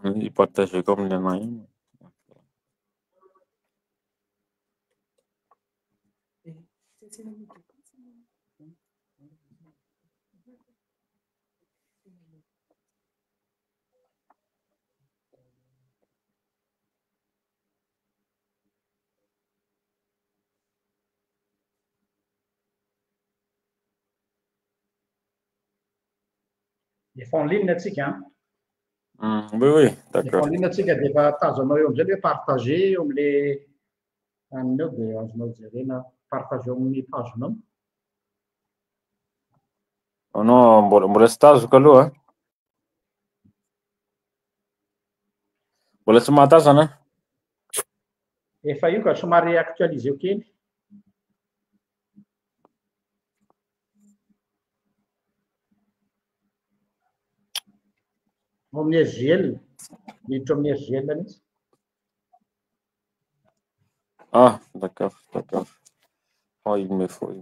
ipartager ko amin'ny anay iny. Efa en ligne atsika. Oui, Efa d'accord. en ligne atsika dia efa tazanao eo amin'izay hoe partager eo amin'ilay anina eo dia azonao jerena partager amin'ny pagenao. Non, mbola tsy tazoko aloha. Mbola tsy mahatazana. Efa io ka somary actualisé kely. Amin'ny SGL, miditra amin'ny SGL mihitsy. Ah, d'accord, d'accord. Oh, il me faut.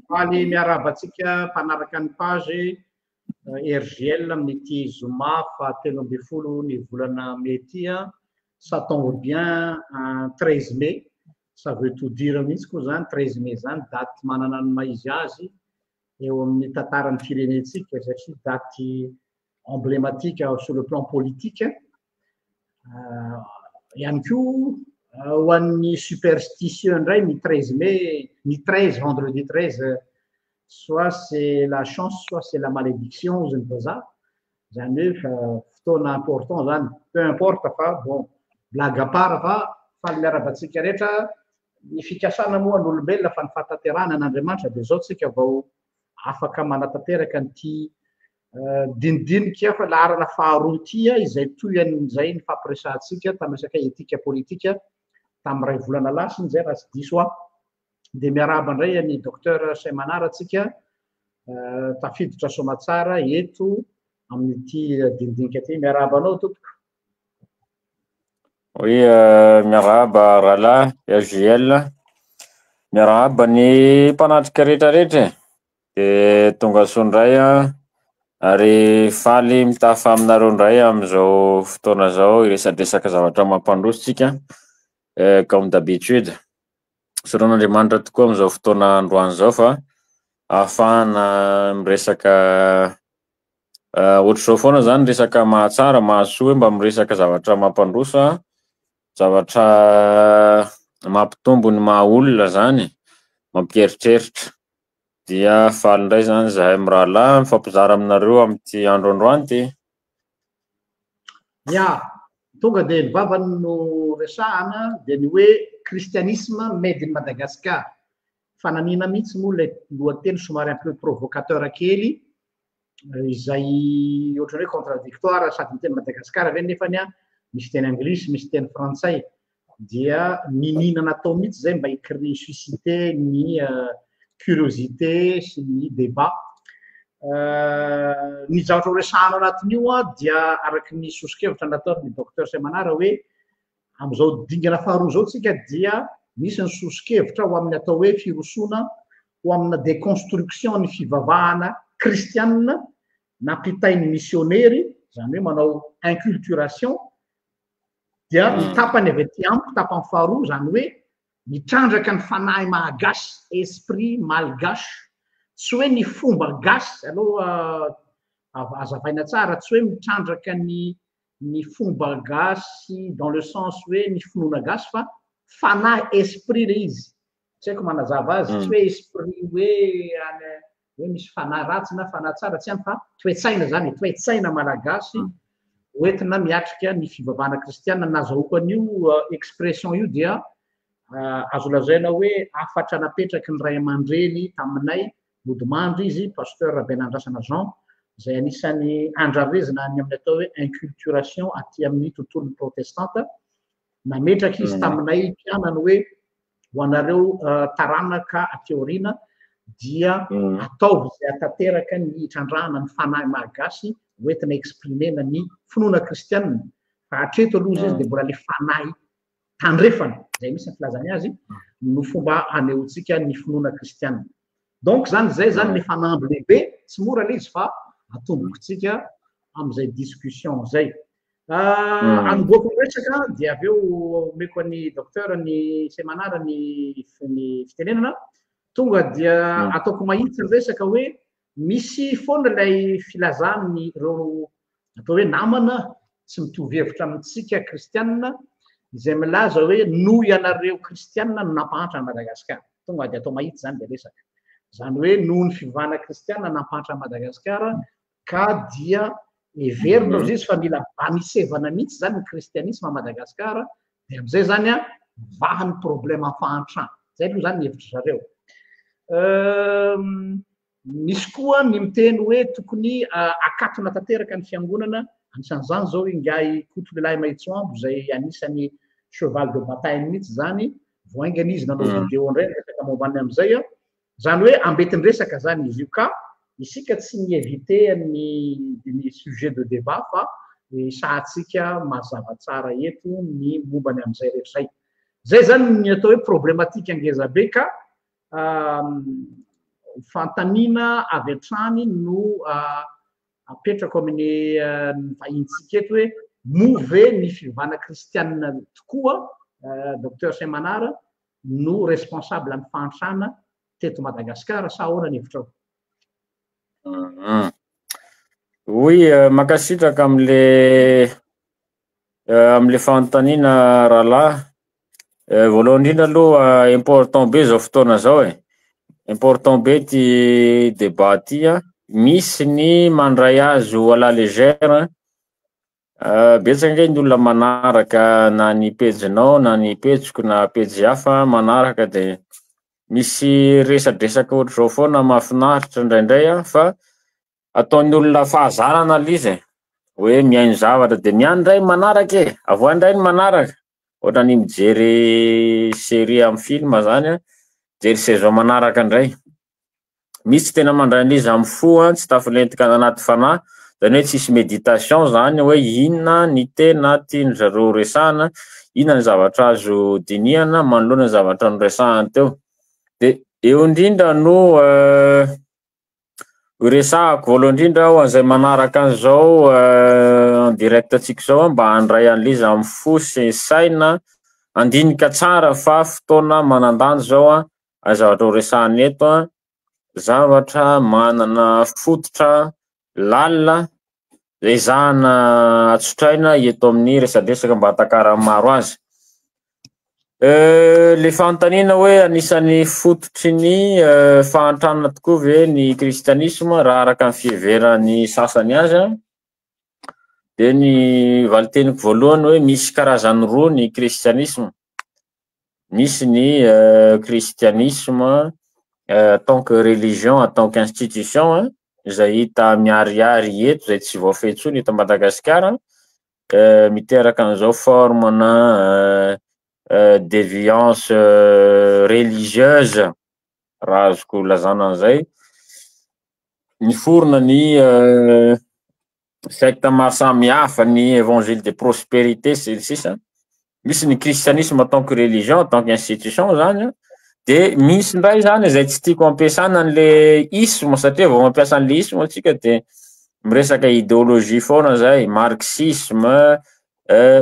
Faly miaraba antsika mpanaraka ny page RGL amin'ity zoma fahatelo ambin'ny folo ny volana mai ity. Ça tombe bien 13 mai, ça veut tout dire mihitsy koa zany 13 mai zany daty manana ny maizy azy eo amin'ny tantaran'ny firenentsika satria daty emblématique sur le plan politique. Ihany koa ho an'ny superstition indray ny 13 mai, ny 13 vendredi 13, soit c'est la chance, soit c'est la malédiction ozy ny vazaha. Zany hoe fotoana important zany, peu importe fa bon, blague à part fa faly miarabantsika rehetra ny fikasana moa ny olombelona fa ny fataterana an'Andriamanitra dia zao tsika vao afaka manatanteraka an'ity dinidinika filaharana faharoa ity izay toy an'izay ny fampiresahantsika tamin'ny resaka etika politika tamin'ny ray volana lasiny zay raha tsy diso aho. Dia miaraba indray ny docteur Saimanara atsika tafiditra soamatsara eto amin'ity dinidinika ity. Miaraba anao tompoko. Oui, miaraba rahalahy RGL, miaraba ny mpanatrika rehetrarehetra dia tonga soa indray ary faly mitafa aminareo indray amin'izao fotoana zao iresadresaka zavatra mampandrosotsika comme d'habitude. Soran'Andriamanitra tokoa amin'izao fotoana androany zao fa ahafahana miresaka ohatr'izao foana zany resaka mahatsara mahasoa mba miresaka zavatra mampandroso, zavatra mampitombo ny maha olona zany, mampieritreritra. Dia faly indray zany zahay amin'ny rahalahy mifampizara aminareo amin'ity andro androany ty. Ya, tonga dia ny vavany no resahana dia ny hoe christianisme made in Madagascar. Fanamina mihitsy moa ilay lohateny somary un peu provocateur kely izay ohatran'ny hoe contradictoire sady miteny Madagasikara ve nefany misy teny anglisy misy teny frantsay. dia mininana atao mihitsy zay mba hicréer susciter ny curiosité sy ny débat. Ny zavatra resahana anatin'io dia araky ny sosokevitra nataony docteur Semanara hoe am'izao dingana faharoa zao tsika dia misy ny sosokevitra ho amin'ny atao hoe firosoana ho amina déconstruction ny fivavahana kristianina nampitainy missionnery, zany hoe manao inculturation, dia ny tapany avy aty amiko tapany faharoa zany hoe mitrandraka ny fanahy mahagasy, esprit malgache, tsy hoe ny fomba gasy aloha azavaina tsara, tsy hoe mitrandraka ny fomba gasy dans le sens hoe ny finoana gasy fa fanahy esprit le izy, tsy haiko manazava azy, tsy hoe esprit hoe misy fanahy ratsy na fanahy tsara, tsy any fa toetsaina zany, toetsaina malagasy hoentina miatrika ny fivavahana kristianina. Nazahoako an'io expression io dia azo lazaina hoe afatra napetraky ny ray aman-dreny taminay Modimandry izy, pasteur Benandrasana Jean, izay anisany andrarezina ny amin'ny atao hoe inculturation aty amin'ny tontolony protestante. Nametraka izy taminay mpianana hoe ho anareo taranaka aty aoriana dia ataovy izay atanteraka ny trandrahana ny fanahy malagasy hoentina exprimena ny finoana kristianina. Fa hatreto aloha izy dia mbola le fanahy tandrefana, izay misy ny filazany azy, no fomba anehoantsika ny finoana kristianina. Donc zany zay zany le fanamby lehibe, tsy mora le izy fa atombokontsika amin'izay discussion zay. Anomboako resaka dia avy eo omeko an'ny docteur ny Semanara ny fitenenana, tonga dia ataoko mahitsy resaka hoe misy foana ilay filazany ireo atao hoe namana tsy mitovy hevitra amintsika kristianina, izay milaza hoe noho ianareo kristianina no nampahatra Madagasikara. Tonga dia atao mahitsy zany le resaka. Zany hoe noho ny fivavahana kristianina nampahatra Madagasikara ka dia heverina izy fa mila banisevana mihitsy zany ny kristianisme à Madagasikara, dia am'izay zany vahan'ny problème fahantrana. Zay aloha zany ny hevitra zareo. Misy koa ny miteny hoe tokony akatona tanteraka ny fiangonana, anisan'izany zao ingay Koto Lehilahy Maitsoambo izay anisany cheval de bataille mihitsy zany, voaingany izy nanao vidéo indray resaka momba amin'izay, zany hoe ambetiny resaka zany izy io ka isika tsy mievite ny sujet de débat fa sahatsika mazava tsara eto ny mombany amin'izay rehetra zay. Zay zany ny atao hoe problématique angezabe ka fantaniana avy hatrany no apetrako amin'ny vahintsika eto hoe move ny fivavahana kristianina tokoa docteur Semanara no responsable amin'ny fahantrana teto Madagasikara sa ahoana ny hevitrao? Oui, makasitraka am'le fanontaniana rahalahy. Voalohany indrindra aloha important be zao fotoana zao important be ty débat ty misy ny mandray azy ho à la légère, betsaka ngay ny olona manaraka na ny pejinao na ny pejiko na pejy hafa manaraka, de misy resadresaka ohatr'izao foana mahafinaritra indraindray fa ataon'ny olona fahazarana lizy hoe mihaino zavatra de miandray manaraka avoandray ny manaraka, ohatra ny mijery série amin'ny film zany jery saison manaraka indray. Misy tena mandray an'izy amin'ny fo tsy tafilentika anaty fanahy, zany hoe tsisy méditation zany hoe inona ny tena tiany zareo resahana, inona ny zavatra azo dinihana manoloana ny zavatra noresahana teo. De eo indrindra no resahako voalohany indrindra ho an'izay manaraka an'izao en direct atsika zao mba handray an'izy amin'ny fo sy saina andinika tsara fa fotoana manandanja zao zavatra ho resahana eto zavatra manana fototra lalina zay zahana atsotraina eto amin'ny resadresaka mba hatakarany maro azy. Le fanontaniana hoe anisan'ny fototry ny fahantrana tokoa ve ny kristianisme raha araka ny fiheveran'ny sasany azy, de ny valiteniko voalohany hoe misy karazany roa ny kristianisme. Misy ny kristianisme en tant que religion, en tant qu'institution, izay hita miharihary eto zay tsy voafehy intsony eto Madagasikara, miteraka an'izao formana déviance religieuse raha azoko lazana an'izay. Niforona ny secte maro samihafa, ny évangile de prospérité sy ny sisa. Misy ny christianisme en tant que religion, en tant qu'institution zany, de misy ndray zany izay tsy tiako ampiasana an'le isme, satria vao mampiasa an'le isme atsika de miresaka idéologie foana zay, marxisme,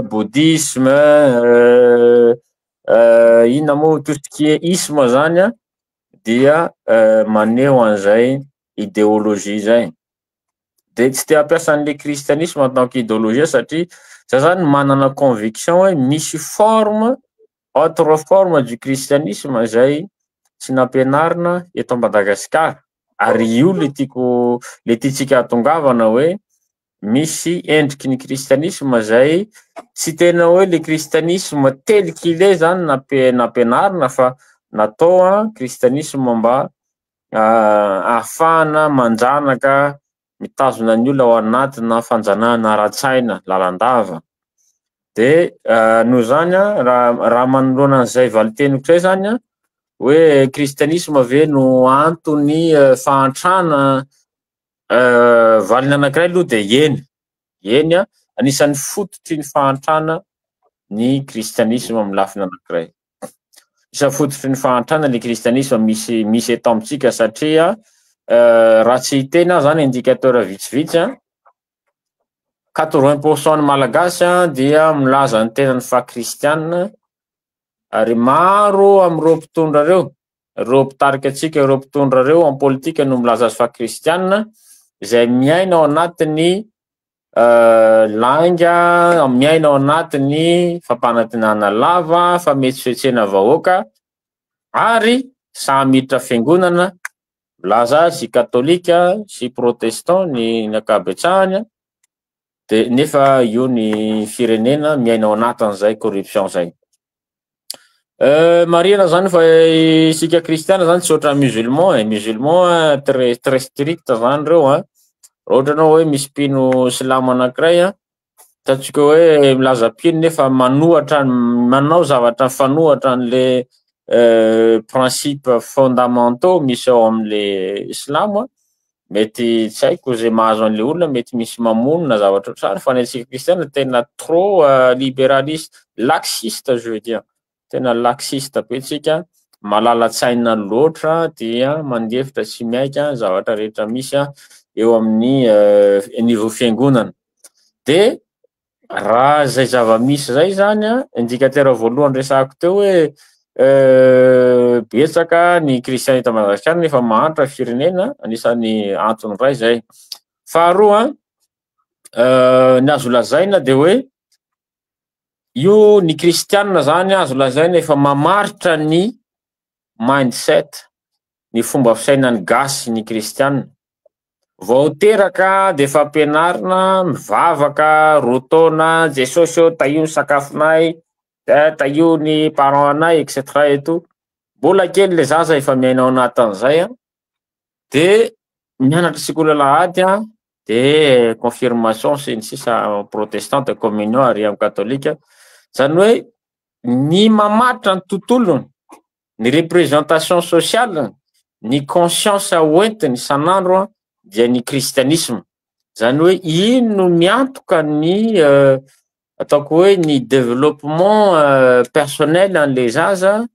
bouddhisme, inona moa tout ce qui est isme zany a, dia maneho an'izay idéologie zay. De tsy te hampiasa an'le christianisme en tant qu'idéologie satria za zany manana conviction hoe misy forme, autre forme du christianisme zay tsy nampianarina eto Madagasikara. Ary io le tiatsika hatongavana hoe misy endriky ny christianisme zay tsy tena hoe le christianisme tel qu'il est zany nampianarina, fa natao christianisme mba ahafahana manjanaka mitazona ny olona ao anatina fanjanahana ara-tsaina lalandava. De noho zany raha manoloana an'izay valiteniko zay zany hoe christianisme ve no antony fahantrana valiny anankiray aloha, de eny anisan'ny fototry ny fahantrana ny christianisme amin'ny lafiny anankiray. Isa fototry ny fahantrana ny christianisme misy eto amintsika satria raha tsy hitena zany indicateur vitsivitsy 80% ny malagasy dia milaza ny tenany fa kristianina, ary maro am'ireo mpitondra reo, ireo mpitarika atsika, ireo mpitondra reo amin'ny politika no milaza azy fa kristianina, izay miaina ao anatiny langa, miaina ao anatiny fampanantenana lava, fametsoetsena vahoaka, ary samy miditra fiangonana, milaza sy katolika sy protestant ny ankabetsahany, de nefa io ny firenena miaina ao anatin'izay corruption zay. Marihana zany fa isika kristiana zany tsy ohatran'ny musulman, musulman très strict zany reo raha ohatra anao hoe misy mpino silamo anankiray ataontsika hoe milaza mpino nefa manao zavatra fanohatra an'le principe fondamentaux misy ao amin'le islamo, mety tsy haiko zay mahazo an'le olona, mety misy mamonina zavatra ohatrany, fa ny antsika kristiana tena trop libéraliste, laxiste je veux dire, tena laxiste be tsika, malala-tsaina loatra, dia mandefitra tsy miaika zavatra rehetra misy eo amin'ny niveau fiangonana. De raha zay zava-misy zay zany indicateur voalohany resahako teo hoe betsaka ny kristiana eto Madagasikara nefa mahantra firenena, anisan'ny antony ray zay. Faharoa ny azo lazaina de hoe io ny kristianina zany azo lazaina efa mamaritra ny mindset, ny fomba fisainany gasy ny kristianina. Vao teraka de fa ampianarina mivavaka roa taona, Jesosy taio ny sakafonay, taio ny parent anay etc et tout. Mbola kely le zaza efa miaina ao anatin'izay de mianatra sikolalahady de confirmation sy ny sisa protestante, communion ary amin'ny katolika. Zany hoe ny mamaritra ny tontolony, ny représentation sociale, ny conscience hoentiny sanandro dia ny kristianisme. Zany hoe ino no miantoka ny ataoko hoe ny développement personnel an'le zaza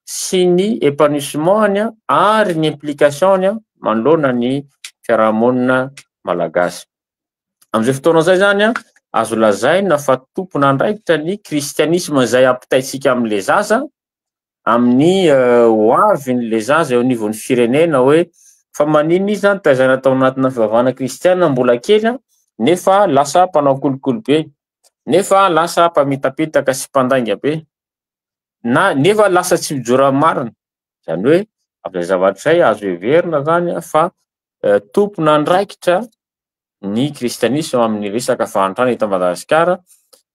sy ny épanouissement ary ny implication manoloana ny fiarahamonina malagasy. Am'izay fotoana zay zany azo lazaina fa tompona andraikitra ny kristianisme zay ampitaitsika am'le zaza, amin'ny hoavin'le zaza eo anivon'ny firenena, hoe fa manino izy zany taizana tao anatina fivavahana kristiana mbola kely nefa lasa mpanao kolikoly be, nefa lasa mpamitapitaka sy mpandainga be, na nefa lasa tsy mijoro amin'ny marina. Zany hoe am'izay zavatra zay azo heverina zany fa tompona andraikitra ny kristianisme amin'ny resaka fahantrana eto Madagasikara.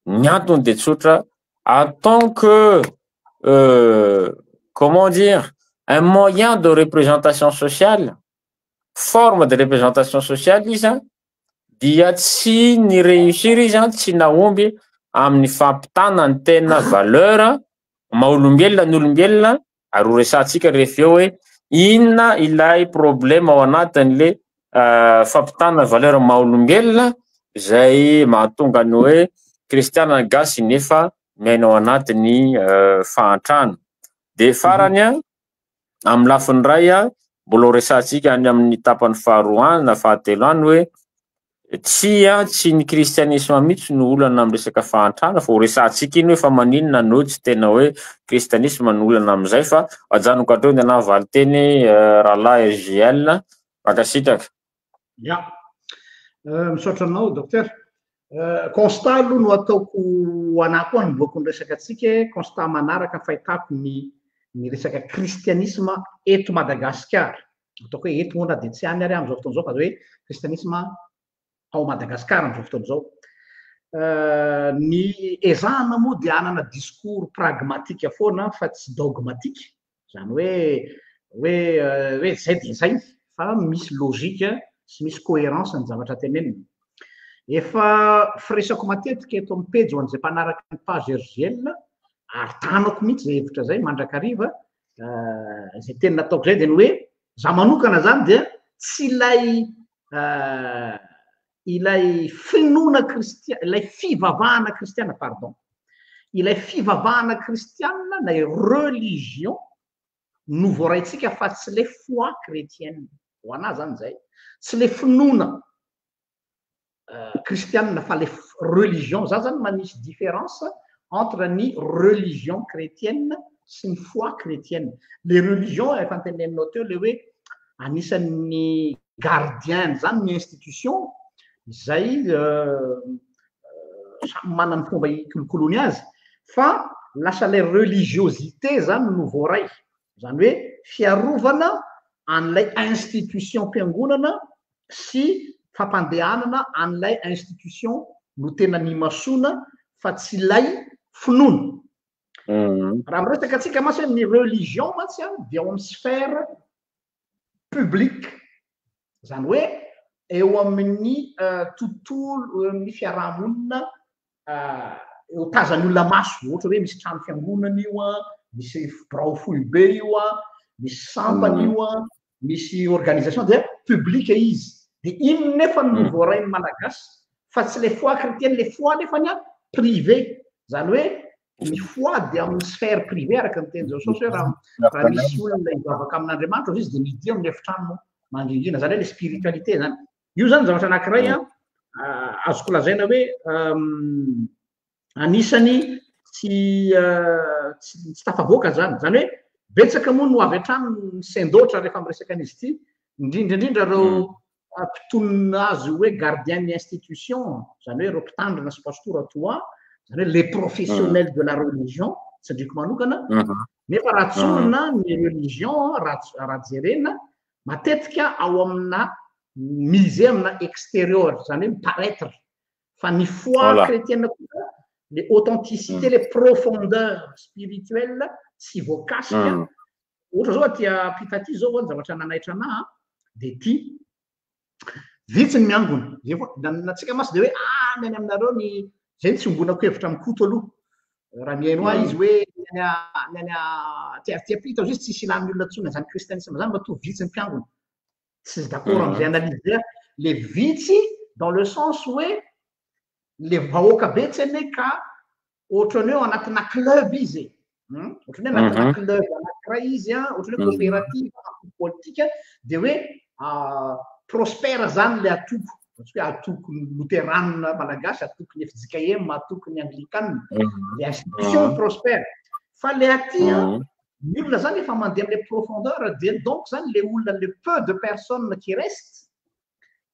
Ny antony de tsotra, en tant que comment dire, un moyen de représentation sociale, forme de représentation sociale izy dia tsy ny réussir izy tsy nahomby amin'ny fampitana ny tena valeur maha-olombelona ny olombelona ary ho resantsika rehefa eo hoe inona ilay problème ao anatin'le fampitana valeur maha-olombelona izay mahatonga ny hoe kristianina gasy nefa miaina ao anatin'ny fahantrano. De farany amin'ny lafiny ray mbola ho resantsika any amin'ny tapany faharoa any na fahatelo any hoe tsy ny kristianisme mihitsy no olana amin'ny resaka fahantrana fa ho resantsika iny hoe fa maninona no tsy tena hoe kristianisme no olana amin'izay fa ajanoko atreo ny vali teny rahalahy JL makasitraka. Ya, misaotra anao docteur. Constat aloha no ataoko anahy koa nivoaka ny resaka antsika constat manaraka fahitako ny resaka kristianisme eto Madagasikara. Ataoko hoe eto moa na dia tsy any ary amin'izao fotoana izao fa hoe kristianisme ao Madagasikara amin'izao fotoana izao. Ny ezahana moa dia anana discours pragmatique foana fa tsy dogmatique. Izany hoe zay dia zay fa misy logika sy misy cohérence ny zavatra tenenina. Efa firesako matetika eto amin'ny pejy ho an'izay mpanaraka ny page RGL ary tanako mihitsy zay hevitra zay mandrakariva zay teny nataoko zay dia ny hoe za manokana zany dia tsy ilay finoana kristiana, ilay fivavahana kristiana, pardon, ilay fivavahana kristiana na religion no voaraitsika fa tsy le foi chrétienne. Ho anahy zany zay, tsy le finoana kristiana fa le religion. Za zany manisy différence entre ny religion chrétienne sy ny foi chrétienne. Le religion efa anteneninao teo le hoe anisan'ny gardien zany ny institution izay manana fomba ikolokoloany azy fa lasa le religiosité zany no voaray. Zany hoe fiarovana an'ilay institution mpiangonana sy fampandehanana an'ilay institution no tena nimasoana fa tsy ilay finoana. Raha miresaka atsika masy ny religion matsy dia ao amin'ny sphère publique. Zany hoe eo amin'ny tontolo ny fiarahamonina eo tazany olona maso, ohatra hoe misy trano fiangonana io misy birao fohy be io misy sampany io misy organisation dia publique izy. Dia iny nefa no voarainy malagasy fa tsy le foi chrétienne, le foi nefany privé. Zany hoe ny foi dia amin'ny sphère privé araka ny teny zao sosy hoe raha misy olona hivavaka amin'Andriamanitra izy dia midia amin'ny efitrano mangingina. Zany hoe le spiritualité zany. Io zany zavatra anankiray azoko lazaina hoe anisany tsy tafavoaka zany. Zany hoe betsaka moa no avy hatrany sendoatra rehefa miresaka an'izy ity, indrindraindrindra reo mpitonina azy hoe gardien ny institution, zany hoe reo mpitandrina sy pastora toa, zany hoe les professionnels de la religion, tsy andriko manokana. Nefa raha tsonina ny religion raha jerena matetika ao amina mise amina extérieur, zany hoe paraître. Fa ny foi chrétienne koa les authenticités, les profondeurs spirituelles sy voakasika. Ohatra zao aty apitaty zao ny zavatra nanaitra anahy dia ty vitsy ny miangona. Natsika masy dia hoe miany aminareo ny zay tsy ombonako hevitra mikoto aloha. Raha miaino ahy izy hoe miany tiapita izy tsisy ilany olona tsony zany kristianisme zany matoa vitsy ny mpiangona. Tsy d'accord amin'izay analyse le vitsy dans le sens hoe le vahoaka betsany ka ohatrany hoe anatina club izy. Ohatrany hoe anatina club anankiray izy ohatrany hoe coopérative politique dia hoe prospère zany le atoko. Ohatsy hoe atoko lutheranina malagasy, atoko ny FJKM, atoko ny anglikane, le institution prospère. Fa le aty ny olona zany efa mandeha am'le profondeur dia donc zany le olona le peu de personnes qui reste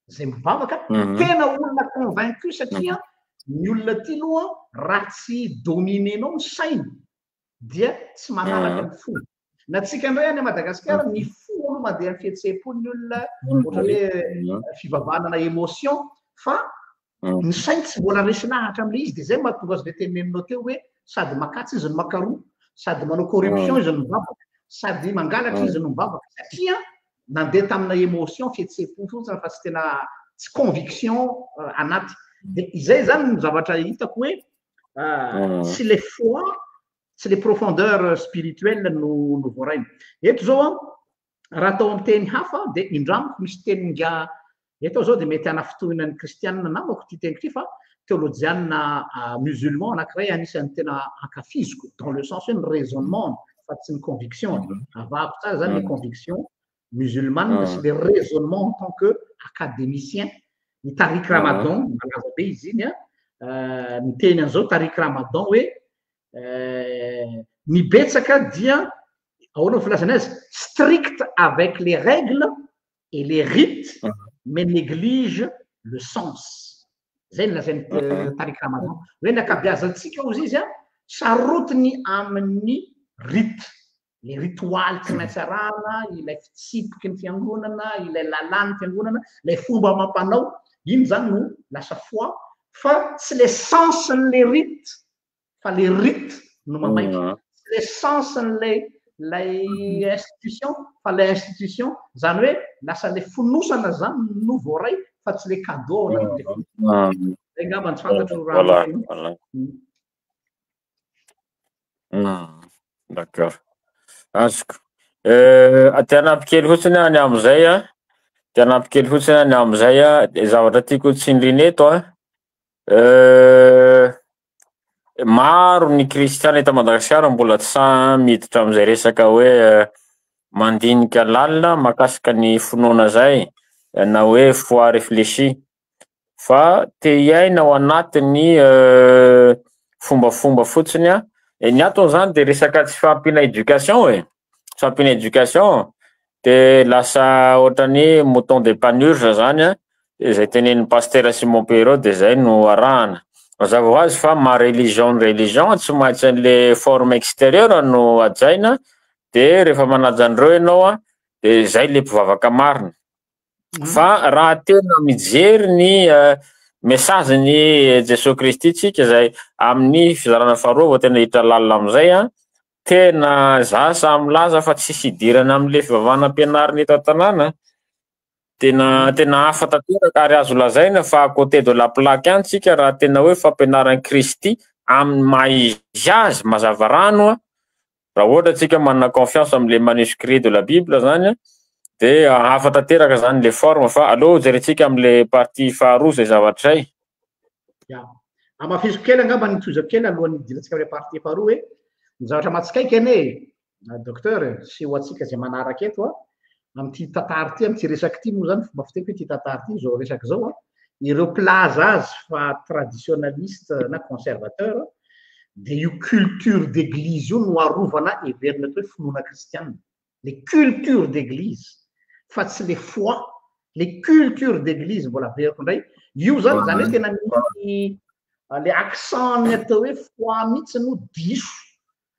zay mivavaka tena olona convaincu satria ny olona ty aloha raha tsy dominenao ny sainy dia tsy manaraka ny fo. Na tsika indray any Madagasikara ny fo aloha mandeha amin'ny fihetsepon'ny olona ohatra hoe fivavahana émotion fa ny sainy tsy mbola resy lahatra amin'ilay izy dia zay mahatonga azy le teneninao teo hoe sady makatsy izy no makaroa, sady manao corruption izy no mivavaka, sady mangalatra izy no mivavaka satria nandeha tamina émotion fihetsepo fotsiny fa tsy tena tsy conviction anaty. Dia izay zany ny zavatra hitako hoe tsy le foi tsy le profondeur spirituelle no voaraina. Eto zao raha atao amin'ny teny hafa dia indramiko misy teninga eto zao dia mety ana fitohinan'ny kristianina namako ty teny ty fa théologiana musulman anankiray anisan'ny tena ankafiziko dans le sens hoe ny raisonnement fa tsy ny conviction. Avahako tsara zany les convictions musulmanes sy le raisonnement en tant que académicien. Ny Tariq Ramadan malaza be izy iny miteny an'izao Tariq Ramadan hoe ny betsaka dia ahoana filazana azy strict avec les règles et les rites mais néglige le sens. Zay ny lazainy Tariq Ramadan hoe ny ankabeazantsika ozy izy sarotiny amin'ny rite, les ritualy tsy maintsy arahana, ilay fitsipiky ny fiangonana, ilay lalàny fiangonana, ilay fomba amampanao, iny zany no lasa foi fa tsy le sens les rites fa les rites no mamaiky, tsy le sens lay institution fa lay institution zany hoe lasa le fonosana zany no voaray fa tsy le cadeau zay ngamba tsy fantatro raha. D'accord. Azoko. Tianampy kely fotsiny any amin'izay tianampy kely fotsiny any amin'izay zavatra tiako tsindrina eto maro ny kristiana eto Madagasikara mbola tsy sahy miditra amin'izay resaka hoe mandinika lalina mahakasika ny finoana zay na hoe foi réfléchi fa te hiaina ao anatin'ny fombafomba fotsiny ny atony zany de resaka tsy fahampiana éducation tsy fahampiana éducation de lasa ohatrany mouton de panurge zany zay tenen'ny pasteur Simon Pero de zay no arahana mazava ho azy fa ma religion tsy maintsy an'le forme extérieure no ajaina de rehefa manaja andreo ianao de zay le mpivavaka marina fa raha tena mijery ny message ny Jesosy Kristy tsika zay amin'ny fizarana faharoa vao tena hiditra lalina amizay tena za samy milaza fa tsisy idirana am'le fivavahana ampianariny eto an-tanàna tena hafa tanteraka ary azo lazaina fa à côté de la plaque any tsika raha tena hoe fampianaran'i Kristy amin'ny maha-izy azy mazava rano raha ohatra tsika manana confiance am'le manuscrit de la Bible zany de hafa tanteraka zany le forme fa aleo jerentsika am'le partie faharoa zay zavatra zay. Amafisiko kely angamba nitozako kely alohan'ny idirantsika am'le partie faharoa hoe ny zavatra matsikaiky anie docteur sy ho atsika zay manaraka eto amin'ity tantara ty amin'ty resaky ty moa zany fomba fiteny hoe ty tantara ty zao resaky zao ireo plaza azy fa traditionnaliste na conservateur de io culture d'église io no arovana heverina atao hoe finoana kristianina, les cultures d'église fa tsy le foi, les cultures d'église mbola veriko ndray io zany zany hoe tena misy le accent ny atao hoe foi mihitsy no diso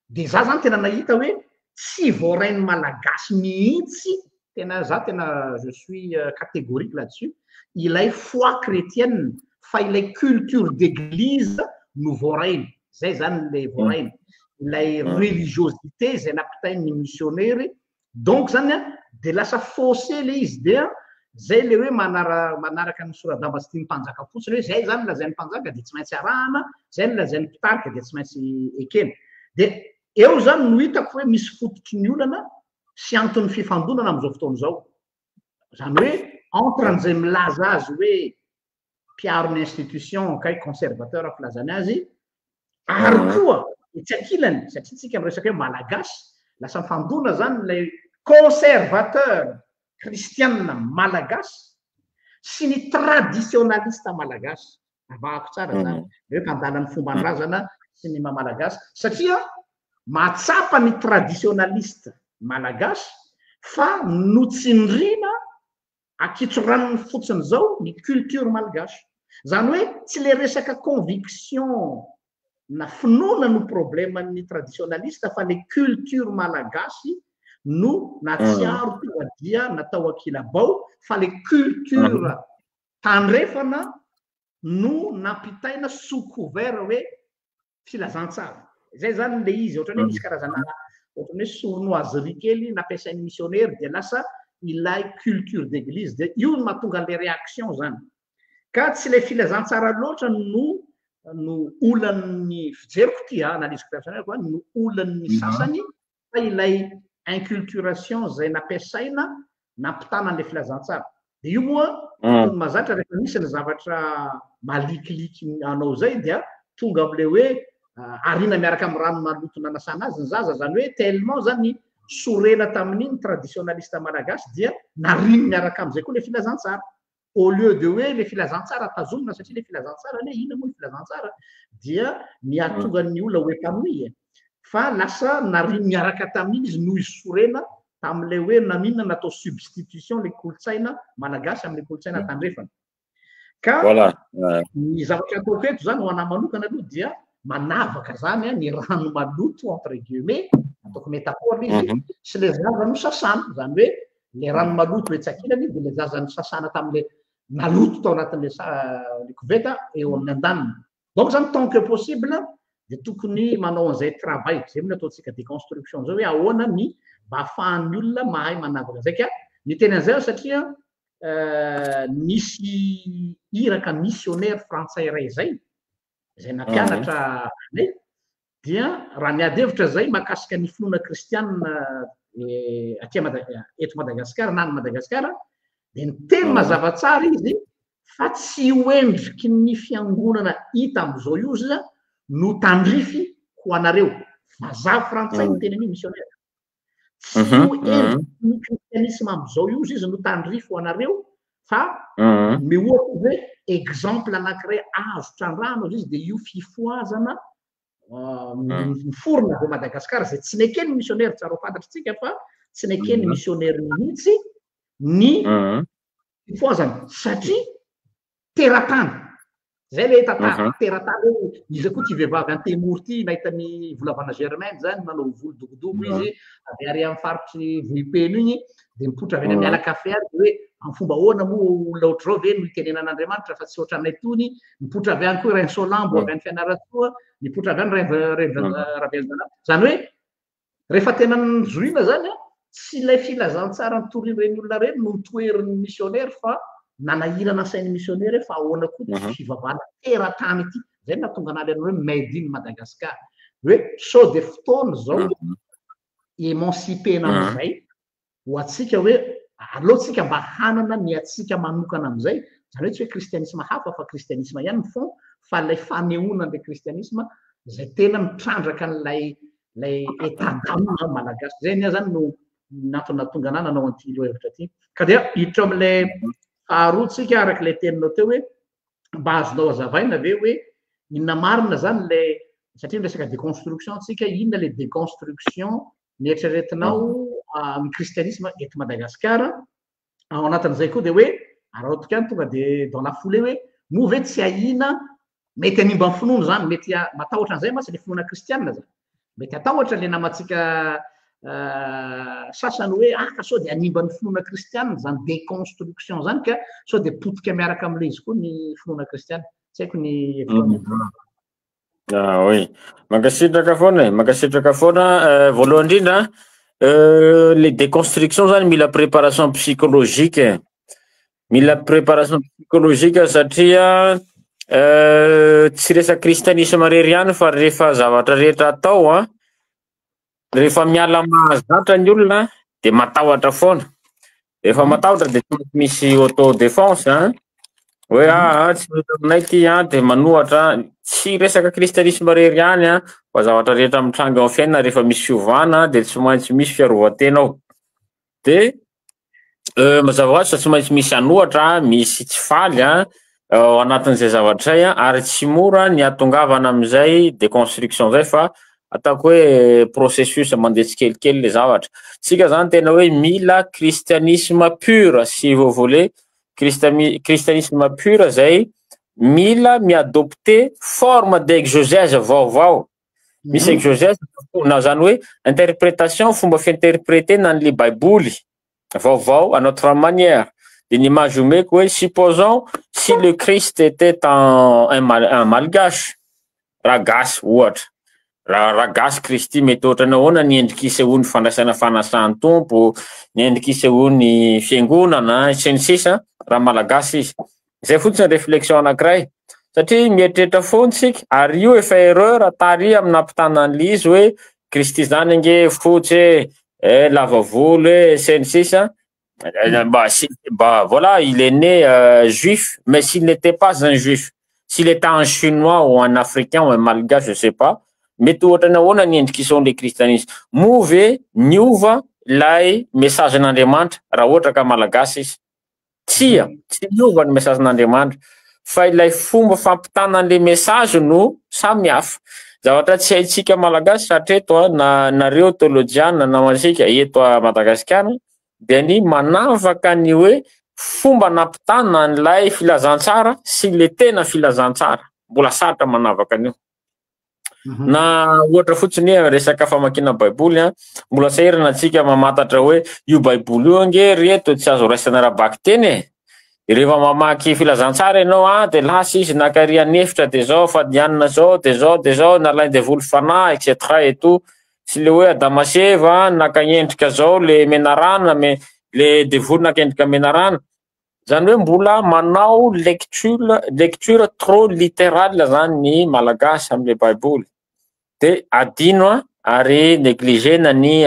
de za zany tena nahita hoe tsy voarainy malagasy mihitsy tena za tena je suis catégorique là-dessus ilay foi chrétienne fa ilay culture d'église no voarainy zay zany le voarainy ilay religiosité zay nampitainy missionnaire donc zany de lasa faussé le izy de zay le hoe manaraka ny soradamba sy tiany mpanjaka fotsiny hoe zay zany lazain'ny mpanjaka de tsy maintsy arahana zay ny lazain'ny mpitarika de tsy maintsy ekena de eo zany no hitako hoe misy fototry ny olana sy antony fifandonana am'izao fotoana zao zany hoe entre an'izay milaza azy hoe mpiaro ny institution kay conservateur filazany azy ary koa tsy ankilany satria tsika miresaka hoe malagasy lasa mifandona zany lay conservateur kristianina malagasy sy ny traditionnaliste malagasy avahako tsara zany hoe mpandala ny fomban-drazana sy ny mamalagasy satria mahatsapa ny traditionnaliste malagasy fa notsindrina akitsoranony fotsiny zao ny culture malagasy zany hoe tsy le resaka conviction na finoana no probleman'ny traditionnaliste fa le culture malagasy no natsiaro tonga dia natao akilabao fa le culture tandrefana no nampitaina sous couvert hoe filazantsara zay zany le izy ohatrany hoe misy karazana ohatrany hoe sournoiserie kely nampiasain'ny missionnaire de lasa ilay culture d'église de io no mahatonga le réaction zany ka tsy le filazantsara loatra no no olan'ny fijeriko ty analiziko personelko no olan'ny sasany fa ilay inculturation zay nampiasaina nampitana an'le filazantsara. De io moa tony mazatra rehefa misy ny zavatra malikiliky anao zay dia tonga am'le hoe arina miaraka amin'ny rano maloto nanasana azy ny zaza, zany hoe tellement zany sorena tamin'iny traditionnaliste malagasy dia nariny miaraka am'izay koa le filazantsara. Au lieu de hoe le filazantsara tazomina satria le filazantsara le ina moa filazantsara dia miatonga ny olona hoe mpanohy fa lasa nariny miaraka tamin'iny izy noho izy sorena tam'le hoe naminna natao substitution le kolotsaina malagasy amin'ny kolotsaina tandrefana. Ka ny zavatra ataoko eto zany ho anahy manokana aloha dia manavaka zany ny rano maloto entre guillemets ataoko métaphore izy sy le zaza no sasana, zany hoe le rano maloto etsakilany de le zaza no sasana tam'le maloto tao anatin'le koveta eo amin'ny andaniny. Donc zany tant que possible de tokony manao an'izay travail zay moa ataontsika déconstruction zao hoe ahoana ny mba ahafahan'ny olona mahay manavaka zay. Ka ny teny an'izay satria nisy iraka missionnaire frantsay iray zay nampianatra anay dia raha niady hevitra zay mahakasika ny finoana kristianina eto Madagasikara na any Madagasikara de ny teny mazava tsara izy fa tsy hoendriky ny fiangonana hita am'izao izy no tandrify ho anareo. Mazava frantsay ny teny an'iny missionnaire. Tsy hoendriky ny kristianisme am'izao izy no tandrify ho anareo fa mihoatra hoe exemple anankiray azo trandrano izy de io fifoazana miforona de Madagasikara zay tsy nekeny missionnaire tsara ho fantatritsika fa tsy nekeny missionnaire mihitsy ny fifoazana satria teratany zay le teratany izy koa ty vehivavy antemory ty nahitany volavana Germaine zany manao volo dogodogo izy avy ary amin'ny faritry vohipeno igny de mipotra avy any miala kafe ary hoe amin'ny fomba ahoana moa olona ohatr'izao ve no itenenan'Andriamanitra fa tsy ohatranay tony, mipotra avy any koa Reine Solambo avy any Fianarantsoa, mipotra avy any Ravelindala. Zany hoe rehefa tena zoina zany tsy ilay filazantsara nitorian'ireny olona reny no toerin'ny missionnaire fa nanahirana sain'ny missionnaire fa ahoana koa ty fivavahana teratany ity. Zay nahatonga anazy hoe made in Madagascar. Hoe sao de fotoana zao émancipena am'izay ho atsika hoe alohantsika mba hanana ny atsika manokana am'izay, zany hoe tsy hoe kristianisme hafa fa kristianisme ihany ny fond fa ilay fanehoanan'ilay kristianisme zay tena mitrandraka an'ilay état-d'âme malagasy. Zay nia zany no natona tonga anahy nanao an'ity lohevitra ty. Ka dia hiditra am'ilay faharoa tsika arak'ilay teninao teo hoe mba azonao hazavaina ve hoe inona marina zany le satria resaka déconstruction tsika inona le déconstruction nieritreretinao amin'ny kristianisme eto Madagasikara ao anatin'izay koa de hoe raha ohatra kany tonga de dans la foulée hoe moa ve tsy ahina mety hanimba ny finoana zany mety matahotra an'izay masy le finoana kristianina zany mety atahotra le namatsika sasany hoe ka sao de animba ny finoana kristianina zany déconstruction zany ka sao de potika miaraka am'le izy koa ny finoana kristianina. Tsy haiko ny oui mankasitraka foana voalohany indrindra les déconstruction zany mila préparation psychologique satria tsy resaky kristianisme rery ihany fa rehefa zavatra rehetra atao rehefa miala mahazatra ny olona de matahotra foana, rehefa matahotra de tsy misy auto défense hoe tsy mety aminay ty de manohatra. Tsy resaka kristianisme rery ihany fa zavatra rehetra mitranga amin'ny fiainana rehefa misy fiovana de tsy maintsy misy fiarovan-tena ao de mazava hoazy fa tsy maintsy misy anohatra misy tsy faly ao anatin'izay zavatra zay ary tsy mora ny atongavana am'izay déconstruction zay fa ataoko hoe processus mandeha tsikelikely le zavatra. Tsika zany tena hoe mila kristianisme pur si vous voulez, kristianisme pur zay mila miadopter forme d'exégèse vaovao. Misy exégèse na zany hoe interprétation fomba fiinterpréter nan'le baiboly vaovao à notre manière. De l'image omeko hoe supposons si le Christ était un malgache ragasy ohatra, ragasy Kristy mety ohatrany ahoana ny endriky isehoany fandraisana fanasan'ny tompo, ny endriky isehoany fiangonana sy ny sisa raha malagasy izy. Zay fotsiny réflexion anankiray. satria mieritreritra foana tsika ary io efa erreur tary amina izy hoe Kristy zany nge fotsy lava volo sisa. Bah, voilà, il est né juif, mais s'il n'était pas un juif, s'il était un chinois ou un africain ou un malgache, je sais pas, mety ohatra nahoana ny endrik'ison'le kristianisme. Moa ve niova lay mesagen'Andriamanitra raha ohatra ka malagasy izy? Tsy niova ny mesagen'Andriamanitra, fa ilay fomba fampitana an'le mesage no samy hafa. Zavatra tsy haitsika malagasy satria eto nareo teolojiana namantsika eto a Madagasikara dia ny manavaka ny hoe fomba nampitana an'ilay filazantsara sy le tena filazantsara. Mbola sarotra manavaka an'io. Na ohatra fotsiny resaka famakiana baiboly mbola sahirana antsika mamantatra hoe io baiboly io nge reto tsy azo raisana raha-baky teny e. Rehefa mamaky filazantsara ianao dia lasa izy nakaria nefitra dia zao fadianina zao dia zao nalainy devoly fanahy etc et tout. Sy le hoe Adamaseva naka endrika zao le menarana le devoly naka endrika menarana. Zany hoe mbola manao lecture trop littérale zany ny malagasy am'le baiboly. De adino ary négligena ny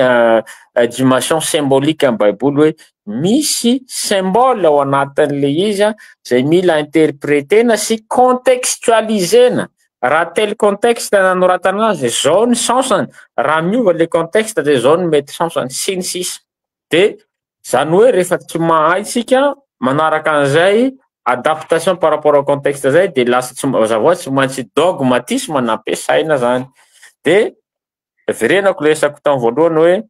dimension symbolique amin'ny baiboly hoe misy symbole ao anatin'le izy zay mila interprétena sy contextualisena. Raha tel contexte nanoratana azy zao ny sansany, raha miova le contexte dia zao ny mety sansany sy ny sisa. De zany hoe rehefa tsy mahay tsika manaraka an'izay adaptation par rapport au contexte zay dia lasa tsy maintsy dogmatisme nampiasaina zany. De verenako resako tamin'ny voalohany hoe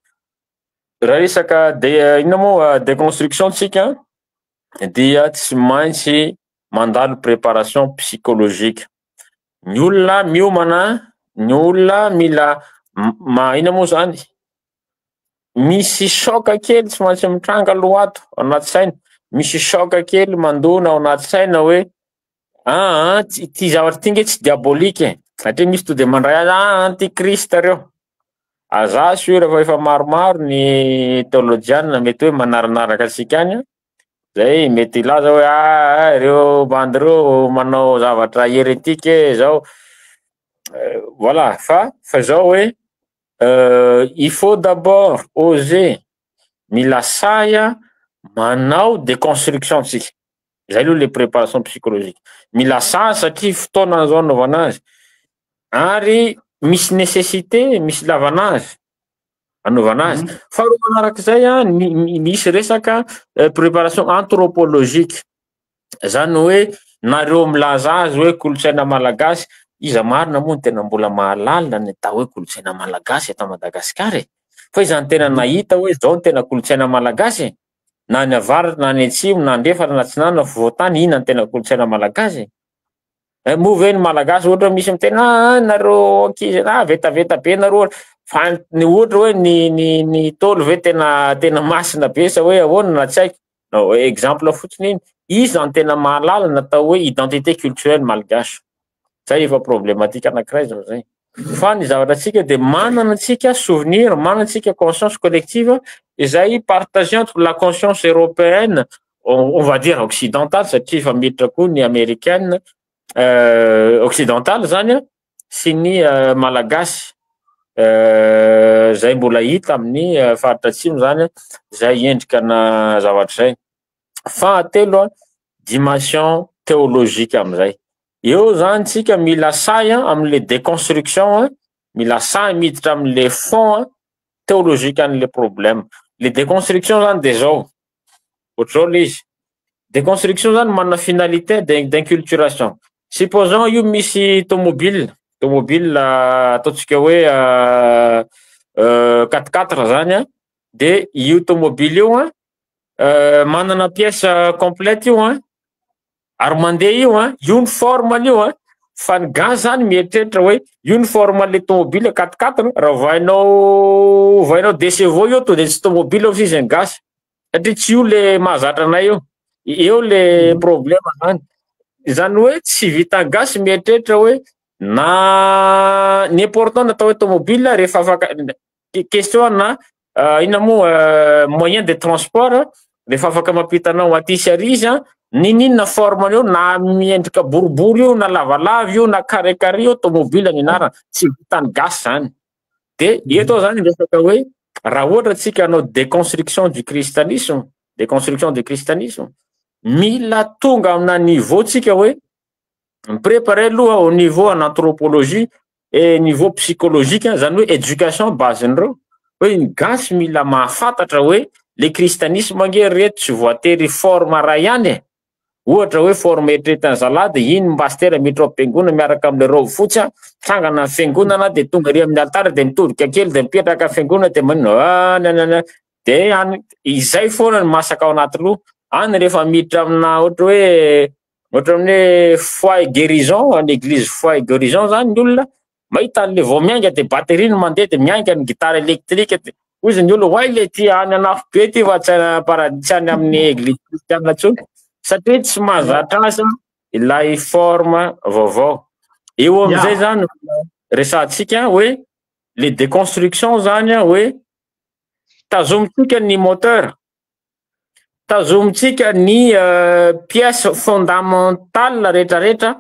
raha resaka inona moa déconstruction tsika dia tsy maintsy mandalo préparation psychologique. Ny olona miomana, ny olona mila inona moa zany, misy choc kely tsy maintsy mitranga lohato anaty saina, misy choc kely mandona ao anaty saina hoe ty zavatra ty nge tsy diabolike satria misy to dia mandray antikrista reo. Azaso io rehefa efa maromaro ny teolojiana mety hoe manaranaraka antsika any zay mety ilaza hoe reo bandy reo manao zavatra hérétique zao. Voilà, fa zao hoe il faut d'abord oser mila saya manao déconstruction tsika. Zay aloha le préparation psychologique. Mila saya satria fotoana zao anaovana azy ary misy nécessité, misy lavana azy anaovana azy. Faharoa manarak'izay misy resaka préparation anthropologique. Zany hoe nareo milaza azy hoe kolotsaina malagasy, iza marina moa ny tena mbola mahalala ny atao hoe kolotsaina malagasy eto Madagasikara e. Fa iza ny tena nahita hoe zao ny tena kolotsaina malagasy e. Na ny avaratra na ny atsimo na andrefana na tsinana na fovoatany ina ny tena kolotsaina malagasy. Moa ve ny malagasy ohatra misy mitena nareo ankizy vetaveta be nareo fa ny ohatra hoe ny tolo ve tena masina be sa hoe ahoana na tsy haiko. No, exemple fotsiny iny iza ny tena mahalala natao hoe identité culturelle malgache. Zay efa problématique anankiray zao zay. Fa ny zavatra tsika dia manana tsika souvenir, manana tsika conscience collective izay partagé entre la conscience européenne, on va dire occidentale satria efa miditra koa ny américaine occidentale zany sy ny malagasy zay mbola hita amin'ny faritra atsimo zany zay endrikana zavatra zay. Fahatelo dimension théologique am'izay. Eo zany tsika mila saya am'le déconstruction, mila saya miditra am'le fond théologique an'le problème. Le déconstruction zany dia zao ohatr'izao le izy. Déconstruction zany manana finalité d'inculturation. Supposons io misy tomobile ataontsika hoe 4x4 zany dia io tomobile io manana pièce complète io ary mandeha io ny forme io fa ny gaz zany mieritreritra hoe io ny forme le tomobile 4x4 raha vainao DCV io to dia tsy tomobile ao sisa ny gaz satria tsy io le mahazatra anay eo le problème zany. Zany hoe tsy vita gasy mieritreritra hoe na ny important natao hoe tomobile rehefa afaka question na inona moa moyen de transport rehefa afaka mampitanao aty sy ary izy ninina forme io na miendrika boribory io na lavalava io na carré io tomobile ny anarany tsy vitany gasy zany. De eto zany resaka hoe raha ohatra tsika hanao déconstruction du christianisme mila tonga amina niveau tsika hoe préparer aloha au niveau en anthropologie et niveau psychologique zany hoe éducation base-ndreo hoe ny gasy mila mahafantatra hoe le christianisme nge reto tsy voatery forme ray ihany ohatra hoe forme eritreretany zalahy de iny pasteur miditra am-piangonana miaraka amile robe fotsy tsangana amin'ny fiangonana de tonga ry amin'ny altara de mitodika kely de mipetraka fiangonana de manino de izay foana ny masaka ao anaty loha any rehefa miditra amina ohatra amin'ny foi guérison en église foi guérison zany ny olona mahita an'le vao miainga de batterie ny mandeha de miainga ny gitara électrique de ozy ny olo way le ty any anafo be ty fa tsy any amin'ny église kristianina tsony satria tsy mahazatra azy ilay forme vaovao. Eo am'izay zany resantsika hoe le déconstruction zany hoe tazomitsika ny moteur, tazomitsika ny pièce fondamentale rehetrarehetra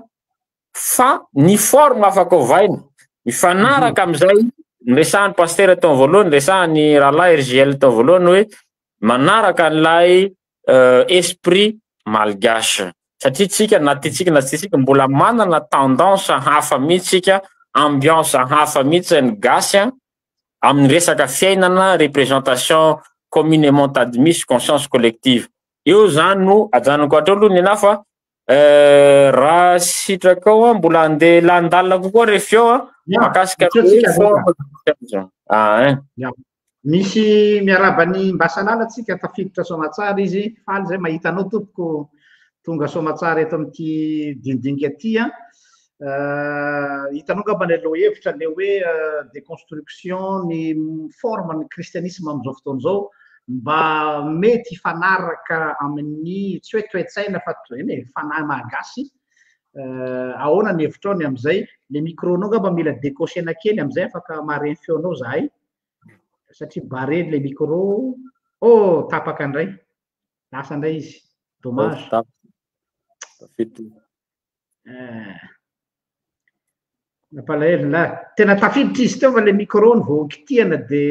fa ny forme afaka ovaina mifanaraka am'izay niresahan'ny pasteur tao voalohany resahany rahalahy RGL tao voalohany hoe manaraka an'ilay esprit malgache satria tsika na tiatsika na tsy tiatsika mbola manana tendance hafa mihitsy tsika ambiance hafa mihitsy ny gasy amin'ny resaka fiainana représentation communément admise conscience collective. Io zany no ajanoko atreo aloha ny anahy fa raha sitraka ao mbola andeha landalina kokoa rehefa eo makasika misy miarabany Mbasanala tsika tafiditra Soamatsara izy faly zay mahita anao tompoko tonga Soamatsara eto amin'ity dindinika ty hitanao ngamba ny aloha hevitra le hoe déconstruction ny forme ny christianisme amin'izao fotoana izao mba mety hifanaraka amin'ny tsy hoe toe-tsaina fa eny fanahy malagasy ahoana ny hevitrao am'izay le micronao ngamba mila décochena kely am'izay afaka mareny feonao zahay satria bareny le micro tapaka andray lasa andray izy dommage napalahelo la tena tafiditra izy teo fa le micro ny vao kitihana de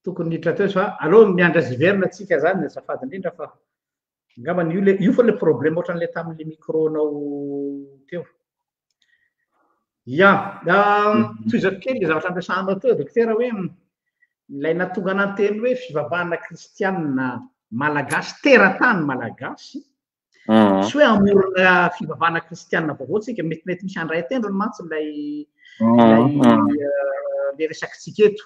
tokony niditra teo fa aloha miandra ziverina tsika zany azafady indrindra fa ngamba io fa le problème ohatran'le tamin'le micronao teo toizako kely le zavatra ampiasanao teo docteur hoe ilay natonga ananteny hoe fivavahana kristianina malagasy teratany malagasy tsy hoe amorona fivavahana kristianina vaovao tsika mety misy andray atendrony mantsy lay le resakytsika eto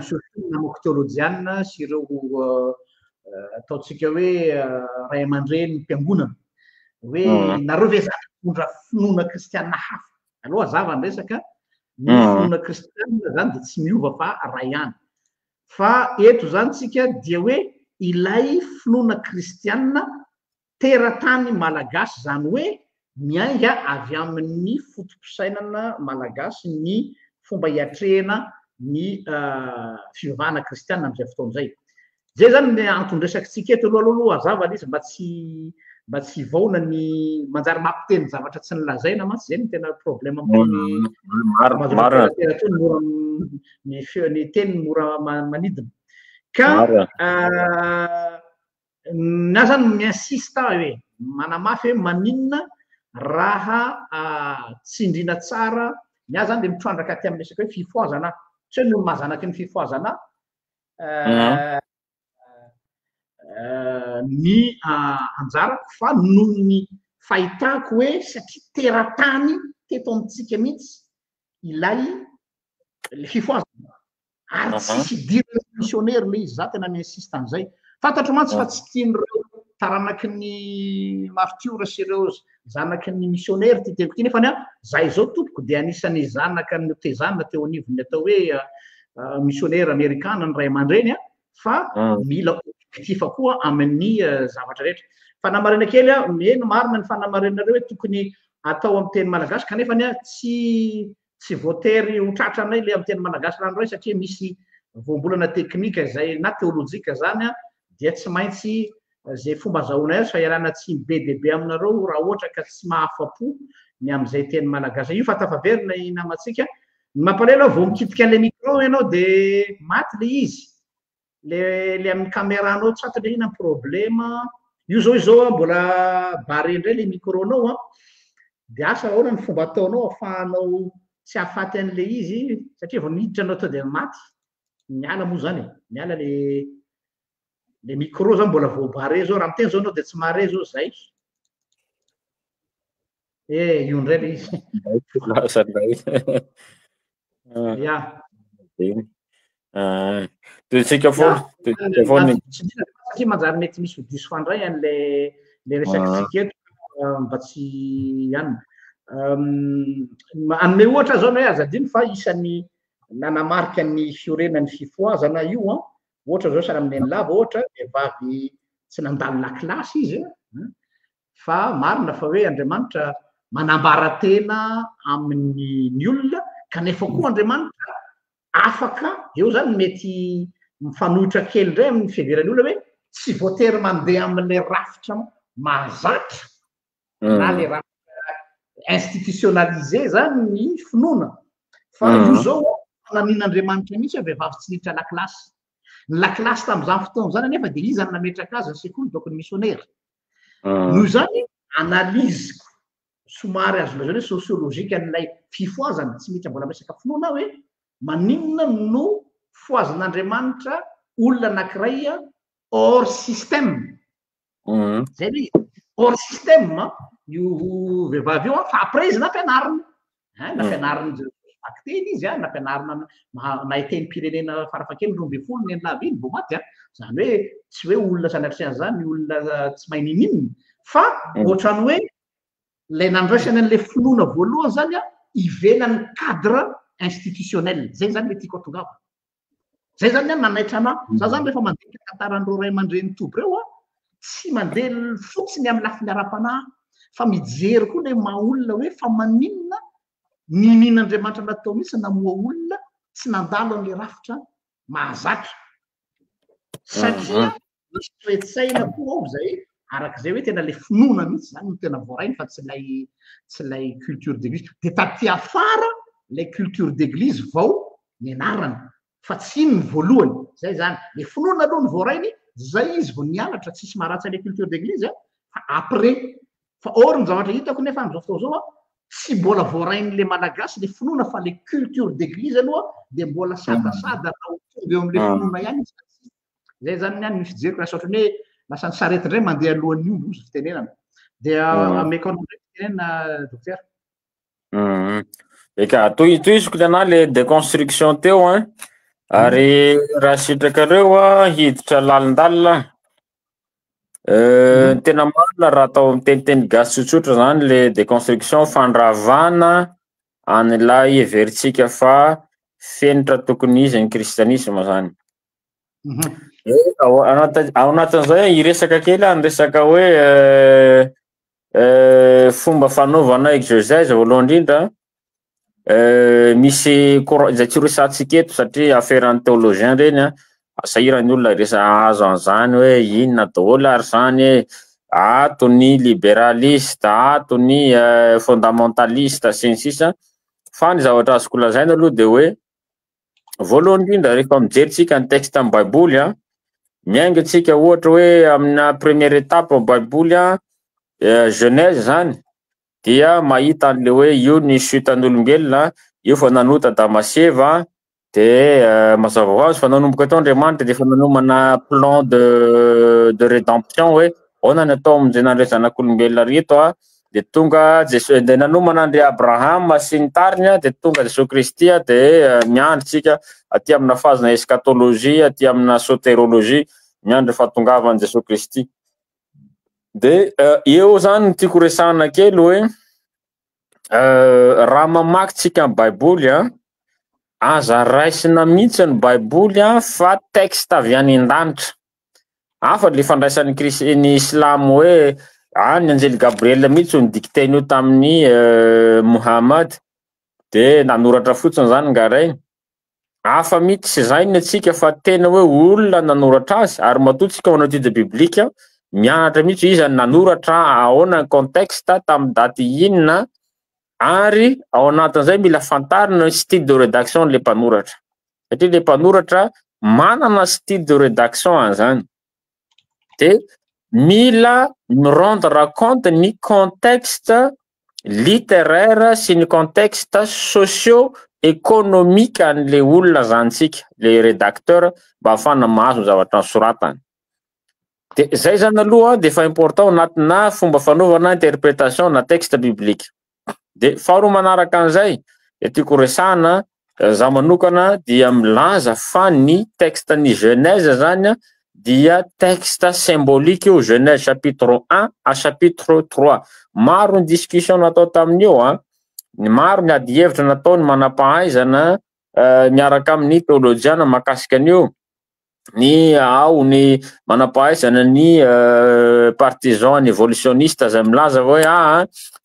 surtout namoko théologiana sy ireo ataotsika hoe ray aman-dreny mpiangonana hoe nareo ve zany mitondra finoana kristianina hafa aloha zava ny resaka ny finoana kristianina zany de tsy miova fa ray ihany fa eto zany tsika dia hoe ilay finoana kristianina teratany malagasy zany hoe miainga avy amin'ny fotom-pisainana malagasy ny fomba hiatrehana ny fivavahana kristianina am'izay fotoana zay. Zay zany ny antony resakitsika eto aloha azava izy mba tsy vaona ny manjary mampiteny zavatra tsy nilazaina mantsy zay ny tena problème ny teny mora manidina ka na zany miinsista hoe manamafy hoe maninona raha tsindrina tsara nya zany le mitrandraka ty amin'ny resaka hoe fifoazana tsy hoe no mazanaky ny fifoazana ny anjarako fa noho ny fahitako hoe satria teratany teto amitsika mihitsy ilay le fifoazana ary tsisy dirana missionnaire le izy za tena miinsista an'izay fantatro mantsy fa tsy tian'ireo taranaky ny martiora sy ireo zanaky ny missionnaire ty teko ty nefany zay zao tompoko de anisany zanaka ny tezana teo anivony atao hoe missionnaire amerikana ny ray aman-dreny fa mila objectif koa amin'ny zavatra rehetra fanamarena kely eno marina ny fanamarenareo hoe tokony atao amin'ny teny malagasy kanefany tsy voatery ho tratranay le amin'ny teny malagasy ranoray satria misy voambolana teknika izay na teolojika zany a dia tsy maintsy zay fomba azahoana azy fa iarana tsy be deaibe aminareo raha ohatra ka tsy mahafa-po ny am'izay teny malagasy io fa tafaverina i namatsika mampalahelo vao mikitika an'le micro ianao de maty le izy le amin'ny caméranao tsato le ina problema io zao mbola baré indray le micronao a de asa ahoana ny fomba ataonao afahanao tsy ahafaty an'le izy satria vao miditra anao to de maty miala moa zany miala le micro zany mbola vao baré zao raha miteny zao anao de tsy mahare zao zay io ndray le izy ya toetsika foana satria manjary mety misy diso fandray an'le resakytsika eto mba tsy ianina anome ohatra zao no hoe azadiny fa isan'ny nanamarika ny fiorenany fifoazana io a ohatra zao sara amin'ny lava ohatra vehivavy tsy nandalo lakilasy izy fa marina fa hoe Andriamanitra manambara tena amin'ny olona kanefa koa Andriamanitra afaka eo zany mety mifanohitra kely indray amin'ny fiheverany olona hoe tsy voatery mandeha amin'le rafitra mahazatra na le rafitra institutionnalisé zany ny finoana fa io zao fananin'Andriamanitra mihitsy vehivavy tsy niditra lakilasy ny lakilasy tam'izany fotoana zany nefa de izy nametraka azy ny sekoly donc ny missionnaire noho zany analyziko somary azo lazaina hoe sociolojika an'ilay fifoazana tsy mety mbola resaka finoana hoe maninona no foazan'Andriamanitra olona anankiray hors système zay le hors système io vehivavy io fa après izy nampianarina nampianarina teny izy nampianarina nahiten-pirenena farafakely 12 ny lava iny vao maty zany hoe tsy hoe olona sanatria zany olona tsy mahay ninina fa ohatrany hoe lay nandraisany an'le finoana voalohany zany ivelany cadre institutionnel zay zany le tiako atongava zay zany nanaitra ana za zany rehefa mandeha tantaran'ireo ray aman-dreny toby reo tsy mandeha fotsiny amin'ny lafiny ara-panahy fa mijery koa le maha-olona hoe fa maninona ninin'Andriamanitra natao mihitsy namoa olona tsy nandalo an'le rafitra mahazatra satria misy toe-tsaina koa ao zay arak'izay hoe tena le finoana mihitsy zany no tena voarainy fa tsy lay culture d'église de taty afara le culture d'église vao nianarana fa tsy iny ny voalohany zay zany le finoana aloha ny voarainy zay izy vao nianatra tsisy maharatsy le culture d'église fa après fa or ny zavatra hitako nefa am'izao fotoa zao tsy mbola voarain'le malagasy le finoana fa le culture d'église aloha de mbola sadasada raha tonga eo am'le finoana ihany zay zany ihany ny fijeriko raha saotrany hoe lasa ny sarety indray mandeha alohan'ny omby ozy fitenenana de ameko an'indray fitenena docteur eka toiziko le ana le déconstruction teo ary raha sitrakareo hiditra lalindalina tena marina raha atao miteniteny gasy tsotsotra zany le déconstruction fandravana an'ilay heveritsika fa fenitra tokony izy ny kristianisme zany ao anatin'izay iresaka kely ny resaka hoe fomba fanaovana exégèse voalohany indrindra misy zay tsy resantsika eto satria aferan'ny théologien reny sahirany olona resa azo an'izany hoe inona daholo ary zany ato ny libéraliste ato ny fondamentaliste sy ny sisa fa ny zavatra azoko lazaina aloha de hoe voalohany indrindra rehefa mijeritsika ny texte amin'ny baiboly miainga antsika ohatra hoe amina première étape amin'ny baiboly Genèse zany dia mahita an'le hoe io ny sutan'olombelona io fa nanota Damaseva de mazava ho azy fa nanomboka tao Andriamanitra de fa nanomana plan de rédemption hoe ahoana ny atao amin'izay nandray zanak'olombelona reto de tonga de nanomana andre Abraham sy ny tariny de tonga Jesosy Kristy de miandritsika aty amina fazina eschatologie aty amina sotérologie miandry fahatongavan'i Jesosy Kristy de eo zany ny tiako resahana kely hoe raha mamaky tsika ny baiboly aza raisina mihitsy ny baiboly fa texte avy any an-danitra hafa le fandraisan'ny ny islamo hoe ny anjely Gabriel mihitsy ny dicteny io tamin'ny Muhammad de nanoratra fotsiny zany ngaray hafa mihitsy sy zay ny atsika fa tena hoe olona nanoratra azy ary matoa manao étude biblique mianatra mihitsy izy nanoratra ahoana ny contexte tamin'ny daty inona ary ao anatin'izay mila fantarina style de rédaction le mpanoratra satria le mpanoratra manana style de rédaction zany de mila rendre compte ny contexte littéraire sy ny contexte socio-économique an'le olona zantsika le rédacteur mba ahafana mahazo ny zavatra nosoratany. De zay zany aloha de fa important anatina fomba fanaovana interprétation na texte biblique. De faharoa manaraka an'izay de tiako resahana za manokana dia milaza fa ny texte ny Genèse zany dia texte symbolique io, Genèse chapitre 1 à chapitre 3. Maro ny discussion natao tamin'io ny maro ny ady hevitra nataony manampahaizana miaraka amin'ny théologiana mahakasika an'io. Ny ao ny manampahaizana ny partisan ny évolutionniste zay milaza hoe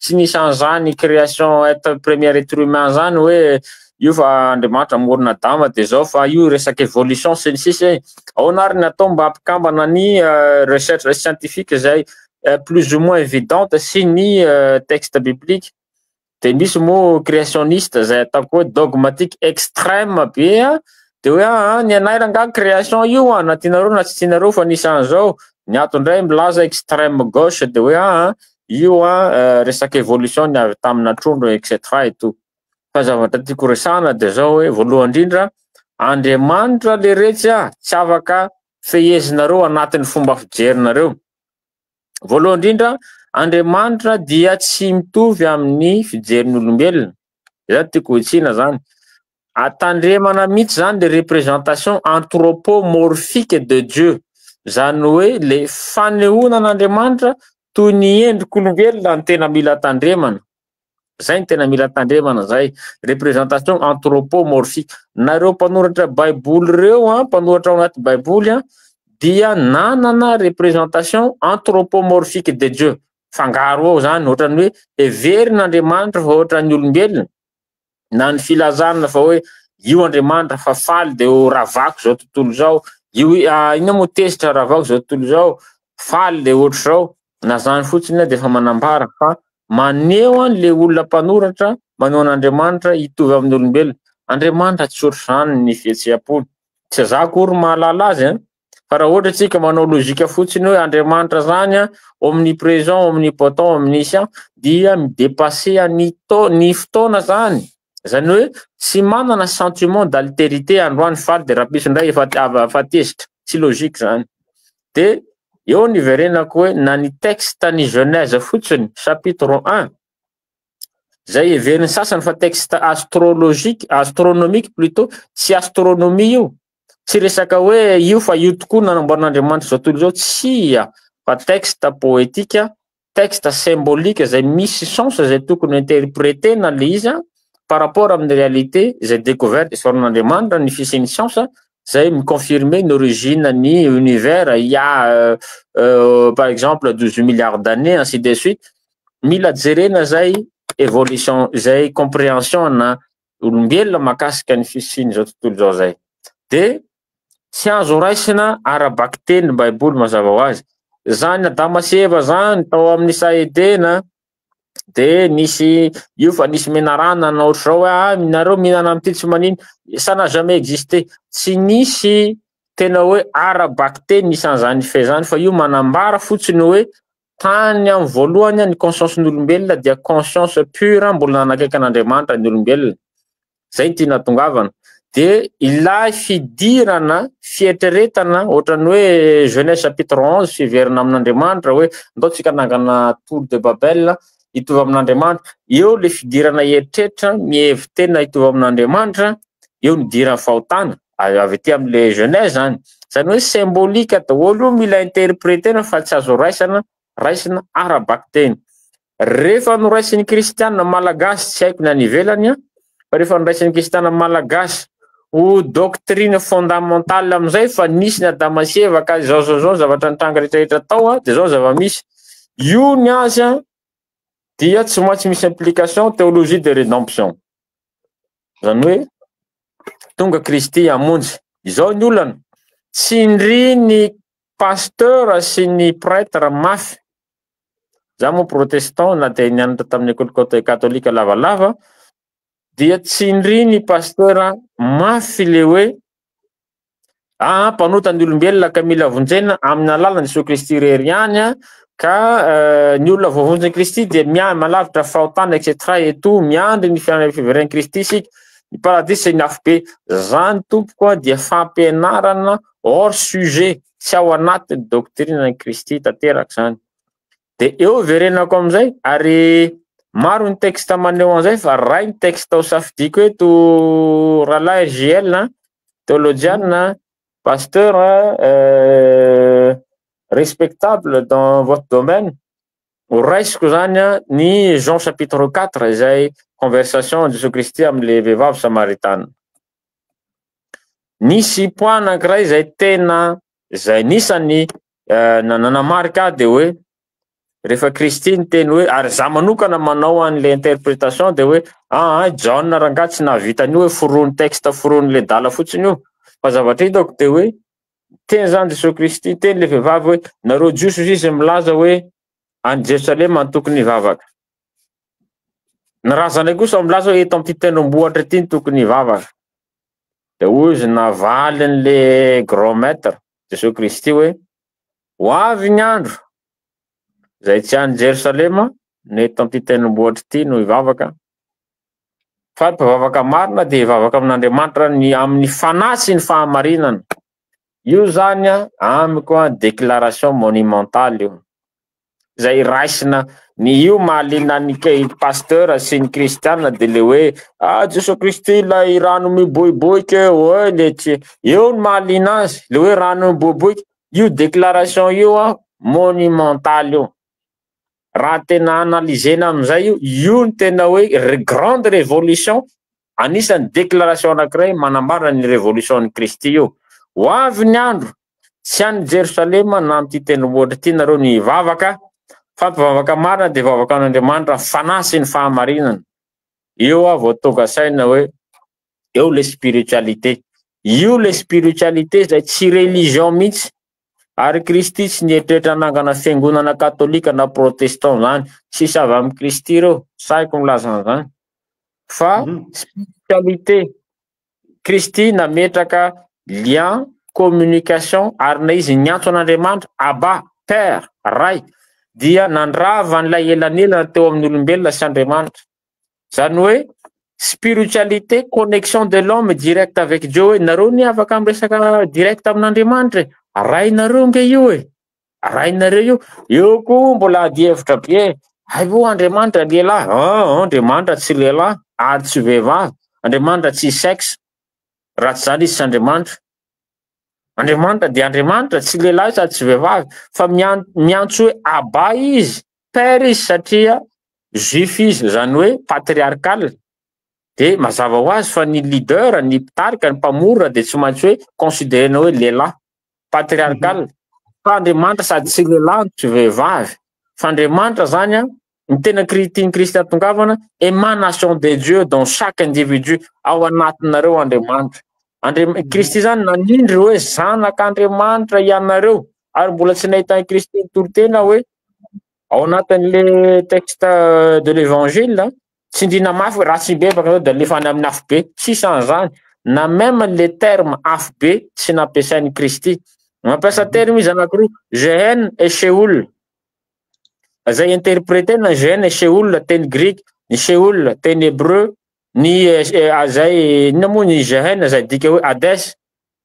tsy nisy an'izany création premier être humain zany hoe io fa Andriamanitra morona Adama de zao fa io resaky évolution sy ny sisa ao nary natao mba ampikambana ny recherche scientifique zay plus ou moins évidente sy ny texte biblique. De misy mo créationniste zay ataoko hoe dogmatique extrême be de hoe ny anay ranga création io na tianareo na tsy tianareo fa nisy an'izao. Ny atondray milaza extrême gauche de hoe io resaky évolution ny avy tamina trondro etc et tout. Fa zavatra tiako resahana de zao hoe voalohany indrindra Andriamanitra le rehetra tsy afaka fehezinareo anatin'ny fomba fijerinareo. Voalohany indrindra Andriamanitra dia tsy mitovy amin'ny fijerin'olombelona. Zany tiako hotsina zany. Atandremana mihitsy zany le représentation anthropomorphique de Dieu. Zany hoe le fanehoanan'Andriamanitra toy ny endrik'olombelona ny tena mila tandremana. Zay ny tena mila tandremana zay, représentation anthropomorphique. Nareo mpanoratra baiboly reo mpanoratra ao anaty baiboly dia nanana représentation anthropomorphique de Dieu. Fangaro ao zany ohatrany hoe heverin'Andriamanitra fa ohatran'ny olombelona. Na ny filazana fa hoe io Andriamanitra fa faly de ravako zao tontolo zao, io ina mo tezitra ravako zao tontolo zao, faly le ohatry zao. Na zany fotsiny de fa manambara fa maneho le olona mpanoratra maneho an'Andriamanitra hitovy amin'ny olombelona. Andriamanitra tsy ohatry zany ny fihetseham-pony. Tsy za akory mahalala azy fa raha ohatra tsika manao logika fotsiny hoe Andriamanitra zany omniprésent, omnipotent, omniscient dia midépasser ny fotoana zany. Zany hoe tsy manana sentiment d'altérité androany faly de rapisy ndray efa tezitra, tsy logique zany. De eo ny verenako hoe na ny texte ny Genèse fotsiny chapitre 1 zay everiny sasany fa texte astrologique, astronomique plutôt, tsy astronomie io. Tsy resaka hoe io fa io tokoa nanamboaran'Andriamanitra zao tontolo zao, tsy fa texte poétique, texte symbolique zay misy sens zay tokony interprétena le izy par rapport amin'ny réalité zay découverte isaoran'Andriamanitra ny fisian'ny science zay miconfirmer une origine ny univers il y a par exemple 12 milliards d'années ainsi de suite. Mila jerena zay évolution zay compréhension na olombelona makasika ny fisiany zao tontolo zao zay. De tsy azo raisina arabaky teny baiboly mazava ho azy. Zany Adama sy Eva zany tao amin'ny saedena de nisy io fa nisy menarana na ohatry zao hoe minareo mihinana amty tsy manino, ça n'a jamais existé. Tsy nisy tena hoe arabaky teny nisy an'izany fe zany fa io manambara fotsiny hoe tany amin'ny voalohany ny conscience-n'olombelona dia conscience pure mbola nanakaiky an'Andriamanitra ny olombelona. Zay ny tina tongavana. De ilay fidirana fietreretana ohatrany hoe Genèse chapitre 11 fiverina amin'Andriamanitra hoe ndao tsika nangana tour de Babel hitovy amin'Andriamanitra. Eo le fidirana eritreretra mihevy tena hitovy amin'Andriamanitra, eo ny dirana fahotana avy aty amin'le Genèse zany. Zany hoe symbolique daholo mila interprétena fa tsy azo raisina arabaky teny. Rehefa noraisin'ny kristianina malagasy tsy haiko ny any ivelany fa rehefa noraisin'ny kristianina malagasy ho doctrine fondamentale amizay fa nisy ny Adama sy Eva ka zao zavatra nitranga rehetrarehetra tao de zao zava-misy. Io ny azy dia tsy maintsy misy implication théologie de rédemption. Zany hoe tonga Kristy hamonjy. Izao ny olana, tsindry ny pasteur sy ny prêtre mafy. Za moa protestant na dia nianatra tamin'ny école katolika lavalava, dia tsindry ny pasteur mafy le hoe mpanotany olombelona ka mila vonjena amin'ny alalan'i Jesosy Kristy rery ihany ka ny olona voavonjy Kristy dia malavitra fahotana etc et tout miandry ny fiveren'i Kristy sika ny paradis ny afo be. Zany tompoko dia fampianarana hors sujet, tsy ao anatin'ny doctrine Kristy tanteraka zany. De eo verenako amizay ary maro ny texte maneho an'izay fa ray ny texte ao safidiko eto rahalahy JL théologienne pasteur respectable dans votre domaine. Ho raisiko zany ny Jean chapitre 4 izay conversation de Jésus Christ am'le vehivavy samaritana. Nisy point anankiray izay tena izay nisany nanamarika de hoe rehefa Kristy ny teny hoe ary za manokana manao an'le interprétation de hoe John rangahy tsy nahavitan'io hoe forony texte forony le dala fotsiny io fa zavatra hitako de hoe teny zany Jesosy Kristy teny le vehivavy hoe nareo jiosy izy milaza hoe any Jerusalema ny tokony hivavaka. Ny razany kosa milaza hoe eto amin'ity tendrombohitra ity ny tokony hivavaka. De hoy izy navaly an'le grand maître Jesosy Kristy hoe ho avy ny andro zay tsy any Jerusalema ny eto amin'ity tendrombohitra ity no hivavaka fa mpivavaka marina dia hivavaka amin'Andriamanitra ny amin'ny fanahy ny fahamarinana. Io zany amiko déclaration monumentale io zay raisina ny io mahalina ny pasteur sy ny kristiana de le hoe Jesosy Kristy ilay rano miboiboika hoe le eo ny mahalina azy le hoe rano miboiboika. Io déclaration io monumentale io raha tena analysena amizay io ny tena hoe grande révolution, anisany déclaration anankiray manambara ny révolution ny Kristy io. Ho avy ny andro tsy any Jerusalema na amin'ity tendrombohitra ity nareo ny hivavaka fa mpivavaka marina dia hivavaka an'Andriamanitra fanahy sy ny fahamarinana. Io vao tonga saina hoe eo le spiritualité. Io le spiritualité zay tsy religion mihitsy ary Kristy tsy nietrehitra nangana fiangonana katolika na protestant zany sisa avy amin'ny Kristy reo saiko milaza an'izany fa spiritualité. Kristy nametraka lien communication ary na izy niantso an'Andriamanitra Abba Père Ray dia nandrava n'ilay elanelana teo amin'ny olombelona sy Andriamanitra. Zany hoe spiritualité, connexion de l'homme direct avec Dieu. Hoe nareo ny afaka amresaka direct amin'Andriamanitra rainareo nge io rainareo io koa mbola adihevitra be vo Andriamanitra lehilahy Andriamanitra tsy lehilahy ary tsy vehivavy, Andriamanitra tsy sexe raha tsy zany izy tsy Andriamanitra. Andriamanitra dia Andriamanitra tsy lehilahy sady tsy vehivavy fa miantso hoe Abba izy, Père izy satria juif izy zany hoe patriarcal. De mazava ho azy fa ny leader, ny mpitarika, ny mpamorona de tsy maintsy hoe considérena hoe lehilahy patriarcal. Fa Andriamanitra sady tsy lehilahy tsy vehivavy fa Andriamanitra zany ny tena tiany Kristy atongavana émanation de Dieu dans chaque individu ao anatinareo Andriamanitra. Kristy zany nanindry hoe zanak'Andriamanitra ianareo ary mbola tsy nahita Kristy torotena hoe ao anatin'le texte de l'évangile tsy indrina mafy raha tsy bebaka zao de alefa any amin'ny afo be tsisan'izany na même le terme afo be tsy nampiasain'ny Kristy. Mampiasa terme izy anankiroa Gehenna et Sheol. Zay interprétena Gehenna et Sheol teny grec, ny Sheol teny hébreu, ny zay inona moa ny Gehenna zay dika hoe Hades,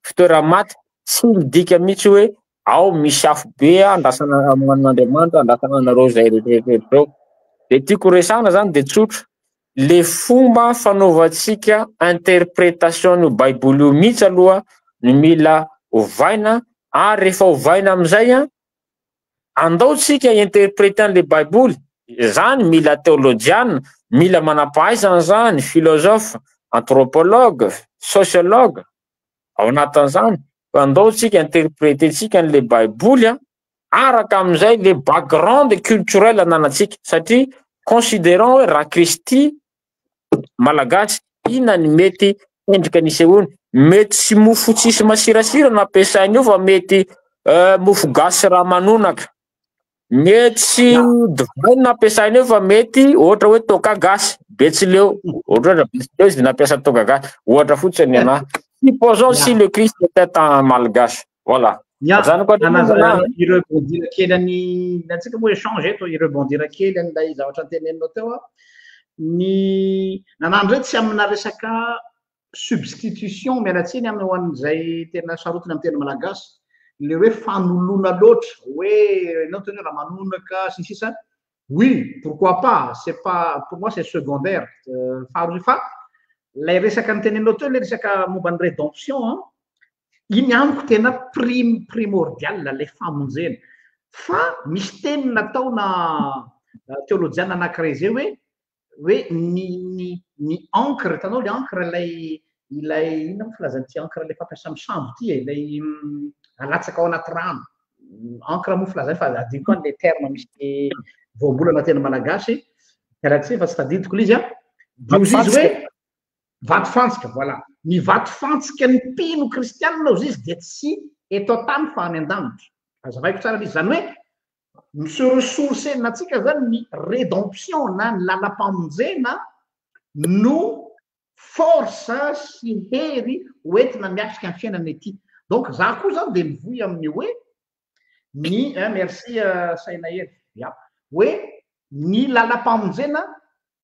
fitoera maty, tsy midika mihitsy hoe ao misy afo be andrasana amin'Andriamanitra andrasana anareo zay rehetrarehetra. De tiako resana zany de tsotra le fomba fanaovantsika interprétation io baiboly io mihitsy aloha ny mila ovaina ary rehefa ovaina amizay andaotsika interpréter le baiboly zany mila théologienne, mila manampahaizana zany philosophe, anthropologue, sociologue ao anatin'izany andaotsika interpréter-tsika le baiboly araka amizay le background culturel ananatsika satria considérant hoe raha Kristy malagasy inona ny mety endrika nisehoany mety tsy mofo tsisy masirasira no ampiasainy io fa mety mofo gasy raha manonaka. Mety tsy divay no ampiasainy io fa mety ohatra hoe toaka gasy betsileo, ohatra betsileo izy nampiasa toaka gasy, ohatra fotsiny anahy. Supposons si le Christ était un malgache, voilà. Irebondira kely any atsika moa échange eto, irebondira kely an'ilay zavatra teneninao teo ny nanano ndray tsy amina resaka substitution mialatsiny amin'ny ho an'izay tena sarotiny amin'ny teny malagasy le hoe fanolona loatra hoe enao tena raha manonaka sisisa. Oui, pourquoi pas, c'est pas pour moi, c'est secondaire. Fa lay resaka nyteneninao teo le resaka momba ny rédemption iny amiko tena primordial le famonjena. Fa misy teny nataona théologiana anankiray zay hoe ny encre, hitanao le encre ilay inona moa filazan'ity encre le fampiasa amin'ny sambo ity ilay alatsaka ao anaty rano. Encre moa filazany fa adino koa le terme misy voambolana tena malagasy rahatsy fa tsy tadidiko izy izy hoe vato fantsika, voilà. Ny vato fantsika ny mpino kristianina izy dia tsy eto tany fa any an-danitra. Azavaiko tsara izy zany hoe se ressourcenina atsika zany ny rédemption na ny lalam-pamonjena no force sy hery hoentina miatrika amin'ny fiainana ety. Donc za koa zany dia mivoy amin'ny hoe ny merci sainahery hoe ny lalam-pamonjena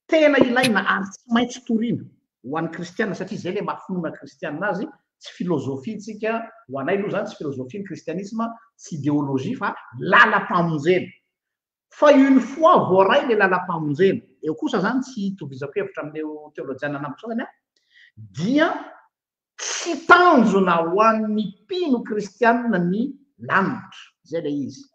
tena ilaina ary tsy maintsy toriana ho an'ny kristianina satria zay le mahafinoana kristianina azy, tsy filozofitsika ho anay aloha zany tsy filozofia ny kristianisme, tsy idéologie fa lalam-pamonjena. Fa une fois voaray le lalam-pamonjena eo kosa zany tsy itovizako hevitra amin'ilay théologiana anamiko zany dia tsy tanjona ho an'ny mpino kristianina ny lanitra zay le izy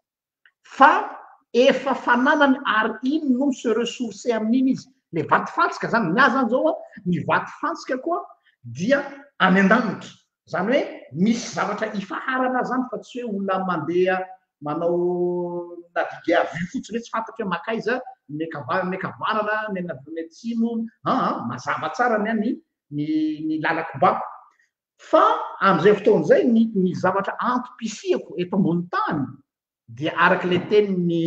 fa efa fananany ary iny no se ressourcer amin'iny izy. Le vato fantsika zany miaza zao ny vato fantsika koa dia any an-danitra, zany hoe misy zavatra ifaharana zany fa tsy hoe olona mandeha manao naviguer à vue fotsiny hoe tsy fantatra hoe makaiza mekavanana ny anavony atsimo mazava tsara ny lalako bako. Fa amin'izay fotoan'izay ny zavatra antom-pisihako eto ambony tany dia araka le tenin'ny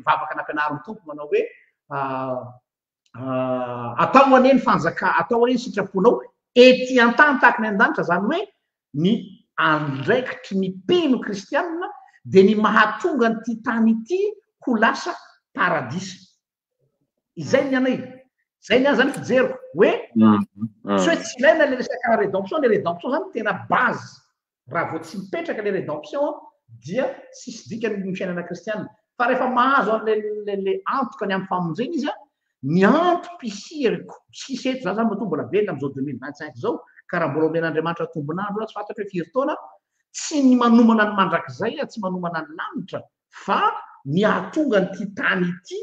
vavaka nampianarin'ny tompo manao hoe atao aneny fanjaka, atao aneny sitraponao ety an-tany tahaka ny an-danitra, zany hoe ny andraikitry ny mpino kristianina dia ny mahatonga nyity tany ity ho lasa paradisa. Izay ny anay, zay ny zany fijeriko hoe tsy hoe tsy ilaina le resaka rédemption. Le rédemption zany tena base, raha vao tsy mipetraka le rédemption dia tsisy dikany ny fiainana kristianina. Fa rehefa mahazo le antoka ny amin'ny famonjena izy ny antom-pisihako sisy eto za zany matombo mbola velona am'izao 2025 zao ka raha mbola omen'Andriamanitra tombonandro tsy fantatra hoe firy taona tsy ny manomana ny mandrakizay tsy manomana ny lanitra fa ny ahatonga nyity tany ity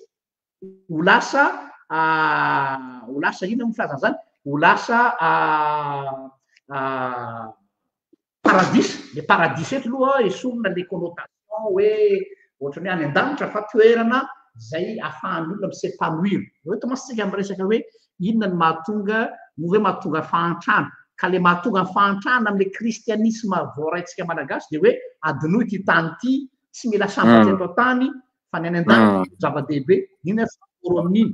ho lasa ina mifilazana zany ho lasa paradisa. Le paradisa eto aloha esorina le connotation hoe ohatra ny any an-danitra fa toerana zay ahafahan'ny olona misepanouir. Hoe tomasitsika amin'ny resaka hoe inona ny mahatonga no hoe mahatonga fahantrana ka le mahatonga ny fahantrana amin'le kristianisme voaraintsika malagasy dia hoe adinoa ity tany ity tsy mila sambatsy eto tany fa ny any an-danitra zava-dehibe iny foro amin'iny.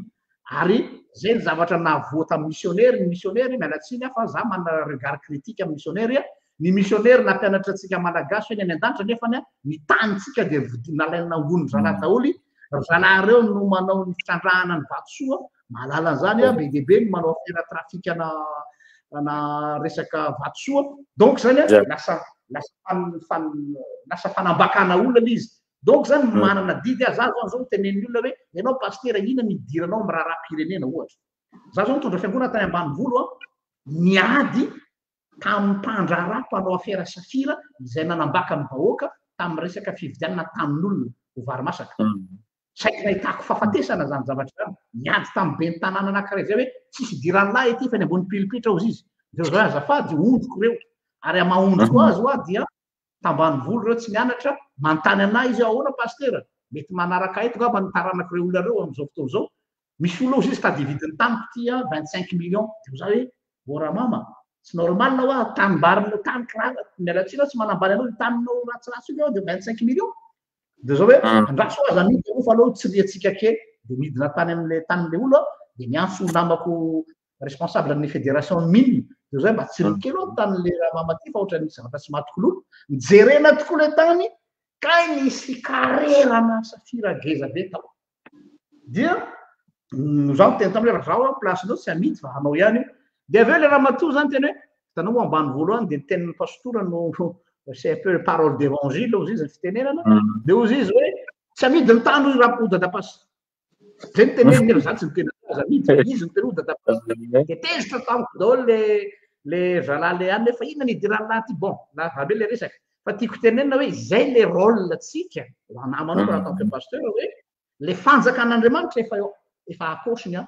Ary zay ny zavatra nahavoata amin'ny missionnaire. Ny missionnaire mialatsiny fa za manana regard critique amin'ny missionnaire. Ny missionnaire nampianatra antsika malagasy hoe ny any an-danitra nefany ny tanytsika dia nalaina nangony zalahy daholy. Zalahy reo no manao ny fitrandrahana ny vatosoa malala zany be dia be no manao affaire trafic ana resaka vatosoa. Donc zany lasa fanambakana olona izy. Donc zany manana didy za zao tenen'ny olona hoe ianao pasteur ina nidiranao amin'ny raharaham-pirenena ohatra. Za zao mitondra fiangonana tany ambanivolo niady tamin'ny mpandraharaha mpanao affaire safira izay nanambaka ny vahoaka tamin'ny resaka fividianana tamin'olona ho varymasaka. Saika nahitako fahafatesana zany zavatra zany niady tamin'ny ben'ny tanàna anankiray zay hoe tsisy diran'lahy ety fa ny ambony pilipitra ozy izy. Reo zao azafady ondriko reo ary amaondriko azy dia tambanivolo reo tsy mianatra manontany anahy izy ahoana pasteur mety manaraka eto ngamba nitaranako reo olona reo am'izao fotoana zao misy olo izy tady vidin'ny tamiko ty 25 millions dia za hoe ora mama tsy normal hoa tanimbarina tany kirana mialatsina tsy manambary anao taninao ratsiratsy io de 25 millions de zao hoe andraso aza mity fa aloha tsy riatsika kely de midina tany amin'le tanin'le olo de miantso namako responsable amin'ny fédération mine de zao mba tsy rikely ao tanin'le ramamaty fa ohatra nisy zavatra tsy mahatokoloha mijerena tokoa le tany ka nisy karerana safira geza be tao dia zaho tena tamin'ny raha zaho placenao tsy amidy fa anao ihany io de aveo le ramatoa zany tena hoe hitanao moa ambany voalohany de tenin'ny pastora no c'est un peu parole d'évangile ozy izy ny fitenenana de ozy izy hoe tsy amidy ny tany ozy raha odadapasy zay ny teneniny za tsy nitena aza amidy izy ny tena odadapasy de tezitra tamiko daholo le zalahy le any nefa inona ny idirany laha ty bon rahabe le resaka fa tiako tenenina hoe zay le rôle tsika ho anahy manokana en tant que pasteur hoe le fanjakan'Andriamanitra efa apôsiny a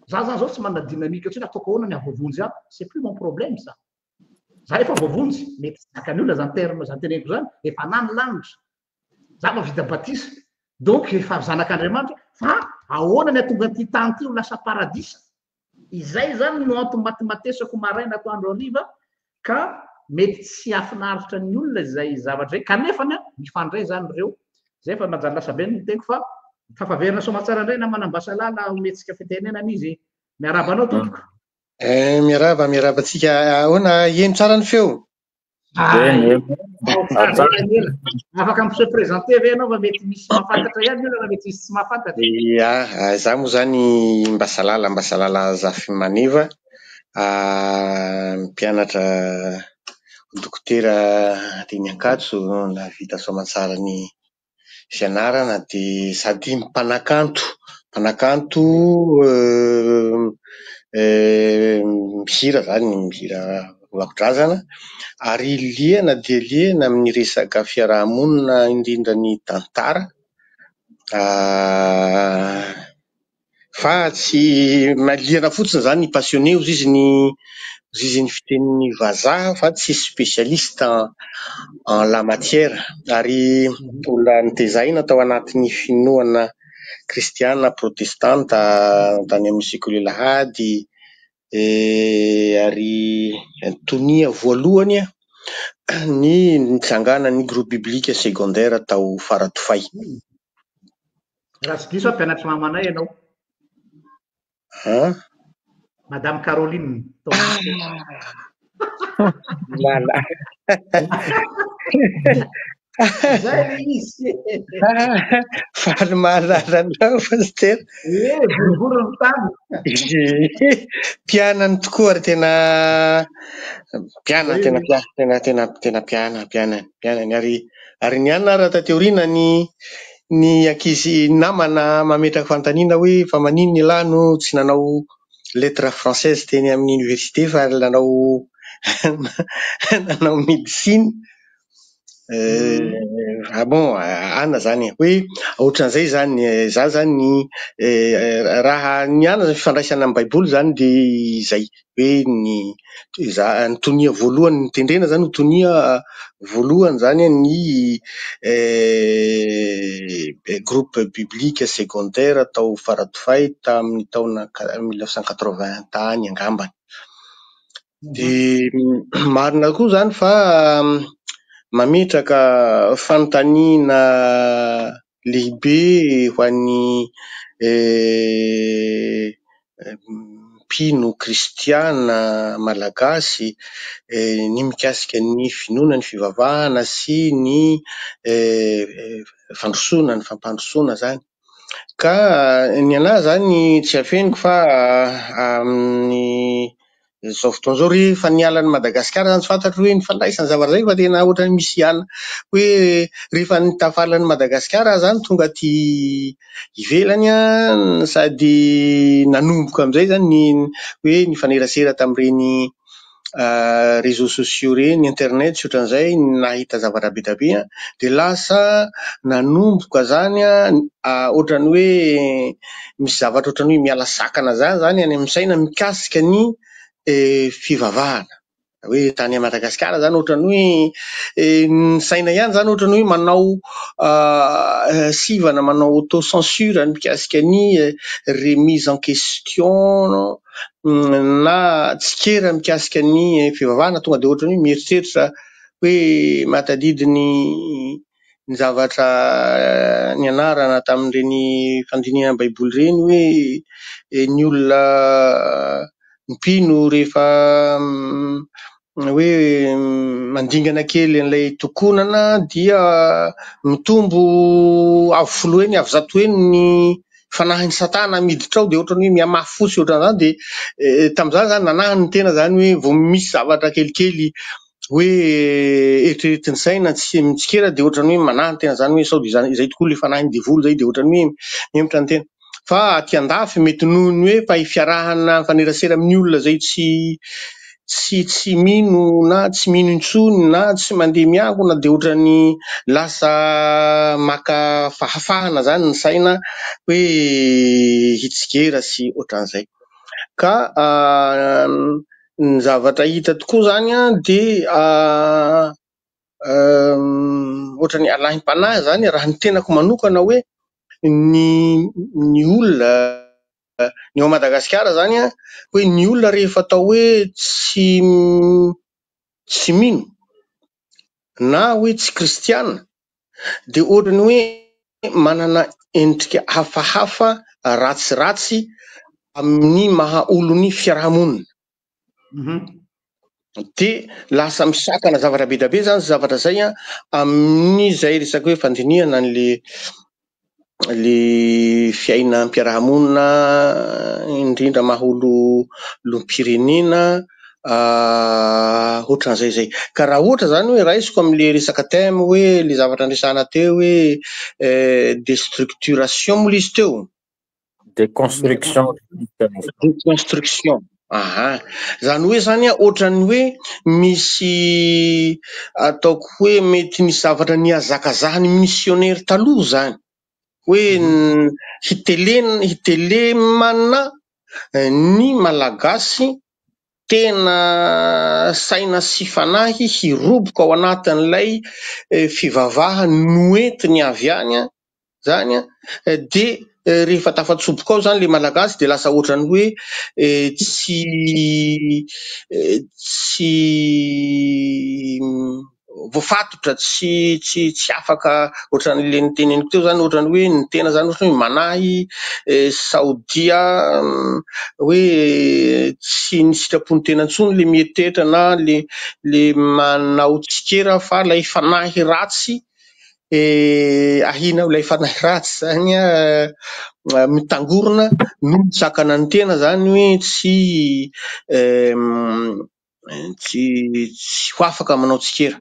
za zany zao tsy manana dynamique ohatriny ataoko ahoana ny avovonjy a c'est plus mon problème ça za efa vovonjy mety zakany olona zany terme zany teneniko zany efa nany lanitra za mavita batisa donc efa zanak'Andriamanitra fa ahoana ny atonga ty tany ty ho lasa paradisa izay zany no antony matimatesako maraina atoandro hariva ka mety tsy afinaritra ny olona zay zavatra zay kanefany a mifandray zany reo zay fa manjary lasa be ny teko fa tafaverina somatsara indray na manambasalala ometsika fitenenana izy miarabanao tompoko miaraba tsika ahoana eno tsara ny feo afaka mse présenté ve anao fa mety misy mahafantatra ihany io raha mety misy tsy mahafantatra za moa zany mbasalala zafy maneva mpianatra dokotera Teny Ankatso na vita soamatsara ny fianarana de sady mpanakanto mihira zany mihira vakodrazana ary liana amin'ny resaka fiarahamonina indrindra ny tantara fa tsy liana fotsiny zany ny passionné ozy izy ny fitenin'ny vazaha fa tsy spécialiste en la matière ary olona nitezahina tao anatin'ny finoana kristiana protestanta tany amin'ny sekoly lahady ary tonia voalohany ny nitsangana ny groupe biblique secondaire tao Faratofay. Raha tsy diso mpianatra mamanay ianao Madame Caroline zay izy faly mahalala anao pasteur boribory ny tany pianany tokoa ary tena pianany ary ny anina raha tateorina ny ankizy namana mametraka fantaniana hoe fa manino ny lahy no tsy nanao lettre française teny amin'ny université fa nanao médecine bon ana zany hoe ohatran'izay zany za zany raha ny ana zany fifandraisana amin'ny baiboly zany de zay hoe ny tonia voalohany ny tendrena zany tonia voalohany zany ny groupe biblique secondaire tao Faratofay tamin'ny taona 1980 tany angambany de marina koa zany fa mametraka fanontaniana lehibe ho an'ny mpino kristiana malagasy ny mikasika ny finoana ny fivavahana sy ny fandrosoana ny fampandrosoana zany ka ny anahy zany tsy afeniko fa amin'ny zao fotoana zao rehefa niala ny Madagasikara zany tsy fantatro hoe nifandraisany zavatra zay fa tena ohatrany misy ihany hoe rehefa nitafalan'ny Madagasikara zany tonga aty ivelany sady nanomboka amizay zany ny hoe nifanerasera tamin'ireny réseaux sociaux reny internet sy ohatran'izay nahita zavatra be da be de lasa nanomboka zany ohatrany hoe misy zavatra ohatrany hoe miala sakana zany any amin'ny saina mikasika ny fivavahana hoe tany Madagasikara zany ohatrany hoe ny saina ihany zany ohatrany hoe manao sivana manao autocensure mikasika ny remise en question na tsikera mikasika ny fivavahana tonga de ohatrany hoe mieritreritra hoe matadidy ny zavatra nianarana tamin'ireny fandinihana baiboly reny hoe ny olona mpino rehefa hoe mandingana kely an'ilay tokonana dia mitombo avy folo eny avy zato eny ny fanahiny satana miditra ao de ohatrany hoe miamafy fotsy ohatran'izany de tam'izany zany nanahany ny tena zany hoe vao misy zavatra kelikely hoe eritreretiny saina tsy mitsikera de ohatrany hoe manahy ny tena zany hoe sao de izay tokoa le fanahiny devolo zay de ohatrany hoe miemotra ny tena fa aty andafy mety noho ny hoe fa hifiarahana mifanerasera amin'ny olona zay tsy mino na tsy mino intsony na tsy mandeha miankona de ohatrany lasa maka fahafahana zany ny saina hoe hitsikera sy ohatran'izay ka ny zavatra hita tokoa zany de ohatrany alahim-panahy zany raha ny tenako manokana hoe ny olona ny ao Madagasikara zany hoe ny olona rehefa atao hoe tsy mino na hoe tsy kristiana de ohatrany hoe manana endrika hafahafa ratsiratsy amin'ny maha olony fiarahamonina de lasa misakana zavatra be da be zany zavatra zay amin'izay resaky hoe fandinihana le fiainam-piarahamonina indrindra maha olom-pirenena ohatran'izay zay ka raha ohatra zany hoe raisiko am'le resaka thème hoe le zavatra andresana teo hoe déstructuration moa izy teo déconstruction aha zany hoe zany ohatrany hoe misy ataoko hoe mety nisy zavatra niazakazahany missionnaire taloha zany hoe hitelemana ny malagasy tena saina sy fanahy hiroboka ao anatin'ilay fivavaha noentiny avy any zany de rehefa tafatsoboka ao zany le malagasy de lasa ohatrany hoe tsy voafatotra tsy afaka ohatran'le niteneniko teo zany ohatrany hoe ny tena zany ohatrany hoe manahy saodia hoe tsy ny sitrapony tena intsony le mieritreritra na le manao tsikera fa lay fanahy ratsy ahina lay fanahy ratsy zany mitangorona no misakana ny tena zany hoe tsy ho afaka manao tsikera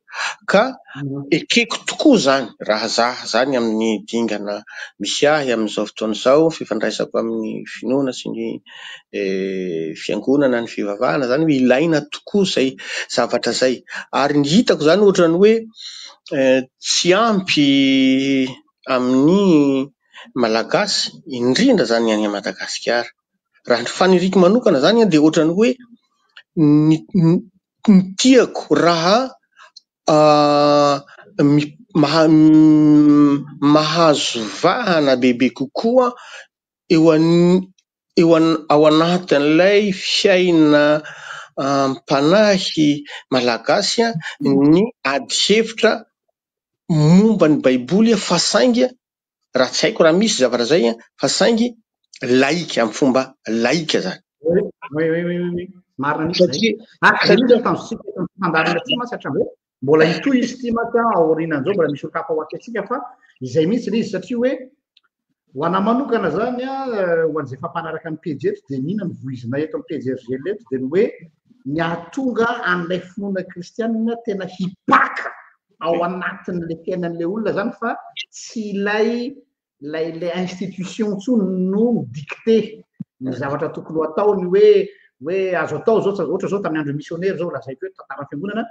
ka ekeko tokoa zany raha zany amin'ny dingana misy ahy amin'izao fotoana izao fifandraisako amin'ny finoana sy ny fiangonana ny fivavahana zany hoe ilaina tokoa zay zavatra zay ary ny hitako zany ohatrany hoe tsy ampy amin'ny malagasy indrindra zany any Madagasikara raha ny faniriko manokana zany de ohatrany hoe ny tiako raha mahazo vahana bebe kokoa ao anatin'ilay fiaina mpanahy malagasy ny ady hevitra momba ny baiboly fa saingy raha tsy haiko raha misy zavatra zay fa saingy laika amin'ny fomba laika zany marina misy tandarina ty masatra hoe mbola itoy izy ty maka aorianan'izao mbola misy okafa ho aty atsika fa izay mihitsy le izy satria hoe ho ana manokana zany ho an'izay fampanaraka ny PJF de nina ny voizina eto amin'ny PJF eto de ny hoe ny ahatonga an'ilay finoana kristianina tena hipaka ao anatin'le fiainan'le olona zany fa tsy ilay institution ntsony no dicté ny zavatra tokony ho ataony hoe azo atao zao ohatra zao tamin'ny andro missionnaire zao lazaiko hoe tantara fiangonana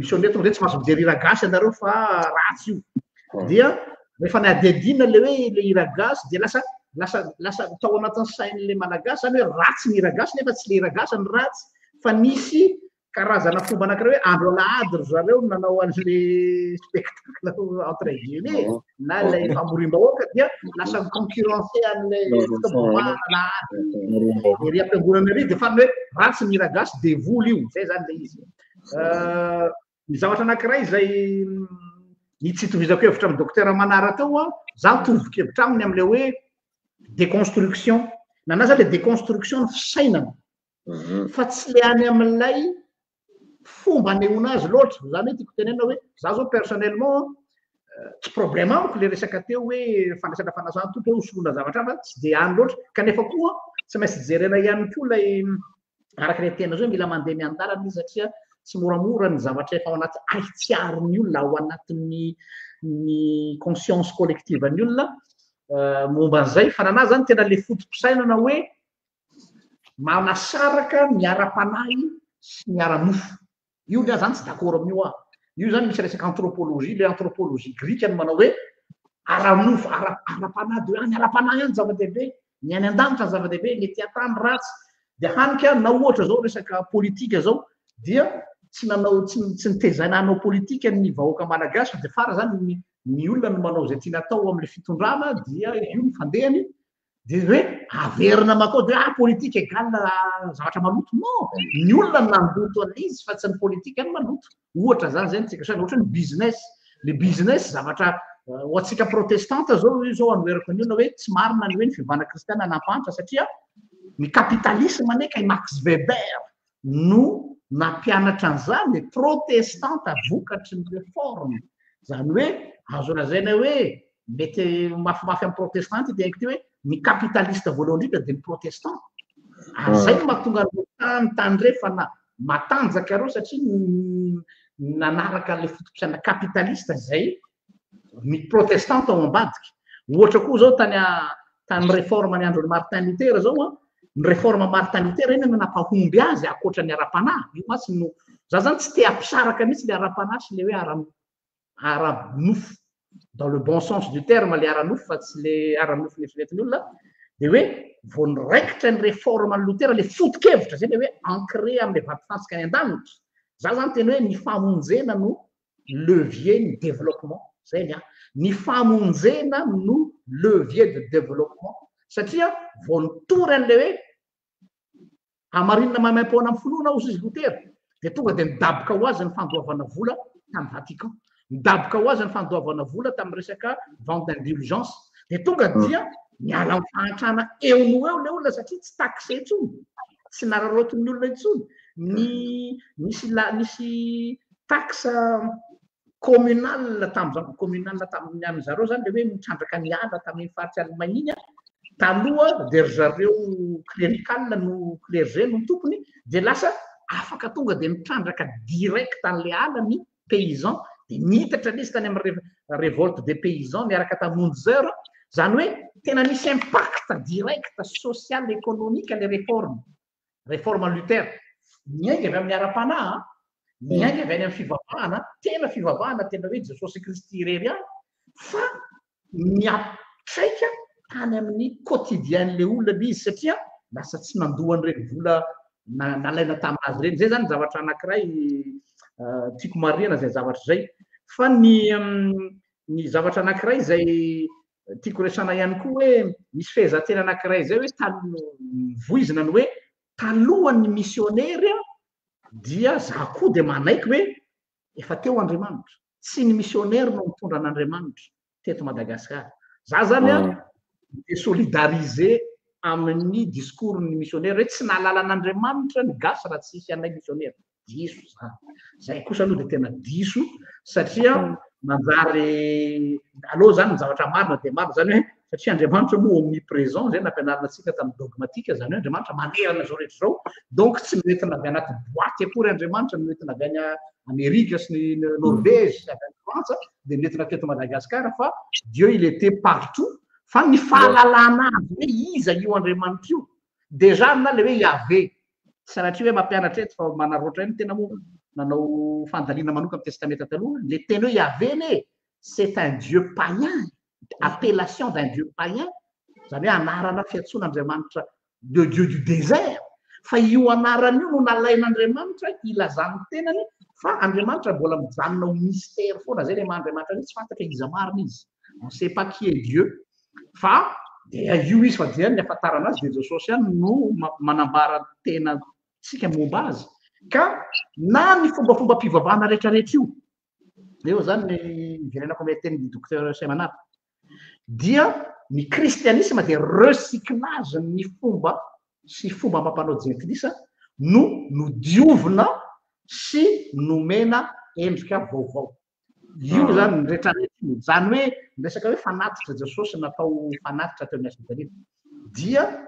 missionnaire tonga de tsy mahazo mijery hira gasy anareo fa ratsy io dia rehefa niadihadina le hoe le hira gasy de lasa tao anatin'ny sain'le malagasy zany hoe ratsy ny hira gasy nefa tsy le hira gasy ny ratsy fa nisy karazana fomba anankiray hoe andro alahady ry zareo nanao an'le spectacle entre guillemets na ilay famorim-bahoaka dia lasa concurrencé an'ilay fitaovana alahady ery am-piangonana ery dia faniny hoe ratsy mira gasy dia voly io zay zany le izy ny zavatra anankiray zay ny tsy itovizako hevitra amin'ny docteur Manara teo a za tovoka-hevitra aminy amin'ilay hoe déconstruction nanaza le déconstruction ny fisainana fa tsy le any amin'ilay fomba anehoana azy loatra zany hoe tiako tenena hoe za zao personnellement tsy problème amiko le resaka teo hoe fandraisana fanasana totra hoe hosoloana zavatra fa tsy de any loatra kanefa koa tsy maintsy jerena ihany koa lay araka le tena zao mila mandeha miandalana izy satria tsy moramora ny zavatra efa ao anaty aitsiarin'ny olona ao anatin'ny ny conscience collective ny olona momba an'izay fa nanahy zany tena le fotom-pisainana hoe manasaraka miara-panahy sy miara-nofo io le zany tsy d'accord amin'io ah io zany misy resaka anthropologie le anthropologie grika no manao hoe ara-nofo ara-panahy de any ara-panahy any zava-dehibe ny any an-danitra ny zava-dehibe ny ety an-tany ratsy de hanika na ohatra zao resaka politika zao dia tsy nanao tsy nitezana anao politika ny vahoaka malagasy de fara zany ny olona no manao zay tiana atao amin'le fitondrana dia io ny fandehany de hoe averina makao de politika égale zavatra maloto non ny olona nandoto an'izy fa tsy ny politika ny maloto ohatra zany zay ntsika ohatra ny business le business zavatra ho antsika protestante zao io zao anoerako ny olona hoe tsy marina ny hoe ny fivavahana kristiana nampantra satria ny kapitalisme neka i Max Weber no nampianatra an'izany le protestante vokatry ny réforme zany hoe azo lazaina hoe mety mafimafy amin'ny protestante dia ty hoe ny capitaliste voalohany indrindra dia ny protestant azay no mahatonga tany refa na matanjaka reo satria nanaraka le fotom-pisaina capitaliste zay ny protestante ao ambadika ohatra koa zao tany réforme ny andron'ny Martin Luther zao a ny réforme Martin Luther iny no nampahomby azy akoatra ny ara-panahy io masy no za zany tsy te ampisaraka mihitsy le ara-panahy sy le hoe ara-nofo dans le bon sens du terme le ara-nofo fa tsy le ara-nofo nieritreretiny olona de hoe vao niraikitra ny réforme ny Luther le foto-kevitra zay le hoe ancré amin'le vatifansika any an-danitra za zany tena hoe ny famonjena no levier ny développement zay ny famonjena no levier de développement satria vao nitory an'le hoe amarinina mamaim-poana amin'ny finoana ozy izy Luther de tonga de nidaboka ho azy ny fandoavana vola tamin'ny Vatican nidaboka ho azy ny fandoavana vola tamin'ny resaka vente d'indulgence de tonga dia miala amin'ny fahantrana eo no eo le olona satria tsy taxe intsony tsy nararotiny olona intsony misy taxe communal tamin'ny any zareo zany le hoe mitrandraka ny ala tamin'ny faritsy Allemagne taloha de zareo clérical no clergé no tompony de lasa afaka tonga de mitrandraka direct an'le ala ny paysan de nitatra izy tany amin'ny révolte des paysans miaraka tamin'ny 11 heures zany hoe tena misy impact direct social économique les réforme Luther miainga avy amin'ny ara-panahy miainga avy any amin'ny fivavahana tena hoe Jesosy Kristy irery any fa miatraika tany amin'ny quotidien'le olona izy satria lasa tsy nandohan'ireny vola nalaina taminazy reny zay zany zavatra anankiray tiako marihana zay zavatra zay fa ny zavatra anankiray zay tiako resana ihany koa hoe misy fehezantena anankiray zay hoe voizina ny hoe talohan'ny missionnaire dia za koa de manaiky hoe efa teo Andriamanitra tsy ny missionnaire no mitondra an'Andriamanitra teto Madagasikara za zany a de solidariser amin'ny discours ny missionnaire hoe tsy nalala an'Andriamanitra ny gasy raha tsy isy anay missionnaire diso zay kosa aloha de tena diso satria manjary aloha zany ny zavatra marina de marina zany hoe satria Andriamanitra moa omniprésent zay nampianarina antsika tamin'ny dogmatika zany hoe Andriamanitra manerana zao rehetra zao donc tsy mety navy anaty boaty akory Andriamanitra mety navy any Amerika sy ny Norvège sy avy any Frantsa de mety nateto Madagasikara fa Dieu il était partout fa ny fahalalana azy hoe iza io Andriamanitra io déjà na le hoe Yahvé sanatria hoe mampianatra eto fa manaroatra eny tena moa nanao fandalina manoka amin'ny testamenta taloha le teny hoe Yahvé ne c'est un Dieu païen appellation d'un Dieu païen zany hoe anarana fiantsoana Andriamanitra le Dieu du désert fa io anarany io no nalain'Andriamanitra ilazany tenany fa Andriamanitra mbola mijanona ho mystère foana zay le mahandriamanitra tsy fantatra iza marina izy on sait pas qui est Dieu fa dia io izy fa dia ny ahafantarana azy dia Jesosy ihany no manambara tena tsika momba azy ka na ny fombafomba mpivavahana rehetrarehetra io zany ny iverenako ame teny docteur Semanapa dia ny kristianisme dia recyclage ny fomba sy fomba mampanao jentilisa no diovina sy nomena endrika vaovao io zany rehetrarehetra zany hoe resaka hoe fanatitra Jesosy natao fanatitra teo amin'ny dia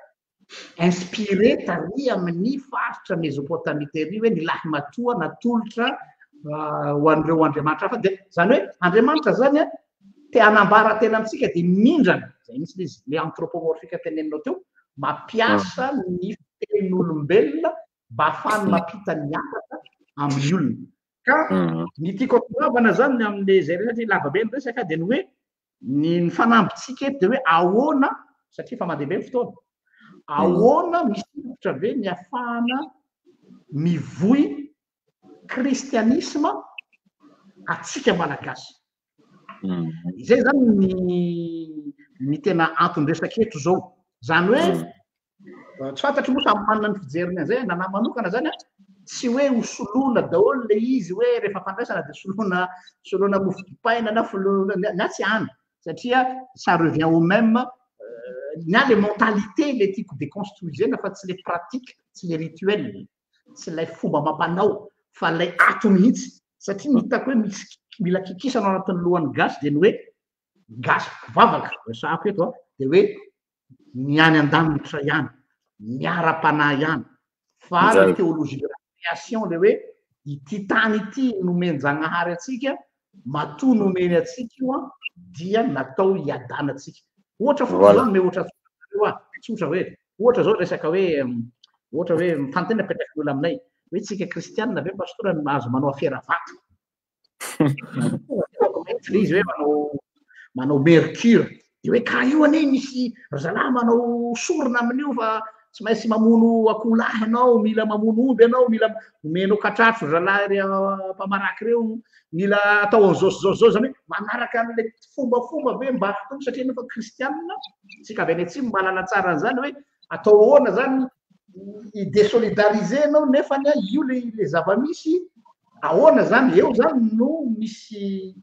inspiré tary amin'ny faritra Mésopotamie tery hoe ny lahy matoa natolotra ho an'ireo Andriamanitra hafa dia zany hoe Andriamanitra zany te hanambara tena amitsika dia mindrana zay misy izy le anthropomorphika teneninao teo mampiasa ny fitenin'olombelona mba ahafahany mampita ny afaka amin'ny olona ka ny tiako ampiravana zany amin'le zay resatry lavabe ny resaka dia ny hoe ny fanambitsika eto dia hoe ahoana satria fa mandeha be ny fotoana ahoana misy ve ny ahafahana mivoy kristianisme atsika malagasy izay zany ny tena antony resaka eto zao zany hoe tsy fantatry moa samy manana ny fijeriny an'izay nanahy manokana zany tsy hoe hosoloana daholo le izy hoe rehefa fandraisana dia soloana mofo dipaina na tsy any satria ça revient au même na les mentalités le tiako déconstruisena fa tsy le pratique tsy le rituel tsy lay fomba mampanao fa lay ato mihitsy satria hitako hoe misy mila kikisana ao anatin'ny lohan'ny gasy dia ny hoe gasy mpivavaka resahako eto dia hoe ny any an-danitra ihany miara-panahy ihany fa ny théologie de la création le hoe ity tany ity nomen-Jagnahary atsika matoa nomeny atsika io dia natao hiadana atsika ohatra fotsy zao me ohatra tsotra hoe ohatra zao resaka hoe ohatra hoe mifantena petraky olona aminay hoe tsika kristianina ve pastora azo manao affaire vato izy hoe manao mercure dia hoe ka io anie misy zalahy manao sorona amin'io fa tsy maintsy mamono akoholahy ianao mila mamono omby ianao mila omenao katratro zalahy ry mpamaraky reo mila atao an'zao zany hoe manaraka an'le fombafomba ve mba hatao satria nefa kristianina tsika avy any atsimo mahalala tsara an'izany hoe atao ahoana zany idésolidariser anao nefa ny io le zava-misy ahoana zany eo zany no misy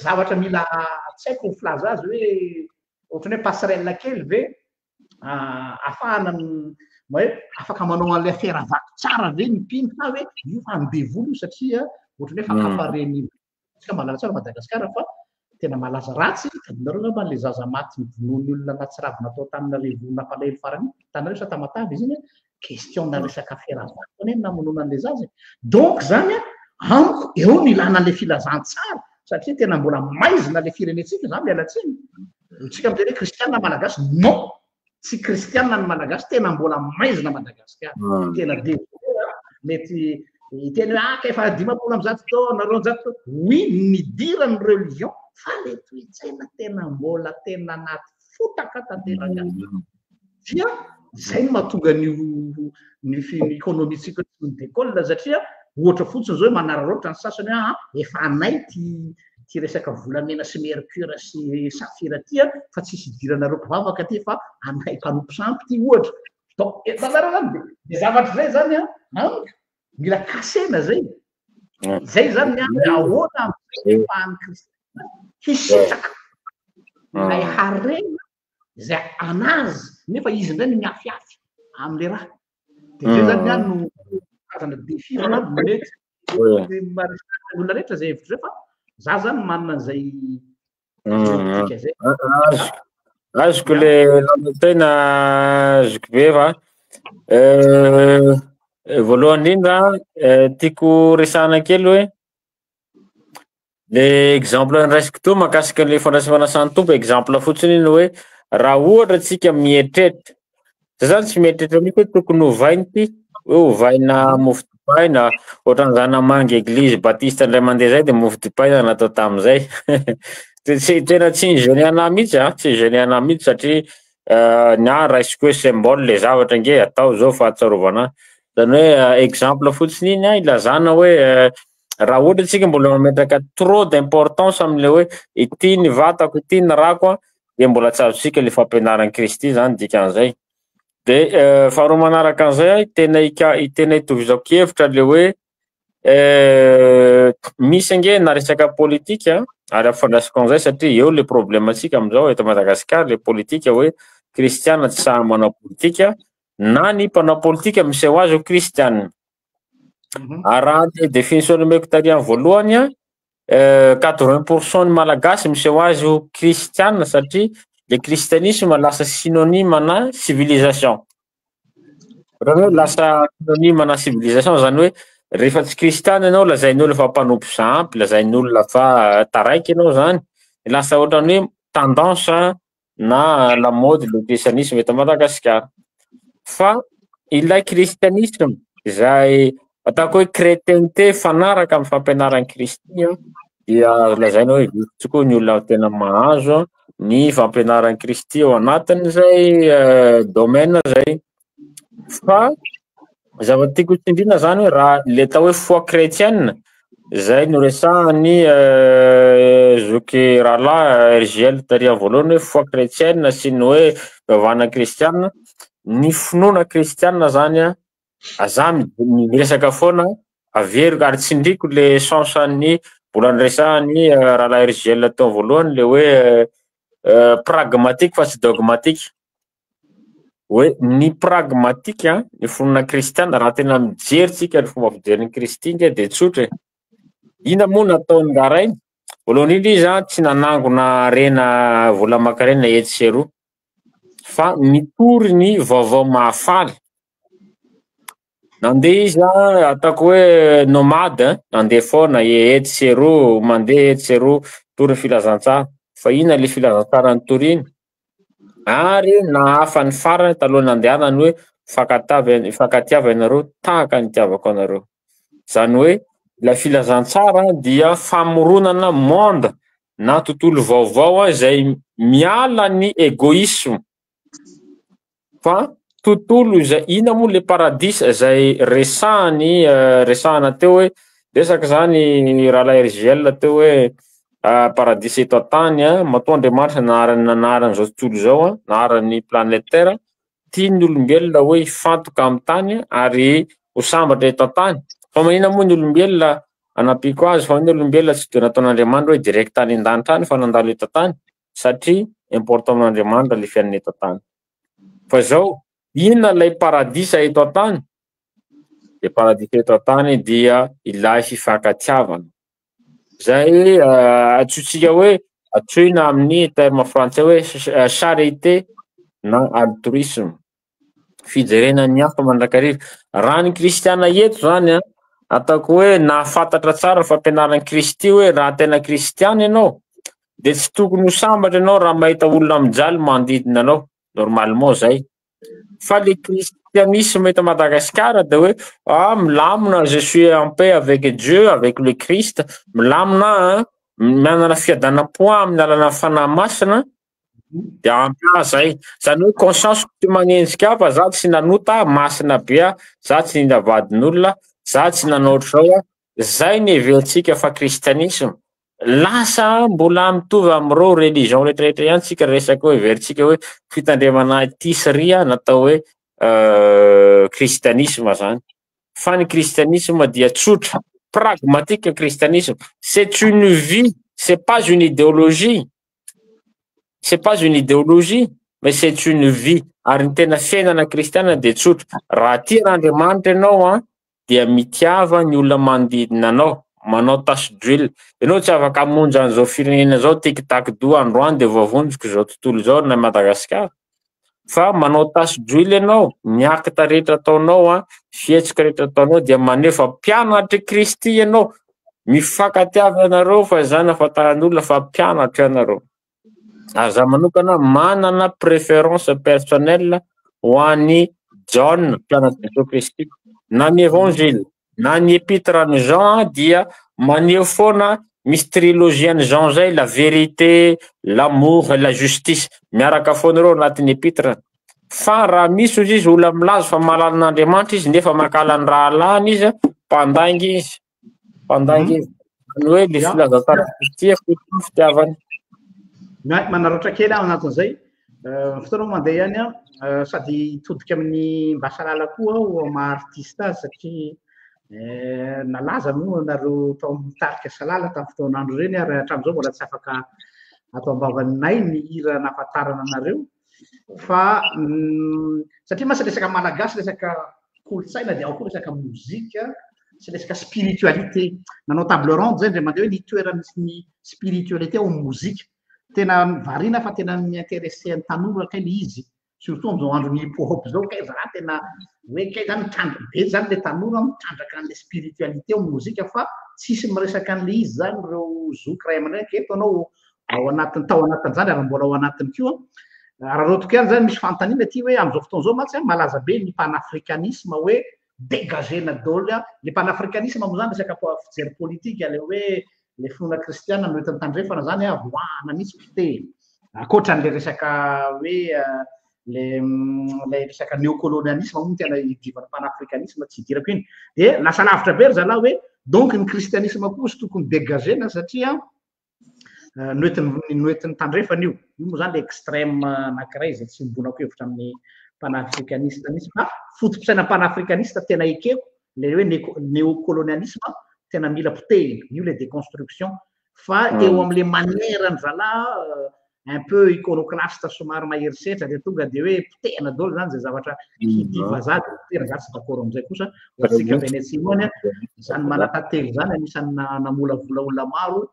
zavatra mila tsy haiko filaza azy hoe ohatrany hoe passerelle kely ve ahafahana hoe afaka manao an'le affaire vato tsara ve ny mpino fa hoe io fa andevolo satria ohatrany hoe fakafareny tsika malala tsara Madagasikara fa tena malaza ratsy tadinareo ngamba le zaza maty mivonony olona anaty ravina atao Tananarivo nampalahelo farany Tananarivo sa Tamatavy izy iny question na resaka affaire vato anie namonoana an'le zaza donc zany amiko eo ny ilana an'le filazantsara satria tena mbola maizina le firenetsika zany miala tsiny tsika miteny hoe kristianina malagasy non tsy kristianina ny malagasy tena mbola maizina Madagasikara tena désolé mety iteny hoe ka efa 50 am'zato taona nareo oui midira ny religion fa le toetsaina tena mbola tena anaty fotaka tanteraka dia zay no mahatonga ny économitsika ny décolle satria ohatra fotsiny zao hoe manararoatra ny sasany hoe efa anay ty resaka volamena sy mercure sy safira tia fa tsisy idiranareo mpivavaka ty fa anay mpanompo sampy ty ohatra donc tanareo zany de zavatra zay zany mila kasena zay zany ahoana am'fahany kristiana hisitraka lay harena zay anazy nefa izy indray no miafiafy am'le raha de zay zany no karazana défi mety olona rehetra zay hevitra zay fa za zany manana an'izay zay azoko le tena azoko be fa voalohany indrindra tiako resahana kely hoe le exemple niraisiko teo mahakasika le fandraisana fanasany tompo exemple fotsiny iny hoe raha ohatra tsika mietreritra za zany tsy mietreritra mihitsy hoe tokony hovainy ty hoe hovaina mofo dipaina ohatran'ny zanamangy église baptiste indray mandeha zay de mofo dipaina natao tam'izay tena tsy gêné anahy mihitsy tsy gêné anahy mihitsy satria raisiko hoe symbole le zavatra nge atao zao fahatsarovana. Zany hoe exemple fotsiny iny ilazana hoe raha ohatra tsika mbola mametraka trop d'importance am'le hoe ity ny vatako ity ny rako de mbola tsy azontsika le fampianaran'i Kristy zany dikan'izay. De faharoa manaraka an'izay tena itovizako hevitra le hoe misy ange na resaka politika ary afandrasiko an'izay satria eo le problèmatsika am'izao eto Madagasikara le politika hoe kristiana tsy sahy manao politika na ny mpanao politika miseho azy ho kristiana. Raha ny définition nomeko tary amin'ny voalohany 80% ny malagasy miseho azy ho kristiana satria le kristianisme lasa synonyme na civilisation. Raha hoe lasa synonyme na civilisation zany hoe rehefa tsy kristiana ianao lazain'olona fa mpanompo zampy, lazain'olona fa taraiky ianao zany, lasa ohatrany hoe tendance na la mode le kristianisme eto Madagasikara. Fa ilay kristianisme izay ataoko hoe chrétienté fanaraka amin'ny fampianaran'i Kristy dia lazaina hoe tokoa ny olona tena mahazo ny fampianaran'i Kristy ao anatin'izay domaine zay. Fa zava-tiako tsindriana zany hoe raha le atao hoe foi chrétienne zay no resahany zoky rahalahy RGL tary amin'ny voalohany hoe foi chrétienne sy ny hoe bavana kristiana. Ny finoana kristiana zany aza miresaka foana averiko ary tsindriko le sensany mbola niresahany rahalahy RGL tao voalohany le hoe pragmatique fa tsy dogmatique. Hoe ny pragmatique ny finoana kristiana raha tena mijery tsika ny fomba fijerin'i Kristy nge de tsotra. Ina moa nataony ngarainy? Voalohany indrindra izy tsy nanangona rena vola aman-karena etsy sy eroa fa nitory ny vaovao mahafaly. Nandeha izy ataoko hoe nomade nandeha foana etsy sy eroa, mandeha etsy sy eroa tory ny filazantsara. Fa ina le filazantsara nitoriny? Ary nahafa ny farany taloha nandehanany hoe fankatiava ianareo tahaka ny itiavako anareo. Zany hoe la filazantsara dia famoronana monde na tontolo vaovao izay miala ny égoïsme. Fa tontolo izay ina moa le paradis izay resahana teo hoe resaka zany rahalahy RGL teo hoe paradis eto an-tany matoa Andriamanitra nanarany zao tontolo zao nanarany planète Terre tiany olombelona hoe hifantoka amin'ny tany ary ho sambatra eto an-tany. Fa manina moa ny olombelona anapiko azy fa ny olombelona tsy de nataon'Andriamanitra hoe direct tany an-danitra any fa nandalo eto an-tany satria important amin'Andriamanitra le fiainana eto an-tany. Fa zao ina lay paradisa eto an-tany? De paradisa eto an-tany dia ilay fifankatiavana. Zay atsotsika hoe atsoina amin'ny terme frantsay hoe charité na altruisme. Fijerena ny hafa mandrakariva. Raha ny kristiana eto zany ataoko hoe nahafantatra tsara fampianaran'i Kristy hoe raha tena kristiana ianao de tsy tokony ho sambatra ianao raha mahita olona mijaly manodidina anao. Normalement zay. Fa le christianisme eto Madagasikara de hoe milamina je suis en paix avec Dieu, avec le Christ, milamina manana fiadanam-po amin'ny alalana fanahy masina de ampy zay. Zany hoe conscience ty magnenjika fa za tsy nanota masina be za tsy navadin'olona, za tsy nanao ohatr'izao zay ny heverantsika fa kristianisme. Lasa mbola mitovy amin'ireo religion rehetrarehetra ihany tsika resaka hoe heverintsika hoe fitandremana tiseria natao hoe kristianisme zany. Fa ny kristianisme dia tsotra, pragmatique kristianisme. C'est une vie, c'est pas une idéologie. C'est pas une idéologie, mais c'est une vie. Ary ny tena fiainana kristiana de tsotra. Raha tian'Andriamanitra ianao dia mitiava ny olona manodidina anao. Manao tache d'huile. Ianao tsy afaka hamonjy an'izao firenena zao tic-tac do androany de voavonjiko zao tontolo zao na Madagasikara. Fa manao tache d'huile ianao, miakatra rehetra ataonao fietsika rehetra ataonao dia maneho fa mpianatry Kristy ianao. Mifankatiava ianareo fa zany ahafantaran'olona fa mpianatra ianareo. Ary za manokana manana préférence personnelle ho an'ny John mpianatry Jesosy Kristy na ny évangile na ny épître an'i Jean dia maneho foana misy trilogie any Jean zay, la vérité, l'amour et la justice, miaraka foana reo anatin'ny epître. Fa raha misy ozy izy olona milaza fa mahalala an'Andriamanitra izy nefa makala ny raha alany izy, mpandangy izy, mpandangy izy. Ny hoe le filazantsara fitiavany. Manaratra kely aho anatin'izay, fotoana mandeha ihany sady hitodika amin'ny Mbasalala koa aho ma-artiste azy satria nalaza moa nareo tao mitarika salala tamin'ny fotoan'andro ireny ary hatramin'izao mbola tsy afaka atao ambavanay ny hira nahafantarana anareo. Fa satria masa resaka malagasy, resaka kolontsaina dia ao koa resaka mozika sy resaka spiritualité. Nanao table ronde zay ndray mandeha hoe ny toeran'ny spiritualité ao amin'ny mozika. Tena variana fa tena mi-intéressé ny tanora kay le izy, surtout amin'izao andron'ny hip-hop zao, kay za tena hoe kay zany mitrandraka be zany le tanora mitrandraka an'le spiritualité ao amin'ny mozika fa tsisy miresaka an'le izy zany reo zoky ray aman-dreny keto anao ao anatin'ny tao anatin'izany ary mbola ao anatiny koa. Raha reo toko ihany zany misy fanontaniana ty hoe amin'izao fotoan'izao mantsy malaza be ny panafricanisme hoe dégagena daholo. Le panafricanisme moa zany resaka fijery politika, le hoe le finoana kristiana no entin'ny tandrefana zany voana misy fiteny ankoatran'le resaka hoe le resaka néocolonialisme moa tena hidivana panafricanisme tsy hidirako iny. Dia lasa lavitra be ry zalahy hoe donc ny kristianisme koa sy tokony dégagena satria noentin'ny tandrefana io moa zany le extrême anankiray izay tsy mimbonako hevitra amin'ny panafricaniste misy. Fa fotom-pisaina panafricaniste tena ekeko le hoe néocolonialisme tena mila potehina, io le déconstruction. Fa eo amin'le manière ny zalahy un peu iconoclaste somary maherisetra dia tonga dia hoe potehina daholo zany zay zavatra hidiva zady potehina zany tsy d'accord amin'izay kosa fatsika Venetsiany zany manatantely zany anisan'ny namolavola olona maro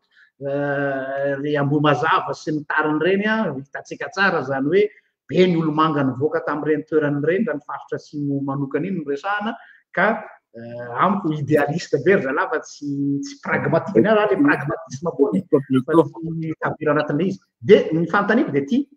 le Ambomazava sy ny tariny reny hitatsika tsara zany hoe be ny olomanga nivoaka tamin'ireny toerany reny raha ny faritra sy manokana iny no resahana ka amiko idéaliste be ry zalahy fa tsy pragmatique ny le pragmatisme koa ny tabira anatin'le izy. Dia ny fanontaniako dia ty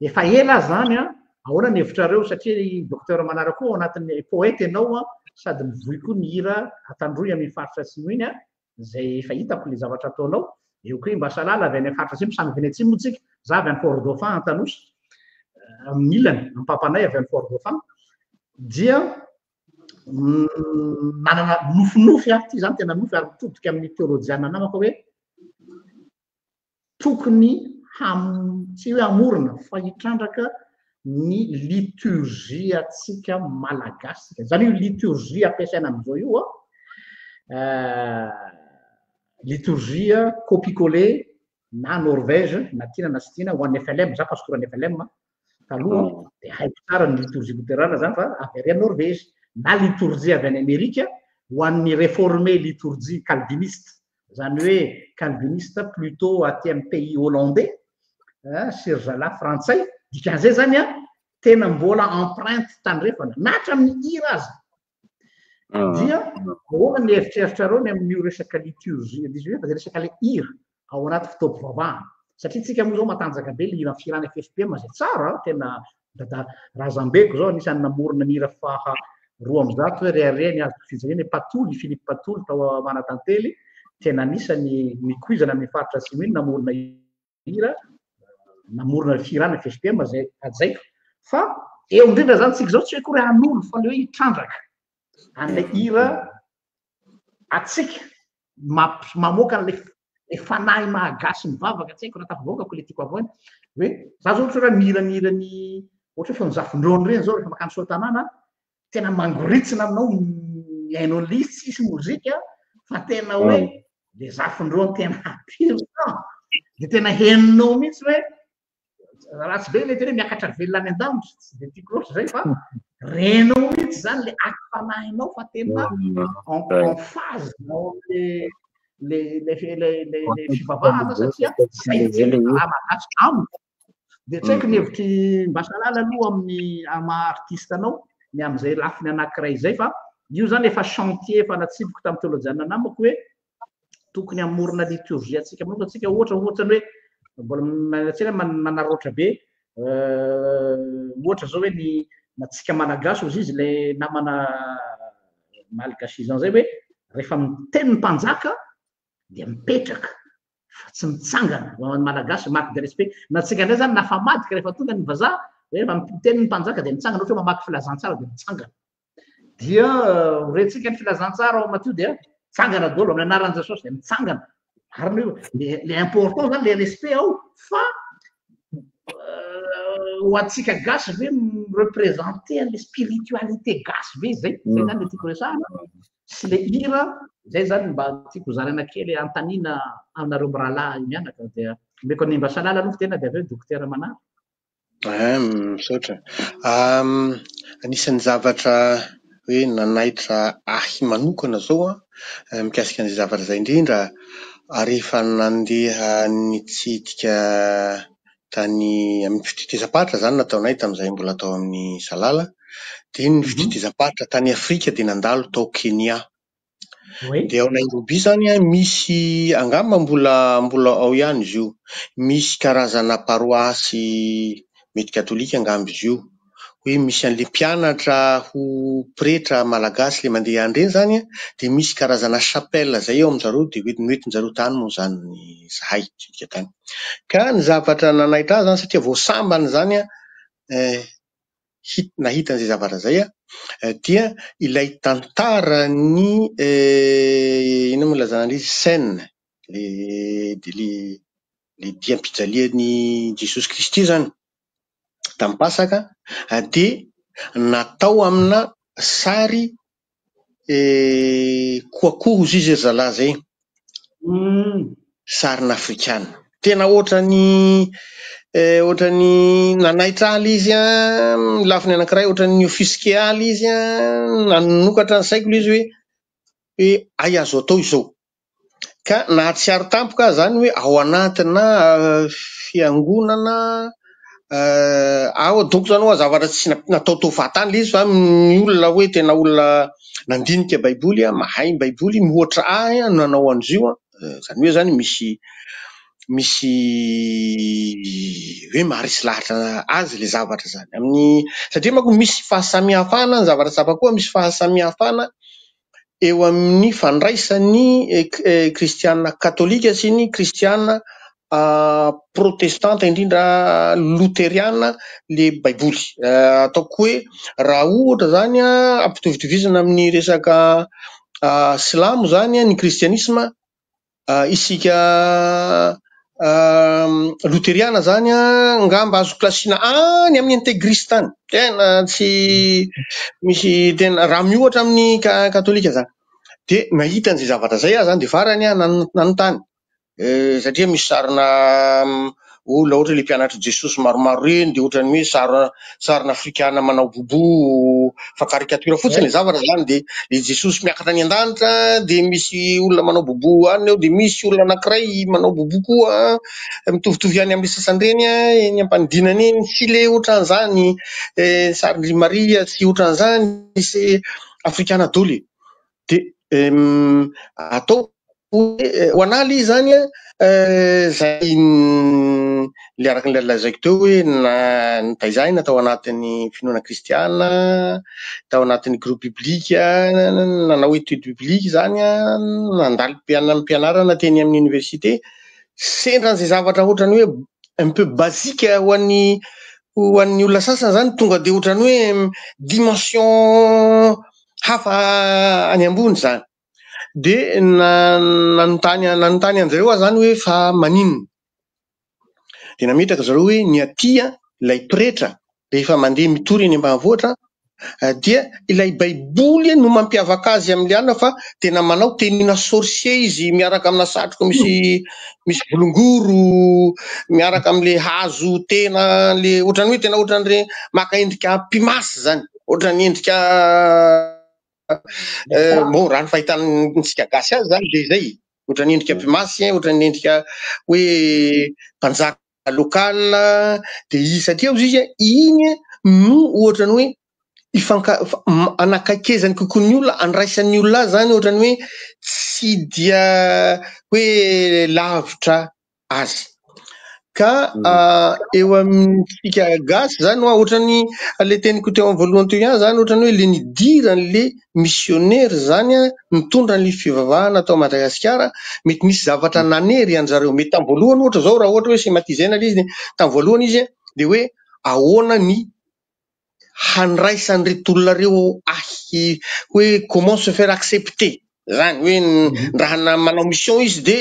efa ela zany ahoana ny hevitrareo satria docteur manaraka koa ao anatin'ny poète ianao sady mivohy koa ny hira atandroy amin'ny faritra simo iny zay efa hitako le zavatra ataonao. Eo koa Mbasalala avy any faritra simo samy Venetsiana moa tsika, za avy any Fort Dauphin Antanosy amin'ny ilany ampampanay avy any Fort Dauphin dia manana nofinofy ty zany tena nofy ary mitodika amin'ny théolojiana namako hoe tokony tsy hoe hamorona fa hitrandraka ny liturgie atsika malagasy, zany io liturgie ampiasaina amin'izao io liturgie copie-collé na Norvège na tiana na sy tiana ho an'ny FLM, za pastoran'ny FLM taloha dia haiko tsara ny liturgie luterana zany fa avy ary Norvège, na liturgie avy any Amerika ho an'ny réformé liturgie calviniste, zany hoe calviniste plutôt aty amin'ny pays hollandais sy ry zalahy frantsay. Dikan'izay zany tena mbola empreinte tandrefana na hatramin'ny hira azy. Dia ahoana ny eritreritrareo ny amin'io resaka liturgie dia resaka le hira ao anaty fitaovam-pivavahana satria tsika moa zao matanjaka be le hira firana FFPM zay tsara tena dada Razambeko zao anisan'ny namorona ny hira faha 200 hoe reny azo fizarena Patoly, Philippe Patoly tao manatantely tena anisany mikuizana amin'ny faritra simo iny namorona hira namorona firana FFPM zay ajaiko. Fa eo indrindra zany tsika zao tsy hoe koa hoe hanolo fa le hoe hitrandraka an'le hira atsika mamoaka an'le fanahy mahagasy mivavaka tsy haiko raha tafavoakako le tiako avoany hoe za zao ohatra hoe mihiranirany ohatra hoe fanjafondrony reny zao rehefa makany soatanana tena mangoritsina aminao mihainao an'le izy tsisy mozika fa tena hoe le zafondrony tena apiro dia tena heninao mihitsy hoe raha tsy be le tena hoe miakatra velona any an-danitra tsy dia tiako loatra zay fa renao mihitsy zany le akifanahinao fa tena en phase nao le fivavahana satria raha malatsy amiko. Dia tsy haiko ny hevitry Mbasalala aloha amin'ny maha-artiste anao ny amin'izay lafiny anankiray izay fa io zany efa chantier efa natsipiko tamin'ny théolojiana namako hoe tokony hamorona liturgie atsika manokana atsika ohatrany hoe mbola tsika manaroatra be ohatra zao hoe ny natsika malagasy ozy izy le namana malgasisant zay hoe rehefa miteny ny mpanjaka dia mipetraka fa tsy mitsangana malagasy marque de respect na tsika indray zany nafa madika rehefa tonga ny vazaha rehefa miteny ny mpanjaka dia mitsangana ohatra hoe mamaky filazantsara dia mitsangana dia retsika ny filazantsara ao matio dia mitsangana daholo amin'ny anaran'ny jesosy dia mitsangana ary le important zany le respect ao fa ho antsika gasy ve représenter le spiritualité gasy ve zay zany le tiako resahana sy le hira zay zany mba tiako zarana kely antanina aminareo mirahalahy mianaka dia meko nimba salala aloha tena dia aveo dokotera manara misaotra anisan'ny zavatra hoe nanaitra ahy manokana zao mikasika an'izay zavatra zay indrindra rehefa nandeha nitsidika tany amin'ny fititezam-patra zany nataonay tamin'izay mbola tao amin'ny salala dia ny fititezam-patra tany Afrika dia nandalo tao Kenya dia ao Nairobi zany misy angamba mbola ao ihany izy io misy karazana paroasy mety katolika angamba izy io hoe misy an'le mpianatra ho pretra malagasy le mandeha andreny zany dia misy karazana chapelle zay eo amin'zareo dia noentin-jareo tany moa zany ny zahay sidika tany ka ny zavatra nanaitra zany satria voasambany zany nahita an'izay zavatra zay dia ilay tantara ny ino moa ilazana an'izy scène le diam-pijalian'i Jesosy Kristy zany tamin'ny Pasaka dia natao amina sary koakoho izy ry zalahy zay sarina afrikana tena ohatrany nanaitra aly izy lafiny anankiray ohatrany offusqué aly izy nanokatra ny saiko izy hoe ay azo atao izao ka nahatsiaro tampoka zany hoe ao anatina fiangonana donc zany hoa zavatra tsy natao tao vatany le izy fa ny olona hoe tena olona nandinika baiboly mahay ny baiboly mihoatra ahy nanao an'izio zany hoe zany misy hoe maharisy lahatra azy le zavatra zany amin'ny satria manko misy fahasamihafana ny zavatra tsapa koa misy fahasamihafana eo amin'ny fandraisan'ny kristianina katolika sy ny kristianina protestanta indrindra loteriana le baiboly ataoko hoe raha ohatra zany ampitovitovizana amin'ny resaka silamo zany ny kristianisma isika loteriana zany ngamba azo klasina any amin'ny intégriste tany tena tsy misy tena raha miohatra amin'ny katolika zany dia nahita an'izay zavatra zay zany dia farany nanontany satria misy sarina olona ohatra le mpianatra Jesosy maromaro reny dia ohatrany hoe sarina afrikana manao bobo fa karikatura fotsiny zavatra zany dia Jesosy miakatra any an-danitra dia misy olona manao bobo any eo dia misy olona anankiray manao bobo koa mitovitovy any amin'ny sasany reny ny ampanidinany eny sy le ohatran'izany sariny Maria sy ohatran'izany sy afrikana doly dia atao ho analy zany zay le araka ny lazaiko teo hoe nitaizany natao anatin'ny finoana kristiana tao anatin'ny groupe biblika nanao étude biblique zany nandalo mpianarana teny amin'ny université sendran'izay zavatra ohatrany hoe un peu basique ho an'ny olona sasany zany tonga dia ohatrany hoe dimension hafa any ambony zany dia nanontany an'izareo zany hoe fa maninona dia nametraka zareo hoe ny atia ilay pretra rehefa mandeha mitory eny ambanivohitra dia ilay baiboly no mampiavaka azy amin'le alina fa tena manao tenina sorcier izy miaraka amina satroka misy bolongoro miaraka amin'le hazo tena le ohatrany hoe tena ohatran're maka endrika pimasy zany ohatrany endrika bon raha ny fahitantsika gasy azy zany dia zay ohatrany endrika pimasy ohatrany endrika hoe mpanjaka local dia satria izy iny no ohatrany hoe anakaikezany kokoa ny olona andraisan'ny olona zany ohatrany hoe tsy dia hoe lavitra azy ka eo amintsika gasy zany ohatrany le teniko teo amin'ny voalohany teo ihany zany ohatrany hoe le nidiran'le missionnaire zany mitondra ny fivavahana atao Madagasikara mety misy zavatra nanery an zareo mety tamin'ny voalohany ohatra zao raha ohatra hoe schématisena izy tamin'ny voalohany izy de hoe ahoana ny handraisan'retolona reo hoe comment se faire accepter zany hoe raha manao mission izy de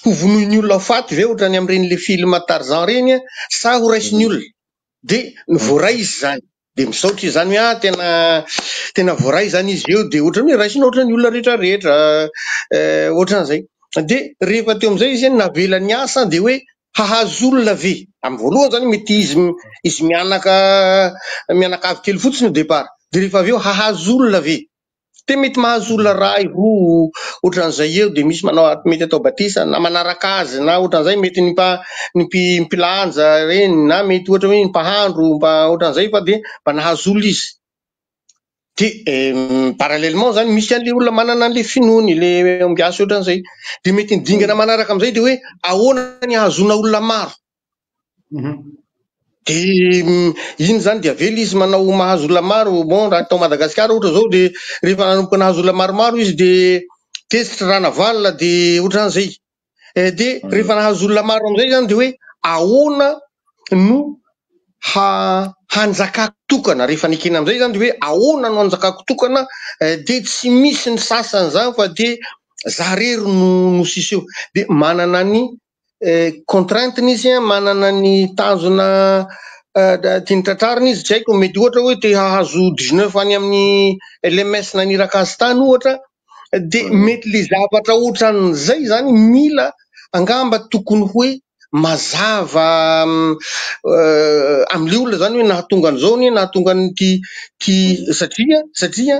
ho vonoiny olona faty ve ohatrany am'ireny le film Tarzan reny sa ho raisiny olona de voaray izy zany de misaotry zany hoe tena voaray zany izy eo de ohatrany hoe raisina ohatrany olona rehetrarehetra ohatran'izay de rehefa teo am'izay izy navela ny asa de hoe hahazo olona ve amin'ny voalohany zany mety izy mianakavy kely fotsiny au départ de rehefa aveo hahazo olona ve de mety mahazo olona ray roa ohatran'izay eo de misy manao mety atao batisa na manaraka azy na ohatran'izay mety ny mpilanja reny na mety ohatra hoe mpahandro ohatran'izay fa de mba nahazo olona izy de parallèlement zany misy an'le olona manana an'le finoany le mbiasy ohatran'izay de mety nidingana manaraka am'izay de hoe ahoana ny ahazona olona maro de iny zany de avela izy manao mahazo olona maro bon raha tao Madagasikara ohatra zao de rehefa nanomboka nahazo olona maromaro izy de tezitra rana valina de ohatran'izay de rehefa nahazo olona maro am'izay zany de hoe ahoana no hanjakako tokana rehefa nikena am'izay zany de hoe ahoana no hanjakako tokana de tsy misy ny sasany zany fa de zarery no siseho de manana ny contrainte-ny izy manana ny tanjona tiany tratrariny izy tsy haiko mety ohatra hoe te hahazo 19 any amin'ny LMS naniraka azy tany ohatra de mety le zavatra ohatran'izay zany mila angamba tokony hoe mazava am'le olona zany hoe nahatonga an'izao ny nahatonga nyty satria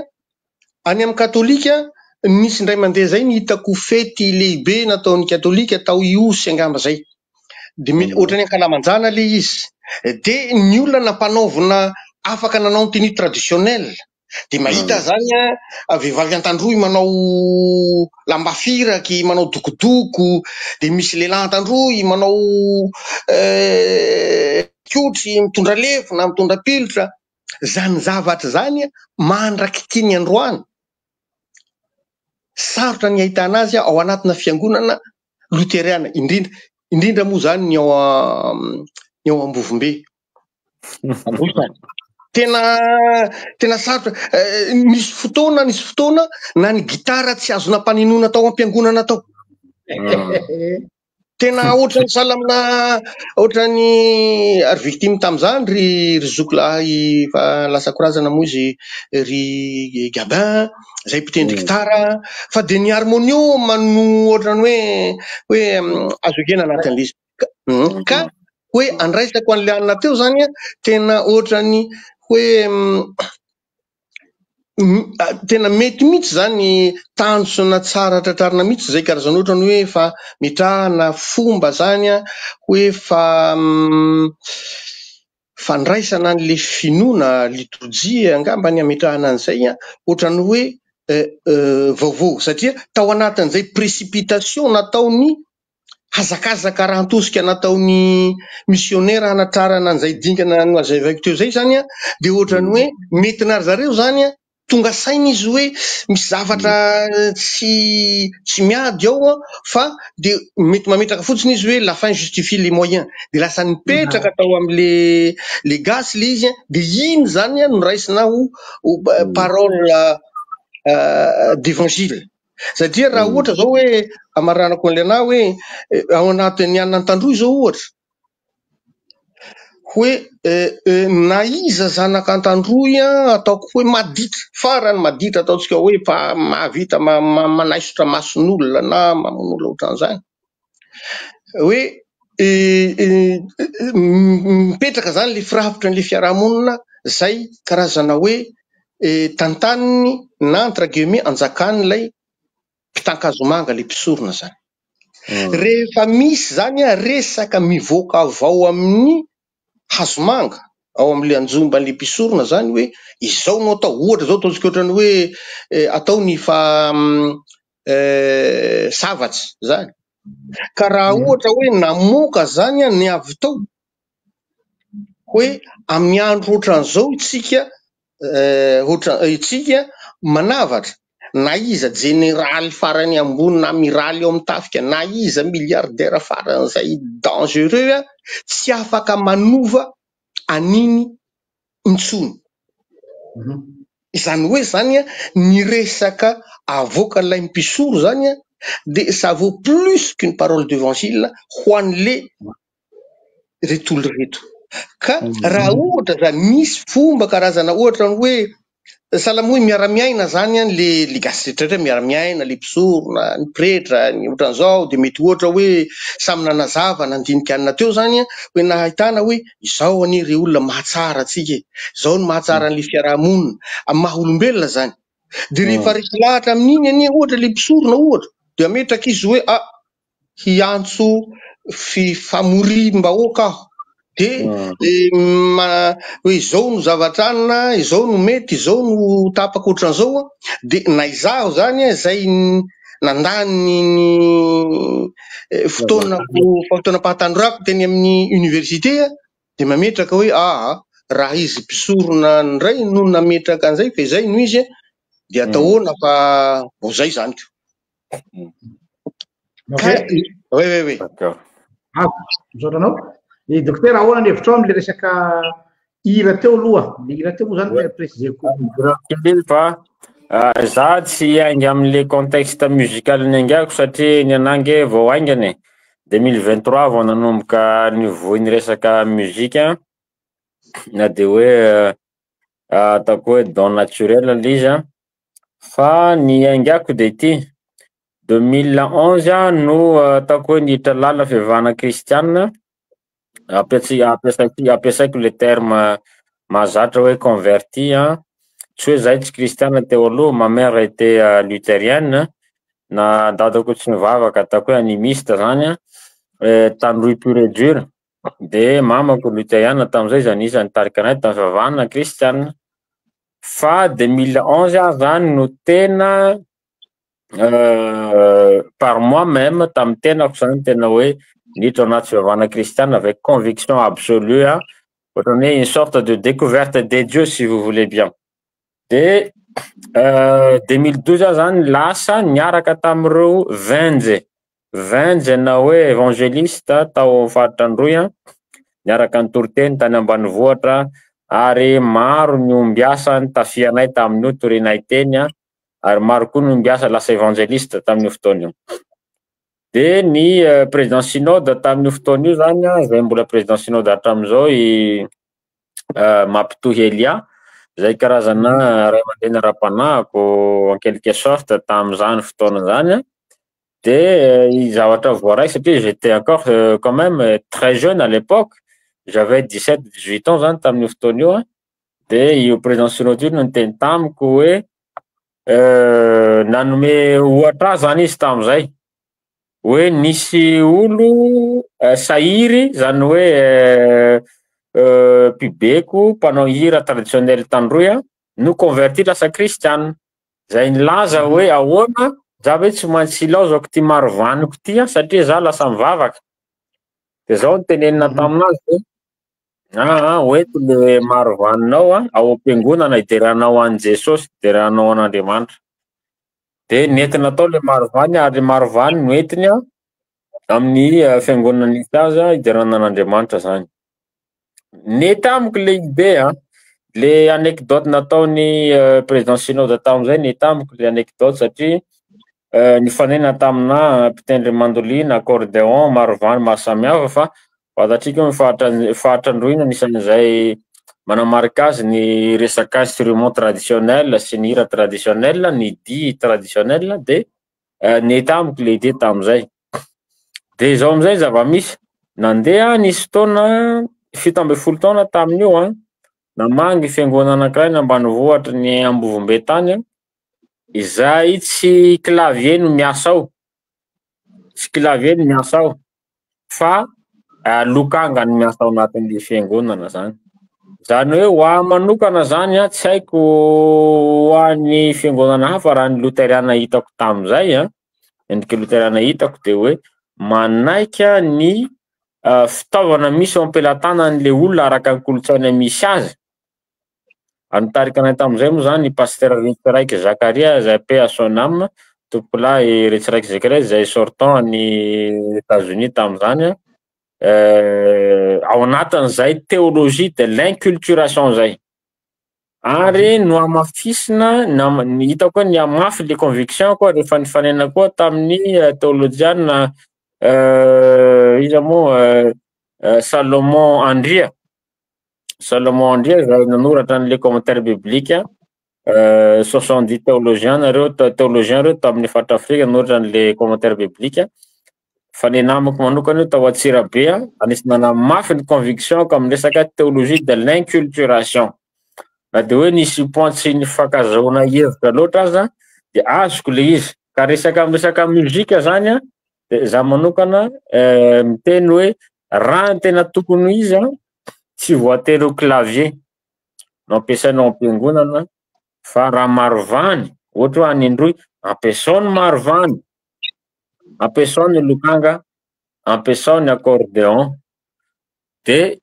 any amin'ny katolika nisy indray mandeha zay nihitako fety lehibe nataon'ny katolika tao iosy angamba zay de mety ohatrany ankalamanjana le izy de ny olona nampanaovina afaka nanao ny tenue traditionnelle de mahita zany vehivavy an-tandroy manao lambafiraky manao dokodoko de misy lehilahy an-tandroy manao kiotry mitondra lefona mitondra pilitra zany zavatra zany mandraky tiany androany sarotra ny ahitana azy ao anatina fiangonana luteriana indrindra moa zany ny ao Ambovombe tena sarotra nisy fotoana na ny gitara tsy azona mpaninona tao am-piangonana tao tena ohatrany salamina ohatrany ary victime tam'izany ry zokolahy fa lasa korazana moa izy ry Gabin zay mpitendry gitara fa de ny harmonium no ohatrany hoe azo ekena anatin'le izy ka hoe andraisako an'le anina teo zany tena ohatrany hoe tena mety mihitsy zany tanjona tsara tratrarina mihitsy zay karazana ohatrany hoe fa mitrahana fomba zany hoe fandraisana an'le finoana liturjia angambany ametrahana an'izay ohatrany hoe vaovao satria tao anatin'izay précipitation nataony hazakazaka raha antosika nataony missionnaire hanatrarana an'izay dingana no azavaiko teo zay zany de ohatrany hoe mety nary zareo zany tonga saina izy hoe misy zavatra tsy miady ao fa de mety mametraka fotsiny izy hoe la fin justifie les moyens de lasa nipetraka tao am'le gasy le izy de iny zany no raisina ho parole d'évangile satria raha ohatra zao hoe amaranako an'le ana hoe ao anatin'ny anina an-tandroy zao ohatra hoe na iza zanaka an-tandroy ataoko hoe maditra farany maditra ataotsika hoe mahavita manaisotra mason'olona na mamon'olona ohatran'izany hoe mipetraka zany le firafitra n'le fiarahamonina zay karazana hoe tantaniny na entre guillemets anjakan'ilay mpitan-kazomanga le mpisorona zany rehefa misy zany resaka mivoaka avao amin'ny hazomanga ao am'le anjomba le mpisorona zany hoe izao no atao ohatra zao ataotsika ohatrany hoe atao ny savatsy zany Ka raha ohatra hoe namoka zany ny avy tao hoe amin'ny andro ohatran'izao itsika manavatra na iza jeneraly farany ambony na miraly eo amin'ny tafika na iza miliardera faran'izay dangereux tsy afaka manova aniny intsony. Izany hoe zany ny resaka avoaka lay mpisoro zany de ça vaut plus qu'une parole d'évangile ho an'le retolo reto. Ka raha ohatra zany misy fomba karazana ohatra ny hoe salama hoe miara-miaina zany le gasy rehetraretra miara-miaina le mpisorona ny pretra ny ohatran'izao de mety ohatra hoe samy nanazava nandinika anina teo zany hoe nahitana hoe izao ani re olona mahatsara atsika izao ny mahatsara an'le fiarahamonina amin'ny maha olombelona zany de rehefa resy lahatra amin'iny ani ohatra le mpisorona ohatra de ametraka izy hoe hiantso famorim-bahoaka aho de hoe izao no zavatranina izao no mety izao no tapaka ohatran'izao de na izaho zany zay nandany ny fotoana pahatandroako teny amin'ny université de mametraka hoe raha izy mpisorona ndray no nametraka an'izay fa izay no izy de ataohoana fa vo zay zany misaotranao docteur ahoana ny hevitrao am'le resaka hira teo aloha le hira teo moa zany préciseko fa za tsy ainga am'le contexte musical ny angako satria ny anangy vao aingany 2023 vao nanomboka nivohy ny resaka muzika na de hoe ataoko hoe don naturel l'izy fa ny aingako de ity 2011 no ataoko hoe niditra lala fivavahana kristianina ampiasaiko le terme mahazatra hoe converti tsy hoe zay tsy kristiana teo aloha ma mère était luthérienne na dadako tsy mivavaka ataoko hoe animiste zany tany Rue Pur et Dur de mamako luthérienne tam'izay zany isany tarika anay tamy fivavahana kristianina fa 2011 zany no tena par moi-même tamy tenako zany tena hoe niditra anaty fivavahana kristianina avec conviction absolue ohatrany hoe une sorte de découverte des dieux si vous voulez bien de 2012 zany lasa niaraka tamireo venje na hoe évangéliste tao faritra Androy niaraka nitoroteny tany ambanivohatra ary maro ny ombiasa ny tafianay tamin'io torinay teny ary maro koa ny ombiasa lasa évangéliste tamin'io fotoana io de ny président synode tamin'io fotoana io zany zay mbola président synode hatramizao mampitohy Elia zay karazana ray aman-dreny ara-panahiko en quelque sorte tam'izany fotoana zany de zavatra voaray satria j'étais encore quand même très jeune à l'époque j'avais 17-18 ans zany tamin'io fotoana io de io président synode io no niteny tamiko hoe nanome ohatra zany izy tam'izay hoe nisy olo sahiry zany hoe pibeko mpanao hira traditionnel tandroy no converti lasa kristianina zay nilaza hoe ahoana za hoe tsy maintsy ilao zao ty maro vaniko ty satria za lasa mivavaka de zao nitenenina taminazy oeto le maro vaninao ao am-piangonana ideranao an Jesosy ideranao an'Andriamanitra de nentina atao le marovany ary marovany noentiny amin'ny fiangonana nisy azy iderana an'Andriamanitra zany nety amiko le idée le anecdote nataony président synode tam'izay nety amiko le anecdote satria nifanena tamina mpitendry mandolina accordéon marovany maro samihafa fa fatatrika mifahatra androina nisan'izay manamarika azy ny resaka instrument traditionnel sy ny hira traditionnel ny dihy traditionnel de nety amiko le idée tam'izay de zao amizay zava-misy nandeha nisy fotoana 17 taona tamin'io namangy fiangonana anankiray ny ambanivohatra ny Ambovombe tany izay tsy clavier no miasa ao tsy clavier no miasa ao fa lokanga no miasa ao anatin'le fiangonana zany zany hoe ho aho manokana zany tsy haiko ho an'ny fiangonana hafa raha ny loteriana hitako tam'izay endriky loteriana hitako de hoe manaika ny fitaovana misy ao am-pelatanan'le olona araka ny kolotsaina misy azy. Anotarika anay tamin'izay moa zany pasteur raiky Zakaria zay paix à son âme, tompolahy Retsiraiky Zakaria zay sortant ny États-Unis tamin'izany, ao anatin'izay théologie de l'inculturation zay. Ary no amafisina hitako hoe ny amafy le conviction koa rehefa nifanena koa tamin'ny théologiana iza moa Salomon Andria. Salomon Andria zay nanoratra an'le commentaire biblique 70 théologiens reo tamin'ny faritra Afrika nanoratra an'le commentaire biblique. Fanenamako manokana io tao Antsirabe anisy nanamafy ny conviction ko amin'ny resaka théologie de l'inculturation. Na de hoe nisy point tsy nifakazahoana hevitra loatra aza de azoko le izy ka resaka muzika zany de za manokana miteny hoe raha ny tena tokony izy tsy voatery ho clavier no ampiasainao am-piangonana fa raha marovany ohatra hoe anindroy ampiasao ny marovany, ampiasao ny lokanga, ampiasao ny accordéon. De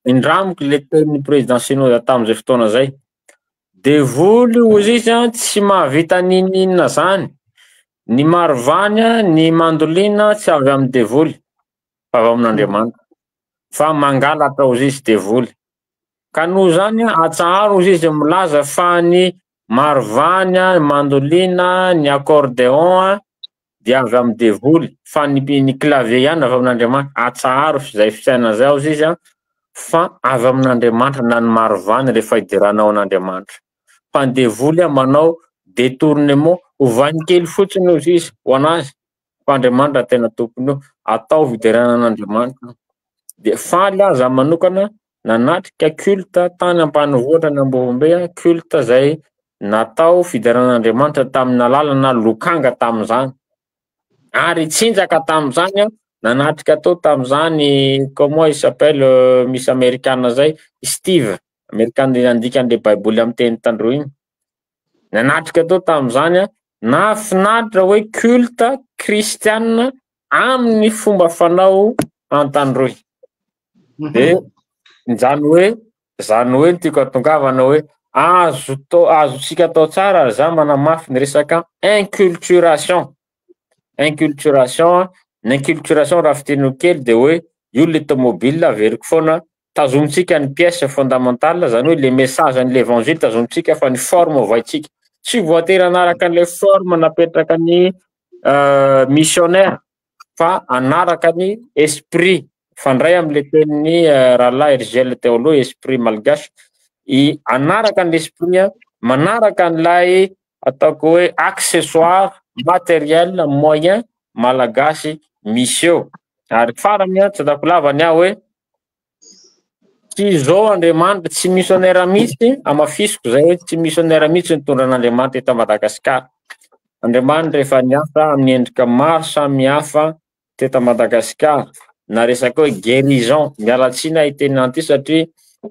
indramiko le tenin'ny président synode tamin'izay fotoana zay, devoly ozy izy tsy mahavita ninina zany, ny marovany ny mandolina tsy avy amin'ny devoly fa avy amin'Andriamanitra, fa mangalatra ozy izy devoly. Ka noho zany atsaharo ozy izy milaza fa ny marovany, ny mandolina, ny accordéon dia avy amin'ny devoly, fa ny clavier ihany avy amin'Andriamanitra. Atsaharo zay fisaina zay ozy izy fa avy amin'Andriamanitra na ny marovany rehefa idiranao an'Andriamanitra. Fa ny devoly manao détournement ovainy kely fotsiny ozy izy ho anazy, fa Andriamanitra tena tompony io, atao fidirana an'Andriamanitra. De faly aza manokana nanatrika culte tany ambanivohitra ny Ambovombe, culte zay natao fidiran'Andriamanitra tamin'ny alalana lokanga tamin'izany. Ary tsinjaka tamin'izany nanatrika tao tamin'izany comment il s'appelle misy Amerikana zay Steve, Amerikana nandikan'le baiboly amin'ny teny tandro iny, nanatrika tao tamin'izany nahafinaritra hoe culte kristianina amin'ny fomba fanao an-tandroy. De zany hoe tiako atongavana hoe azo tsika atao tsara za manamafy ny resaka inculturation. L'inculturation raha fiteny kely de hoe io le tomobile averiko foana tazomitsika ny pièce fondamentale, zany hoe le message an'le évangile tazomitsika fa ny forme ovaitsika, tsy voatery anaraka an'le forme napetraka ny missionnaire fa anaraka ny esprit. Fandray am'le tenin'ny rahalahy Erigel Teolo esprit malgasy, anaraka l'esprit manaraka an'lay ataoko hoe accessoire matériel moyen malagasy misy eo. Ary farany tsy atako lavany hoe tsy zao Andriamanitra tsy missionnaire mihitsy, amafisiko zay hoe tsy missionnaire mihitsy nitondra an'Andriamanitra eto Madagasikara. Andriamanitra efa niasa amin'ny endrika maro samihafa teto Madagasikara, na resaka hoe guérison. Mialatsiny itenany ity satria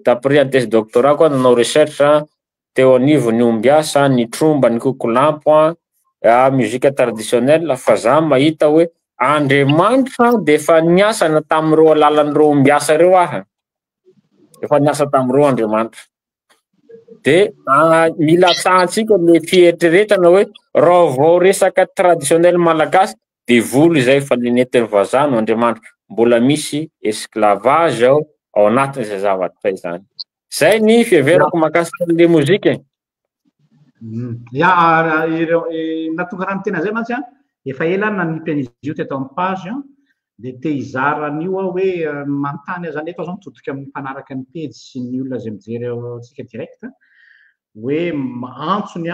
d'après un thèse doctorat koa nanao recherche teo anivo ny ombiasa, ny tromba, ny kokolampo, muzika traditionnelle, fa za mahita hoe Andriamanitra de efa niasana tamin'ireo alalan'ireo ombiasa reo efa niasa tamin'ireo Andriamanitra. De mila tsahantsika le fieritreretana hoe raha vao resaka traditionnel malagasy devoly zay fa nenentiny vazaha no Andriamanitra, mbola misy esclavage ao anatin'izay zavatra zany. Zay ny fiheverako mahakasika le mozika. Natonga raha mitena zay mantsy efa ela nanipy an'izy io teto amin'ny page de te hizara an'io hoe manontany aza nefa zao mitodika amin'ny mpanaraka ny pejy sy ny olona zay mijery atsika direct hoe antsony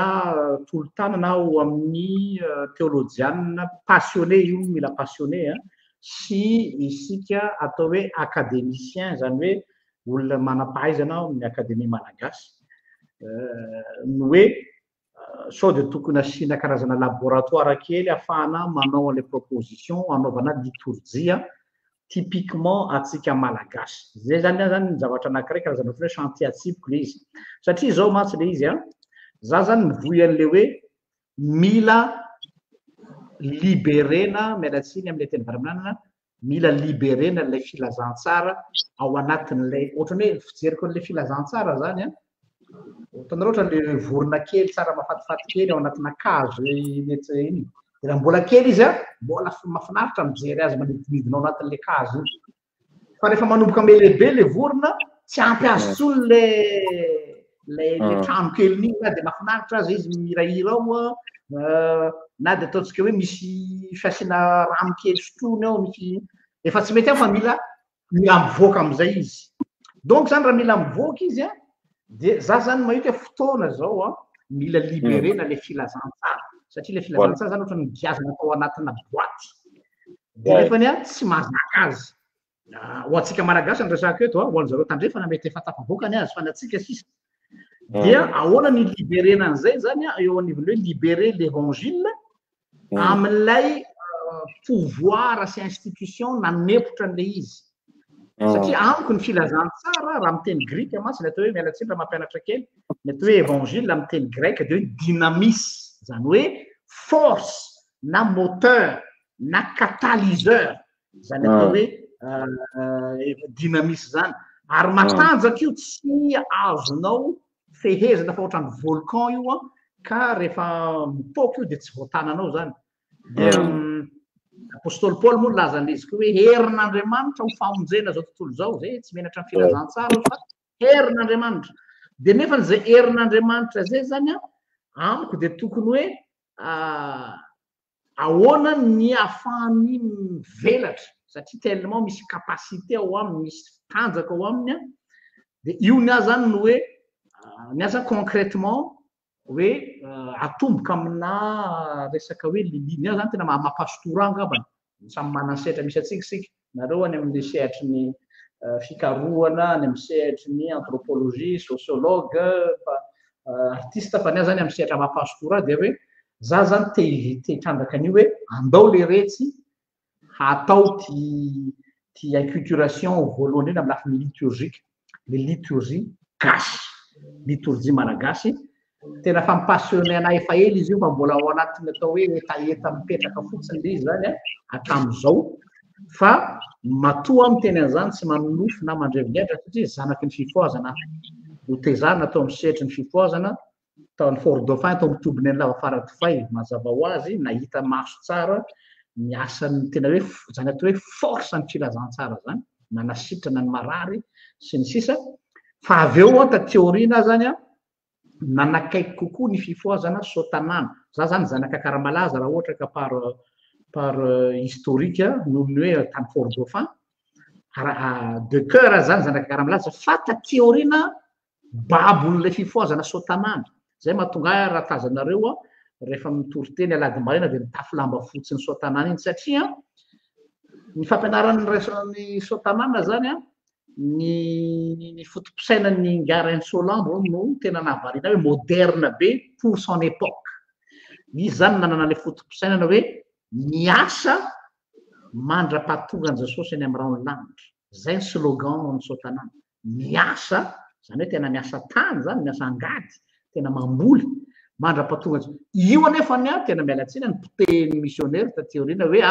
tolo-tanana ho amin'ny théologiana passionné, io mila passionné sy isika atao hoe académicien, zany hoe olona manam-pahaizana amin'ny akademia malagasy ny hoe sao de tokony asiana karazana laboratoire kely ahafahana manao les propositions anaovana liturgia typiquement atsika malagasy. Zay zany ny zavatra anankiray karazana hoe chantier atsipiko le izy, satria zao mantsy le izy za zany mivoy an'le hoe mila libérena mialatsiny amin'ilay teny varimlanana mila libérena ilay filazantsara ao anatin'ilay ohatrany hoe fijeriko an'ilay filazantsara zany a ohatanareo ohatra le vorona kely tsara mafatifaty kely ao anatina kazo iny de raha mbola kely izy a mbola mahafinaritra mijery azy manidinidina ao anatin'ilay kazo iny fa rehefa manomboka ame lehibe le vorona tsy ampy azy tsony le trano keliny iny na de mahafinaritra azy izy mihirahira ao na de ataontsika hoe misy fiasiana rano kely sotrony ao misy efa tsy mety ao fa mila mivoaka am'izay izy donc zany raha mila mivoaka izy a de za zany mahita fotoana zao a mila libérena le filazantsara satria le filazantsara zany ohatra ny giazana atao anatina boaty de nefany a tsy mazaka azy ho antsika malagasy ny resaka eto ho an'zareo tandrefana mety efa tafavoakany azy fa ny atsika sisa dia ahoana ny libérena an'izay zany a eo anivon'ny hoe libérer l'évangile amin'ilay pouvoir sy institution nanepotra an'le izy satria amiko ny filazantsara raha miteny grika masina atao hoe mialatsiny raha mampianatra kely mety hoe évangile amin'ny teny grec de hoe dynamis zany hoe force na moteur na catalyseur zany atao hoe dynamis zany ary matanjaka io tsy azonao fehezana fa ohatran'ny volcan io a ka rehefa mipôka io de tsy voatananao zany de apôstôly paoly moa laza an'izy koa hoe herin'andriamanitra ho famonjena zao tontolo zao zay tsy menatra ny filazantsara fa herin'andriamanitra de nefa zay herin'andriamanitra zay zany a amiko de tokony hoe ahoana ny ahafahany mivelatra satria tellement misy capacité ao aminy misy tanjaka ao aminy a de io ny azy zany no hoe ny aza concrètement hoe atomboka amina resaka hoe ny azy zany tena mampasotoro angambany samy manana sehatra misy atsika nareo any amin'ny sehatry ny fikarohana any amin'ny sehatry ny anthropologie sociologue artiste fa ny azy zany amin'ny sehatra mampasotoro de hoe za zany te hitrandraka an'io hoe andao le retsy atao ty inculturation voalohany iny amin'ny lafiny liturgique le liturgie gasy liturgie malagasy tena fampassionné anay efa ela izy io fa mbola ao anatiny atao hoe etaeta mipetraka fotsiny le izy zany hatram'izao fa matoa amin'ny teny an'izany tsy manonofy na mandrevindrehatra satria zanaky ny fifoazana hotezana atao amin'ny sehatry ny fifoazana tao ny fort dauphin atao mitobiny any lava faradofay mazava ho azy nahita maso tsara ny asany tena hoe zany atao hoe force ny filazantsara zany nanasitrana ny marary sy ny sisa fa avy eo ta théoriana zany a nanakaiky kokoa ny fifoazana sotanana za zany zanaka karamalaza raha ohatra ka par historique noho ny hoe tany fort dauphin de cœur zany zanaka karamalaza fa ta théoriana babon'le fifoazana sotanana zay mahatonga raha tazanareo a rehefa mitory teny alady marina de mitafy lamba fotsiny sotanana iny satria ny fampianaran'ny sotanana zany a ny fotopisainan'ny Garin Solambo no tena nahavariana hoe moderne be pour son époque izy zany nanana le fotopisainana hoe miasa mandra-pahatonga ny Jesosy any amin'ny rano lanitra zay ny slogan ny sotanana miasa zany hoe tena miasa tany zany miasa angady tena mamboly mandra-pahatonga io anefa ny a tena mialatsiny ny mpiteny missionnaire ta théoriana hoe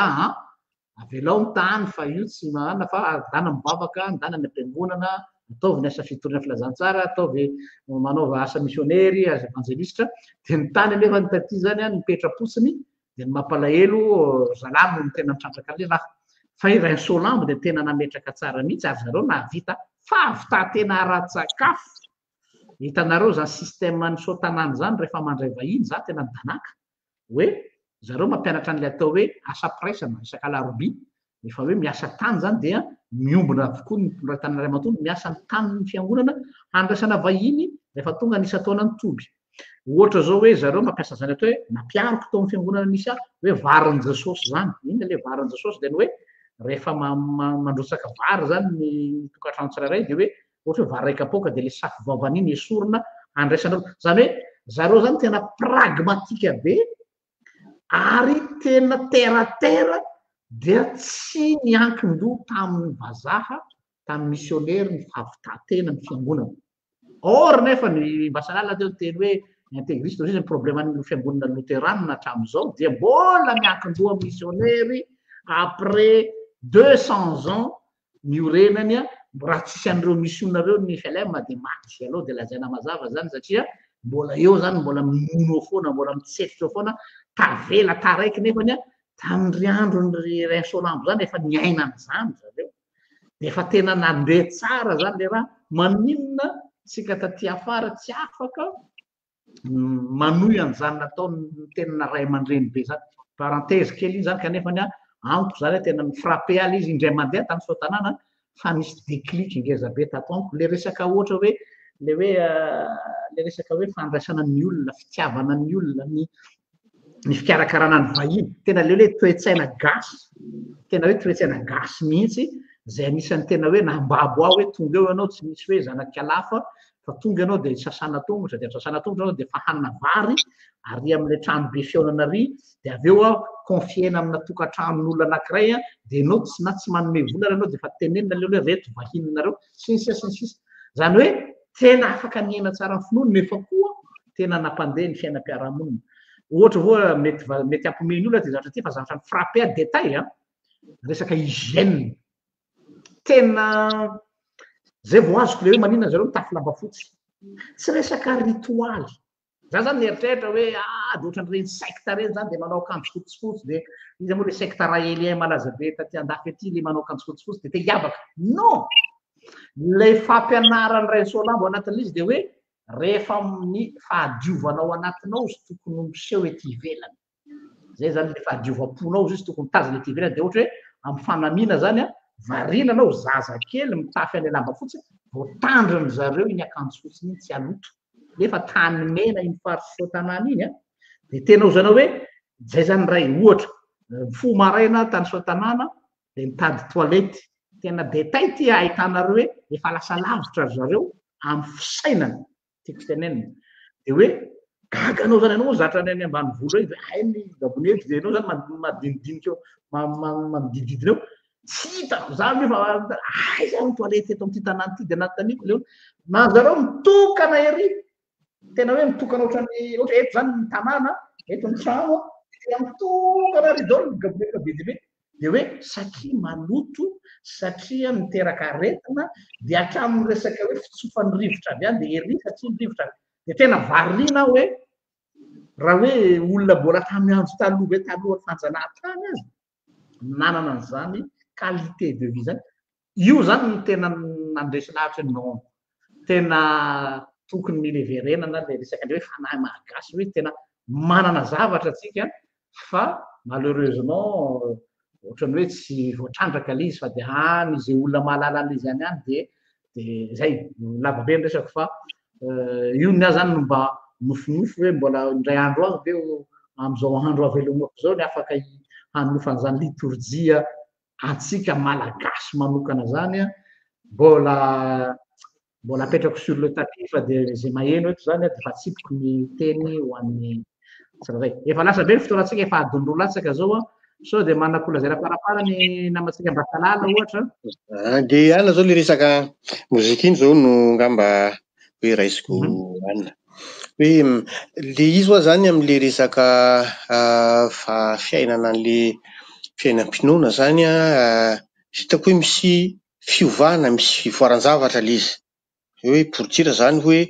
avelao ny tany fa io tsy mahana fa dana mibavaka ndana ny ampiangonana ataovy ny asa fitoriana filazantsara ataovy manaova asa missionnaire aza evangelistra de ny tany anefa ny taty zany a nipetrapotsiny de ny mampalahelo zalamo ny tena mitrandraka le raha fa i Rain Solambo de tena nametraka tsara mihitsy ary zareo nahavita fahavita-tena ara-tsakafo hitanareo zany système ny sotanana zany rehefa mandray vahiny za tena danaka hoe zareo mampianatra an'le atao hoe asa praisana isaka larobia efa hoe miasa tany zany dia miombona avokoa ny mpindray tany ray aman-tony miasa ny tany ny fiangonana handraisana vahiny rehefa tonga nisy ataona ny toby ohatra zao hoe zareo mampiasa zany atao hoe nampiariko tao amin'ny fiangonana nisy hoe varin'i Jesosy zany iny le varin'i Jesosy de ny hoe rehefa mandrotsaka vary zany ny tokantrano tsirairay de hoe ohatra hoe vary ray kapoaka de le safy vavany iny esorina handraisanao zany hoe zareo zany tena pragmatika be ary tena terre dia tsy niankin-doha tamin'ny vazaha tamin'ny missionnaire ny fahavita-tena ny fiangonana or nefa ny Basalala teo teny hoe intégriste zay problèman'ny fiangonana lutheranina hatramin'izao dia mbola miankin-doha missionnaire après 200 ans niorenany a raha tsisy an'ireo missionareo ny FLM dia maty aloha dia lazaina mazava zany satria mbola eo zany mbola mimono foana mbola mitsetitra foana tavela taraiky nefany a tamin'ny andron'ny Rein Solambo zany efa niaina an'izany zareo dia efa tena nandeha tsara zany le raha maninona tsika taty afara tsy afaka manohy an'izany nataony tena ray aman-dreny be zany parenthèse kely iny zany kanefa ny amiko zany tena mifrappe aly izy indray mandeha tamin'ny sotanana fa misy déclic ngeza be tato amiko le resaka ohatra hoe le resaka hoe fandraisana ny olona fitiavana ny olona ny fikarakarana ny vahiny tena le hoe toe-tsaina gasy tena hoe toe-tsaina gasy mihitsy zay anisan'ny tena hoe nambabo aho hoe tonga eo ianao tsy misy hoe zanak'alafa fa tonga ianao dia sasana tongotra dia sasana tongotra dia fahanana vary ary amin'ilay trano be fiaonana ry dia avy eo confiena amina tokantranon'olona anankiray dia ianao na tsy manome volana ianao dia efa tenenina le hoe reto vahininareo sinsisy zany hoe tena afaka niaina tsara ny finoana nefa koa tena nampandeha ny fiainam-piarahamonina ohatra voa mety ampomeny olona dia zavatra ty fa zavatra ny frappé à détail resaka hygiène tena zay vo azoko le hoe maninona zareo mitafy lamba fotsy tsy resaka ritoaly za zany nieritreritra hoe de ohatran'ireny secte reny zany dia manao akanjo fotsifotsy dia izy moa le secte raélien malaza be taty andafy aty le manao akanjo fotsifotsy dia te hiavaka non le fampianaran'ny Rein Solambo anatin'izy izy dia hoe rehefa amin'ny fahadiovanao anatinao izy tokony miseho ety ivelany zay zany le fahadiovam-ponao izy tokony tazana ety ivelany dia ohatra hoe amin'ny fanamiana zany variana anao zaza kely mitafy an'ilay lamba fotsy voatandriny zareo iny akanjo fotsy iny tsy aloto nefa tany mena iny faritry sotanana iny dia tenao zany hoe zay zany ray ohatra fo maraina tany sotanana dia mitady toalety tena détail ty ahitanareo hoe efa lasa lavitra zareo amin'ny fisainana tiako tenenina dia hoe gaga anao zany ianao zatra ny ambanivolo hoe ainy gabonety dia ianao zany madinidinika eo manodididina eo tsy hitako zany hoe fa aiza ny toalety eto amin'ity tanàna ity dia anatintaniko leo na zareo mitokana ery tena hoe mitokana ohatran'ny ohatra eto zany ny tanàna eto ny trano dia mitokana ridao ny gabonety be dia be dia hoe satria maloto satria miteraka aretina dia hatramin'ny resaka hoe fitsofan'ny rivotra avy any dia ery satria ny rivotra dia tena variana hoe raha hoe olona mbola tamin'ny andro taloha hoe talohan'ny fanjanahantany azy nanana an'izany qualité de vie zany io zany ny tena nandresy lavitra non tena tokony mila verenana le resaka hoe fanahy malagasy hoe tena manana zavatra atsika fa malheureusement ohatran'ny hoe tsy voatrandraka le izy fa dia any izay olona mahalala an'izy any dia zay lavabe ny resako fa io ny zany no mba nofinofy hoe mbola indray andro aho dia amin'izao andro avelomako zao ny afaka hanofan'izany liturgia atsika malagasy manokana zany mbola apetrako sur le tapis fa dia zay maheno eto zany dia fa tsipiko ny teny ho an'ny tsirairay efa lasa be ny fotoanantsika efa adiny roa latsaka zao so dia manak'olona zay raparapara ny namantsika Bakalala ohatra dia ana zao le resaka mozika iny zao no ngamba hoe raisiko anina hoe le izy oa zany amin'le resaka fiainana an'le fiainam-pinoana zany hitako hoe misy fiovana misy fivoaran-javatra le izy hoe portira zany hoe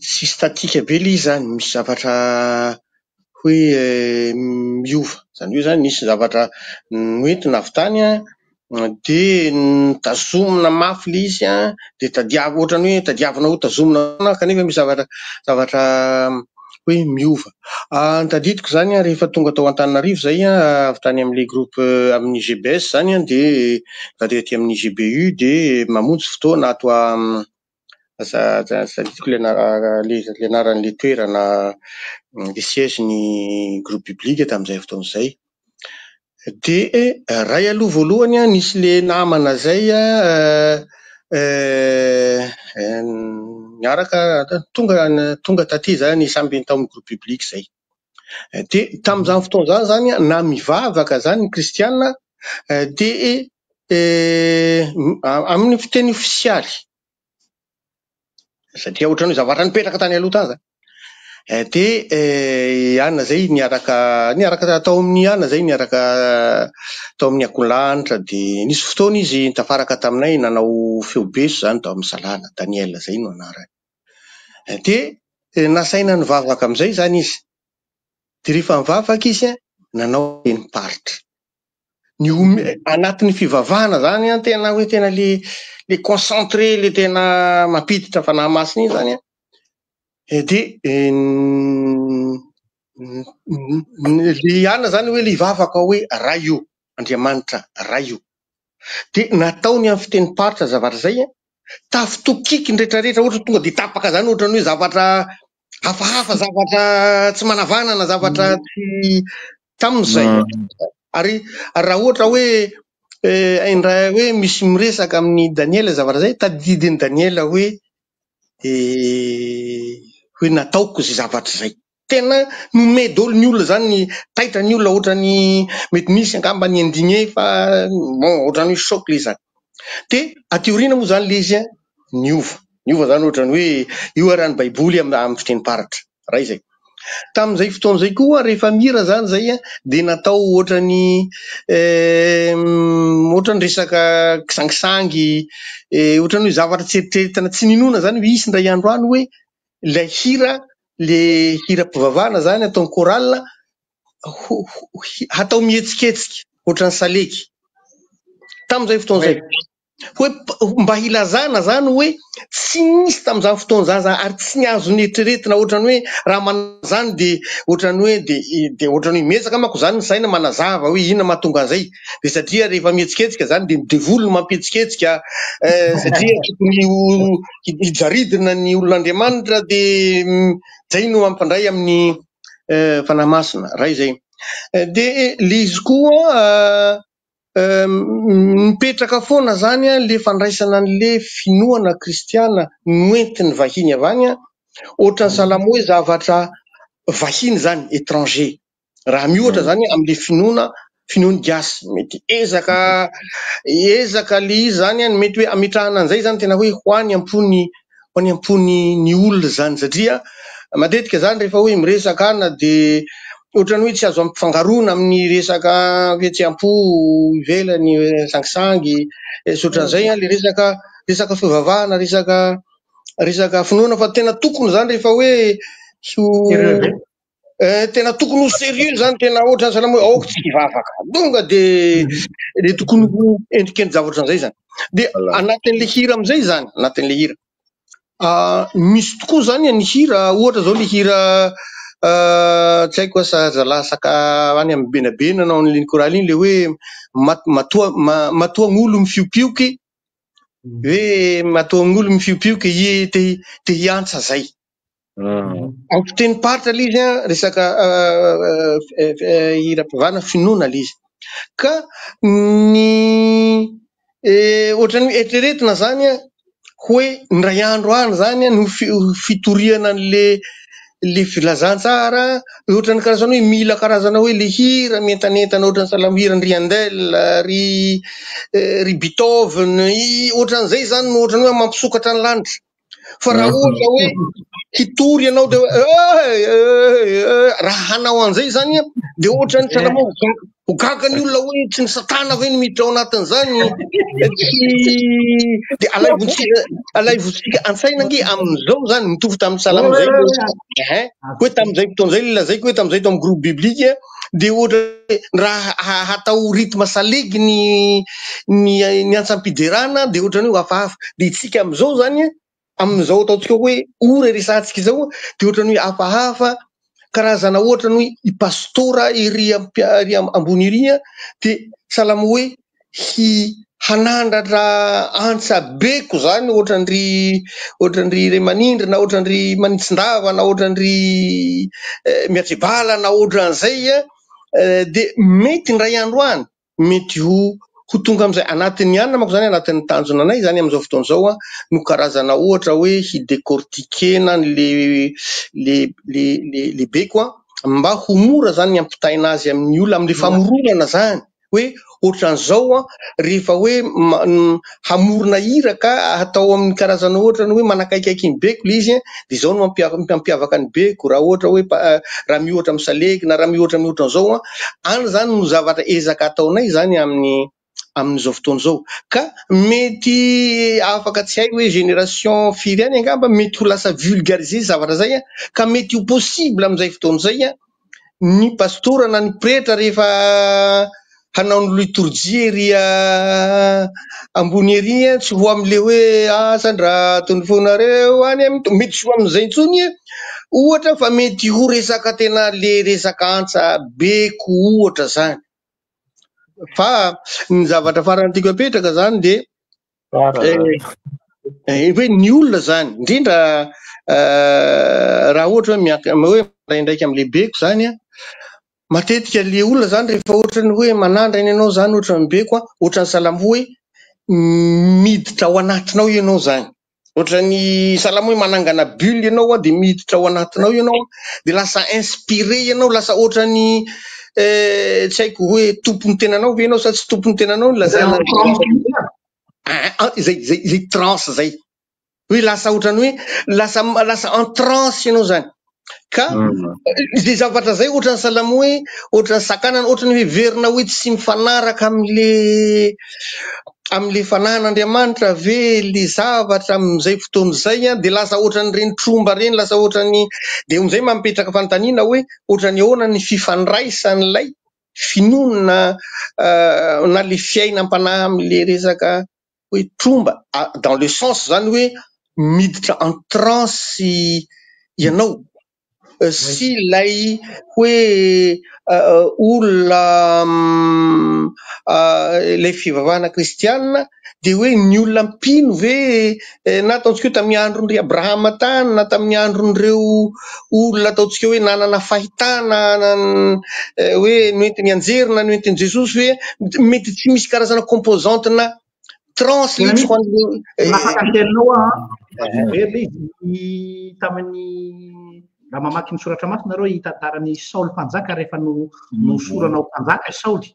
tsy statika be le izy zany misy zavatra hoe miova zany hoe zany misy zavatra noentina avy tany dia tazomina mafy le izy dia tadiavo ohatrany hoe tadiavina ho tazomina kanefa misy zavatra hoe miova tadidiko zany rehefa tonga tao Antananarivo zay avy tany amin'le groupe amin'ny GBS zany dia tadety amin'ny GBU dia mamonjy fotoana ato saditiko le anaran'le toerana le siège ny groupe public tamin'izay fotoan'izay dia ray aloha voalohany nisy le namana zay miaraka tonga taty zany samby tao amin'ny groupe public zay dia tamin'izany fotoana zany na mivavaka zany ny kristiana dia amin'ny fiteny ofisialy satria ohatrany hoe zavatra nipetraka tany aloha tany zany. De Anna zay niaraka tao amin'ny Anna zay niaraka tao amin'ny Akolanitra, de nisy fotoana izy tafaraka taminay nanao feobeso zany tao amin'ny Salana, Daniel zay no anarany. De nasaina nivavaka amizay zany izy, de rehefa nivavaka izy nanao teniparitra. Anatin'ny fivavahana zany tena hoe tena le concentré, le tena mampiditra fanahy masina iny zany. De le Anna zany hoe le hivavaka hoe ray io, Andriamanitra ray io. De nataony amin'ny fiteniparitra zavatra zay, tafitokiky ny rehetrarehetra, ohatra tonga de tapaka zany, ohatrany hoe zavatra hafahafa, zavatra tsy manavanana, zavatra tsy tamin'izay. Ary raha ohatra hoe hoe misy miresaka amin'ny Daniel zavatra zay, tadidiny Daniel hoe nataoko zay zavatra zay. Tena nome dolo ny olona zany, ny taitra ny olona, ohatrany mety misy angamba ny indigné fa bon ohatrany hoe choc le zany. De aty aoriana moa zany le izy niova zany, ohatrany hoe io ara ny baiboly amin'ny fiteniparitra raha izay. Tamin'izay fotoana zay koa rehefa mira zany zay de natao ohatrany resaka kisangisangy, ohatrany hoe zavatra tseritreritra tsy ninona zany isy ndray andro any, hoe le hira mpivavahana zany atao chorale hatao mihetsiketsika ohatrany saleky tamin'izay fotoana zay, hoe mba hilazana zany hoe tsy nisy tamin'izany fotoana zany ary tsy niazo nieritreretina, ohatrany hoe raha manazany de ohatrany hoe de ohatrany hoe metsaka manko zany ny saina manazava hoe inona mahatonga an'izay, de satria rehefa mihetsiketsika zany de devolo no mampihetsiketsika, satria tokony hijaridina ny olon'Andriamanitra, de zay no mampandray amin'ny fanahy masina raha izay. De le izy koa mipetraka foana zany le fandraisana an'le finoana kristiana noentiny vahiny avany, ohatrany salamo hoe zavatra vahiny zany, étranger. Raha miohatra zany am'le finoany gasy, mety ezaka le izy zany mety hoe ametrahana an'izay zany tena hoe ho any ampony ny olona zany, satria matetika zany rehefa hoe miresaka ana de ohatrany hoe tsy azo ampifangarona amin'ny resaka fihetseham-po ivelany, sangisangy, sotran'izay le resaka fivavahana, resaka finoana, fa tena tokony zany rehefa hoe tena tokony ho sérieux zany, tena ohatrany salamo hoe aoka tsy hivavaka donga de le tokony ho endrikendry zavatra an'izay zany. De anatin'le hira amizay zany, anatin'le hira misy tokoa zany ny hira, ohatra zao le hira tsy haiko asa zalasaka any amin'ny benabena anao an'le koraly iny, le hoe matoagn'olo mifiopioky, hoe matoagn'olo mifiopioky te hiantsa zay. Amin'ny fiteniparitra le izy resaka hira-pivavahana finoana le izy, ka ny ohatrany hoe eritreretina zany hoe ndray andro any zany no fitoriana le filazantsara, ohatrany karazana hoe mila karazana hoe le hira mientanentana, ohatrany salamohiran'ny Handel, ry Beethoven, ohatran'izay zany no ohatrany hoe mampisokatra ny lanitra. Fa raha ohatra hoe hitory ianao de raha hanao an'izay zany de ohatrany salamo ho gaga ny olona hoe tsy ny satana ve ny miditra ao anatin'izany, de alaivotsika an-tsaina nge amin'izao zany mitovy tamin'ny salamo zay hoe tamin'izay fotoana zay le lazaiko hoe tamin'izay tao amin'ny groupe biblique, de ohatra raha hatao rythme salegy ny antsam-piderana, de ohatrany hoe hafahafa. De itsika am'izao zany amin'izao ataotsika hoe ora resantsika zao, de ohatrany hoe hafahafa, karazana ohatrany hoe ipastora ery ambony ery, de salamo hoe hanandratra antsabeko zany, ohatrandry Remanindry, na ohatrandry Manitsindava, na ohatrandry Miatribala, na ohatran'izay, de mety ndray andro any mety ho tonga am'izay. Anatin'ny anina manko zany, anatin'ny tanjona anay zany am'izao fotoana zao no karazana ohatra hoe hidekortikena le beko mba ho mora zany ny ampitaina azy amin'ny olona, amin'ny famoronana zany, hoe ohatran'izao a rehefa hoe hamorona hira ka atao amin'ny karazana ohatrany hoe manakaikaiky ny beko le izy de zao no mampiavaka ny beko raha ohatra hoe raha mihoatra amin'ny salegy na raha mihoatra an'izao a any zany no zavatra ezaka ataonay zany amin'izao fotoana izao ka mety afaka tsy hay hoe génération firy any angamba mety ho lasa vulgarisé zavatra zay a ka mety ho possible amin'izay fotoana izay a ny pastora na ny pretra rehefa hanao ny liturgie ery ambony ery tsy ho am'le hoe sandra tonifonareo any mety sy ho amin'izay intsony ohatra fa mety ho resaka tena le resaka antsa beko ohatra zany fa ny zavatra farany tiako apetraka zany de hoe ny olona zany indrindra raha ohatra hoe maraindraiky am'le beko zany a matetika le olona zany rehefa ohatrany hoe manandrany ianao zany ohatrany beko a ohatrany salamo hoe miditra ao anatinao ianao zany ohatrany salamo hoe manangana bulle ianao a de miditra ao anatinao ianao de lasa inspiré ianao lasa ohatrany tsy haiko hoe tompony tenanao ve ianao sa tsy tompony tenanao lazana zay transe zay hoe lasa ohatrany hoe lasa en transe ianao zany ka zay zavatra zay ohatrany salamo hoe ohatrany sakanana ohatrany hoe verina hoe tsy mifanaraka am'le fanan'Andriamanitra ve le zavatra am'izay fotoana izay a de lasa ohatrany reny tromba reny lasa ohatrany de am'izay mampetraka fanontaniana hoe ohatrany ahoana ny fifandraisan'ilay finoana na le fiainam-panahy am'le resaka hoe tromba dans le sens zany hoe miditra en transe ianao sy lay hoe olona lay fivavahana kristianina de hoe ny olona mpino ve na ataontsika hoe tamin'ny andron'ry Abrahama tany na tamin'ny andron'ireo olona ataontsika hoe nanana fahitana hoe noentin'ny anjery na noentin'i Jesosy hoe mety tsy misy karazana composante na transe mihitsy ho an'nao tamin'ny raha mamaky ny soratra masina nareo hitantarany Saoly mpanjaka rehefa nosoranao mpanjaka Saoly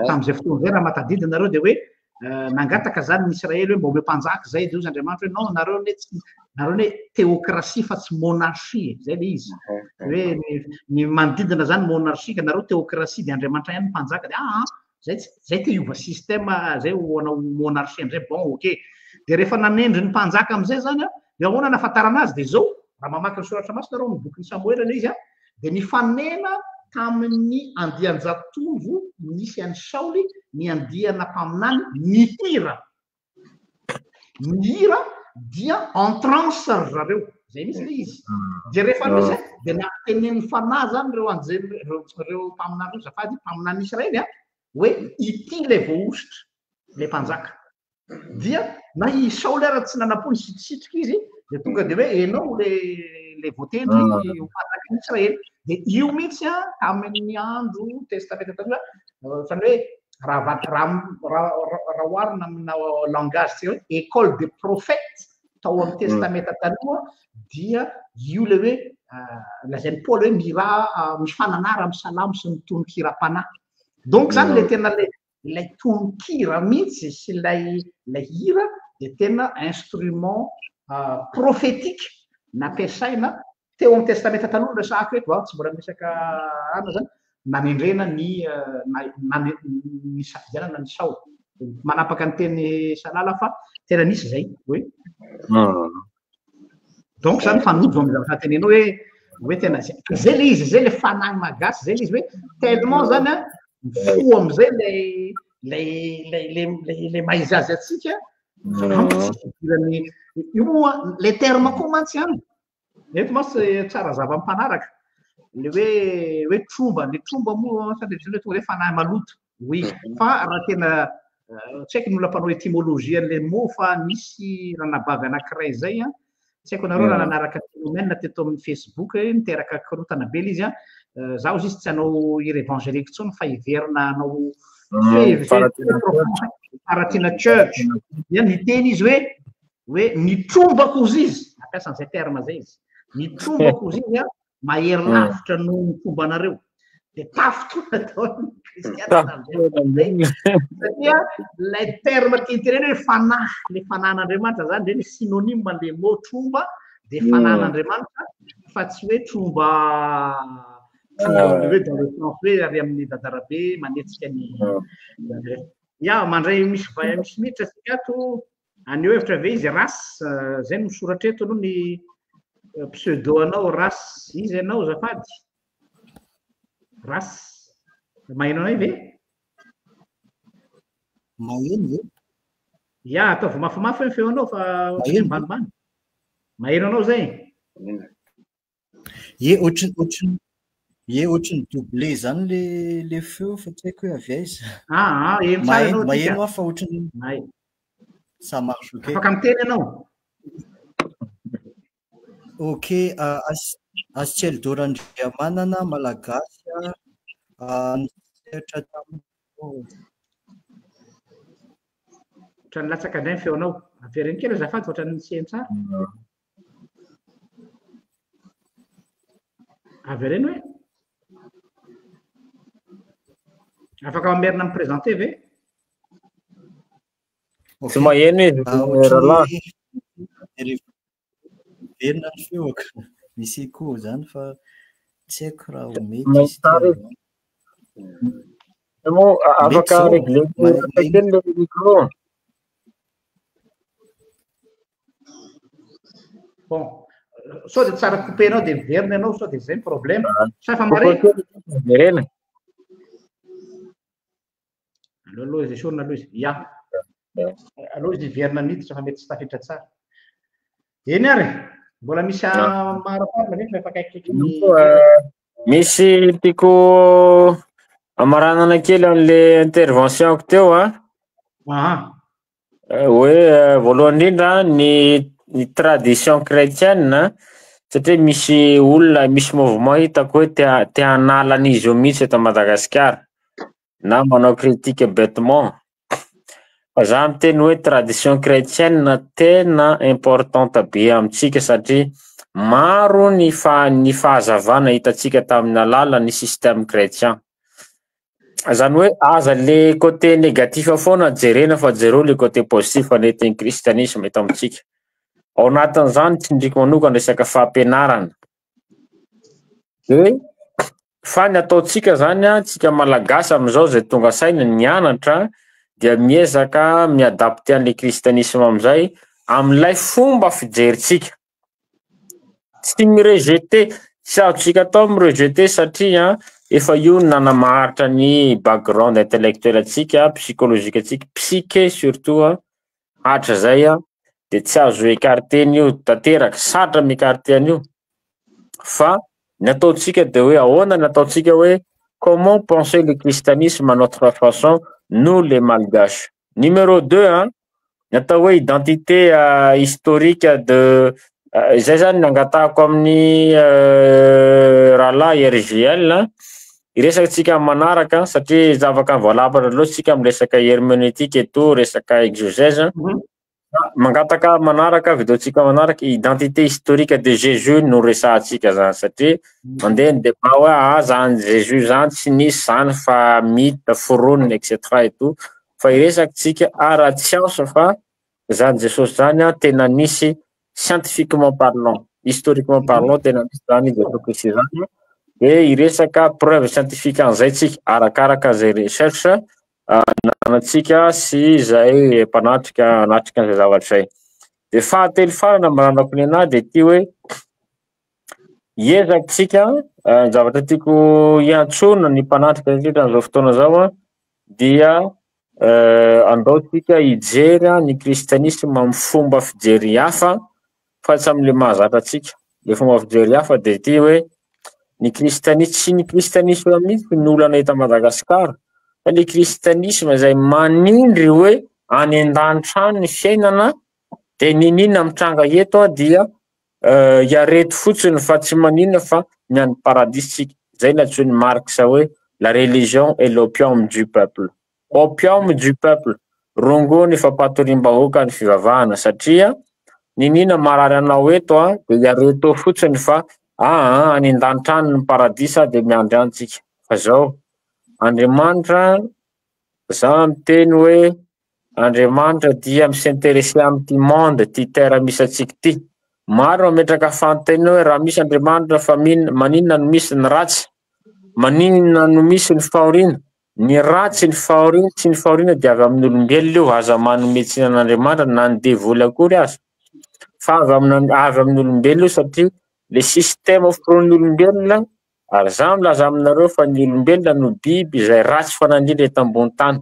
tam'izay fotoana zay raha matadidina nareo de hoe nangataka zany ny Israely hoe mba ome mpanjaka zay de ozy Andriamanitra hoe non nareo hoe théocratie fa tsy monarchie zay le izy hoe ny manodidina zany monarchie ka nareo théocratie de Andriamanitra ihany mpanjaka de zay te hiova système zay ho anao monarchie am'izay bon ok de rehefa nanendry ny mpanjaka am'izay zany de ahoana nahafantarana azy de zao raha mamaky ny soratra masina nareo ny bokin'ny Samoela le izy de nifanena tamin'ny andian-jatovo nisy an'ny Saoly ny andiana mpaminany mihira dia en transe zareo zay misy le izy de rehefa misy de natenen'ny fanahy zany reo mpaminany zafady mpaminany Israely hoe ity le voaositra le mpanjaka dia na i Saoly raha tsy nanapony sitrisitriky izy de tonga de hoe enao le voatendry mpanjaka Israely de io mihitsy tamin'ny andro testamenta taloha zany hoe raha oharina amina langage tsy hoe école de prophète tao amin'ny testamenta taloha dia io le hoe lazain'ny Paoly hoe misy fananara amin'ny salamo sy ny tonon-kiram-panahy donc zany le tena lay tonon-kira mihitsy sy lay hira de tena instrument prophétique nampiasaina teo amin'ny testamenta taloha resaka hoe tsy mbola misaka ana zany nanendrena ny safidianana ny Saoly manapaka ny teny salala fa tena nisy zay hoe donc zany fanojo amin'ny zavatra tenenao hoe tena zay le izy zay le fanahy malagasy zay le izy hoe tellement zany fo am'izay le maizazy atsika io moa le terme koa mantsy any eto masy tsara zava-mpanaraka le hoe tromba le tromba moa fandrevizana tonga hoe fanahy maloto oui fa raha tena tsy haiko ny olona mpanao étymologie an'le mot fa nisy raha nabavy anankiray zay tsy haiko nareo raha nanaraka phénomène teto amin'ny Facebook niteraka korotana be le izy zaho izy tsy hanao hira évangélique tsony fa hiverina anao Faratina Church dia niteny izy hoe nitrombako izy izy nampiasa an'izay terme zay izy nitrombako izy izy mahery lavitra noho ny fombanareo dia tafotona ataony kristianina satria lay terme tianytenena hoe fanahy le fanan'Andriamanitra zany reny synonyme le mot tromba dia fanan'Andriamanitra fa tsy hoe tromba hoe dans le sens hoe ary amin'ny dadarabe manetsika ny mandray misy miditra sika ato aneo hevitra ve izy ras zay no misoratra eto aloha ny pseudo anao ras izy anao zafady ras maheno anay ve maheno ve ataovy mafimafy ny feo anao fa ambanimbany maheno anao zay ohatrany doublé zany le feo fa tsy haiko hoe avy aiza maheno aho fa ohatrany ça marche ok afaka miteny ianao ok Astiel Dorandriamanana malagasy nisehatra ohatrany latsaka indray ny feo anao avereny kely azafady ohatrany nisehany tsara avereny hoe afaka mamerina miprésente ve tsy maheno izy rahalahy verina ny feoaka misy koa zany fa tsy haiko raha ho mety afaka régler kely le micro bon sao dia tsara coupenao dia miverina ianao sao dia zay ny problème sa fa mare verena aloha izy esorina aloha izy aloha izy verina miditra fa mety tsy tafiditra tsara eny ary mbola misy maroparina ve fa efa kaikaiky misy tiako amaranana kely an'le intervention-ko teo hoe voalohany indrindra ny tradition chrétienne satria misy olona misy mouvement hitako hoe te hanala an'izy io mihitsy eto Madagasikara na manao critique bêtement fa za miteny hoe tradition chrétienne tena importante be amintsika satria maro ny fahazavana hitatsika tamin'ny alalan'ny système chrétien zany hoe aza le côté négatif foana jerena fa jereo le côté positif anetiny kristianisme eto amintsika ao anatin'izany tsindriako manokana resaka fampianarana fa ny ataotsika zany tsika malagasy amin'izao zay tonga saina nianatra dia miezaka miadapte an'le kristianisme amizay am'ilay fomba fijeritsika tsy mirejete tsy azotsika atao mirejete satria efa io nanamaharitra ny background intellectuel atsika psychologique atsika psyché surtout hatra zay dia tsy azo écarté an'io tanteraka satra miécarté an'io fa ny ataotsika dia hoe ahoana ny ataotsika hoe comment penser le christianisme à notre façon nous les malgaches numéro 2 ny atao hoe identité historique de zay zany nangatahako amin'ny rahalahy RGL iresakatsika manaraka satria zavaka voalapatra loatsika miresaka herméneutique eto resaka exégèse mangataka manaraka videotsika manaraka identité historique de Jésus no resahatsika zany satria mandeha ny débat hoe zany Jésus zany tsy nisy zany fa mythe foronina etc eto fa iresakitsika ara-science fa zany Jesosy zany tena nisy scientifiquement parlant historiquement parlant tena nisy zany Jesosy Kristy zany dia iresaka preuve scientifique an'izay tsika arakaraka zay recherche nanantsika sy zay mpanatrika anatrika an'izay zavatra zay dia fahatelo farana maranako ny anahy dia ty hoe iezakitsika zavatra tiako hiantsona ny mpanatrika indrindra an'izao fotoana zao dia andaotsika hijery ny kristianisme amin'ny fomba fijery hafa fa tsy amin'le mahazatra atsika le fomba fijery hafa dia ty hoe ny kristianisme tsy ny kristianisme mihitsy ny olana eto Madagasikara fa le kristianisme zay manindry hoe any an-danitra any ny fiainana dia ninina mitranga eto dia hiareto fotsiny fa tsy maninona fa ny any paradisitsika zay natsoiny Marx hoe la religion est l'opium du peuple opium du peuple rongony fampatorim-bahoaka ny fivavahana satria ninina marary anao eto dia hiareto fotsiny fa any an-danitra any ny paradisa dia miandry antsika fa zao Andriamanitra za miteny hoe Andriamanitra dia misinteresse amty monde ty terre misy atsika ty. Maro mametraka fanteny hoe raha misy Andriamanitra fa maninona no misy ny ratsy, maninona no misy ny fahoriana. Ny ratsy ny fahoriana sy ny fahoriana dia avy amin'ny olombelona io, aza manome tsinan'Andriamanitra na ny devoly akory aza. Fa avy amin'ny olombelona io satria le système oforoan'ny olombelona, ary za milaza aminareo fa ny olombelona no biby izay ratsy fanandrindra eto ambony tany.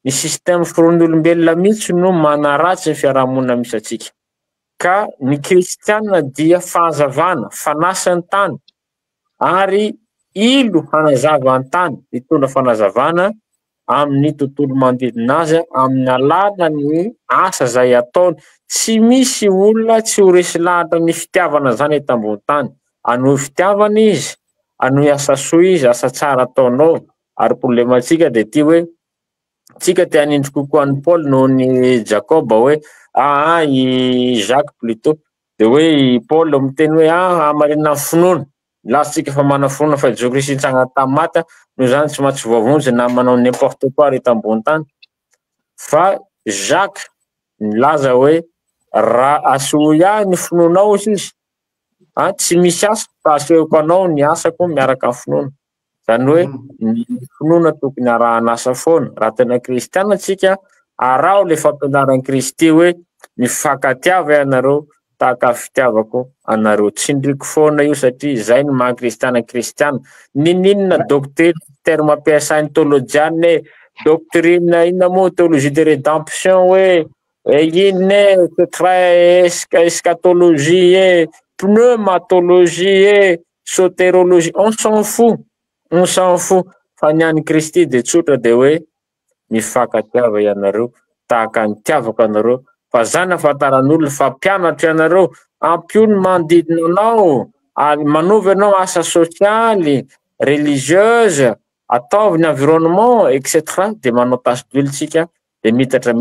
Ny système oforoan'ny olombelona mihitsy no manaratsy ny fiarahamonina misy atsika. Ka ny kristianina dia fahazavana, fanasan'ny tany, ary ilo hanazava ny tany, mitondra fanazavana amin'ny tontolo manodidina azy amin'ny alalan'ny asa zay ataony. Tsy misy olona tsy ho resy lahatra ny fitiavana zany eto ambony tany. Anohy fitiavana izy, anohy asa soa izy, asa tsara ataonao. Ary problematsika de ty hoe tsika te hanindry kokoa an'i Paul noho ny Jacob hoe i Jacques plutôt, de hoe i Paul miteny hoe amarina finoana. Lasitsika fa mana finoana fa Jesu Kristy nitsanga tamy maty, no zany tsy mahatsy voavonjy na manao n'importe quoi reto ambony tany. Fa Jacques nilaza hoe raha aseho ihany ny finoanao izy, tsy misy asa fa asehoko anao ny asako miaraka amin'ny finoana. Zany hoe ny finoana tokony arahan'asa foana. Raha tena kristiana tsika, arao le fampianaran'i Kristy hoe mifankatiava ianareo tahaka fitiavako anareo. Tsindriko foana io satria zay no maha-kristiana kristiana. Ninona terme ampiasain'ny théologiane, doctrine inona moa théologie de rédemption hoe ino c'est très eschatologie pneumatologie sotérologie, on s'en fout. On s'en fout. Fa ny an'i Kristy de tsotra de hoe mifankatiava ianareo tahaka ny tiavako anareo. Fa zany afantaran'olona fa mpianatra ianareo, ampio ny manodidina anao, manovy anao asa sosialy, religieuse, ataovy ny environnement, etc. De manao tasy d'huile tsika, de mitatra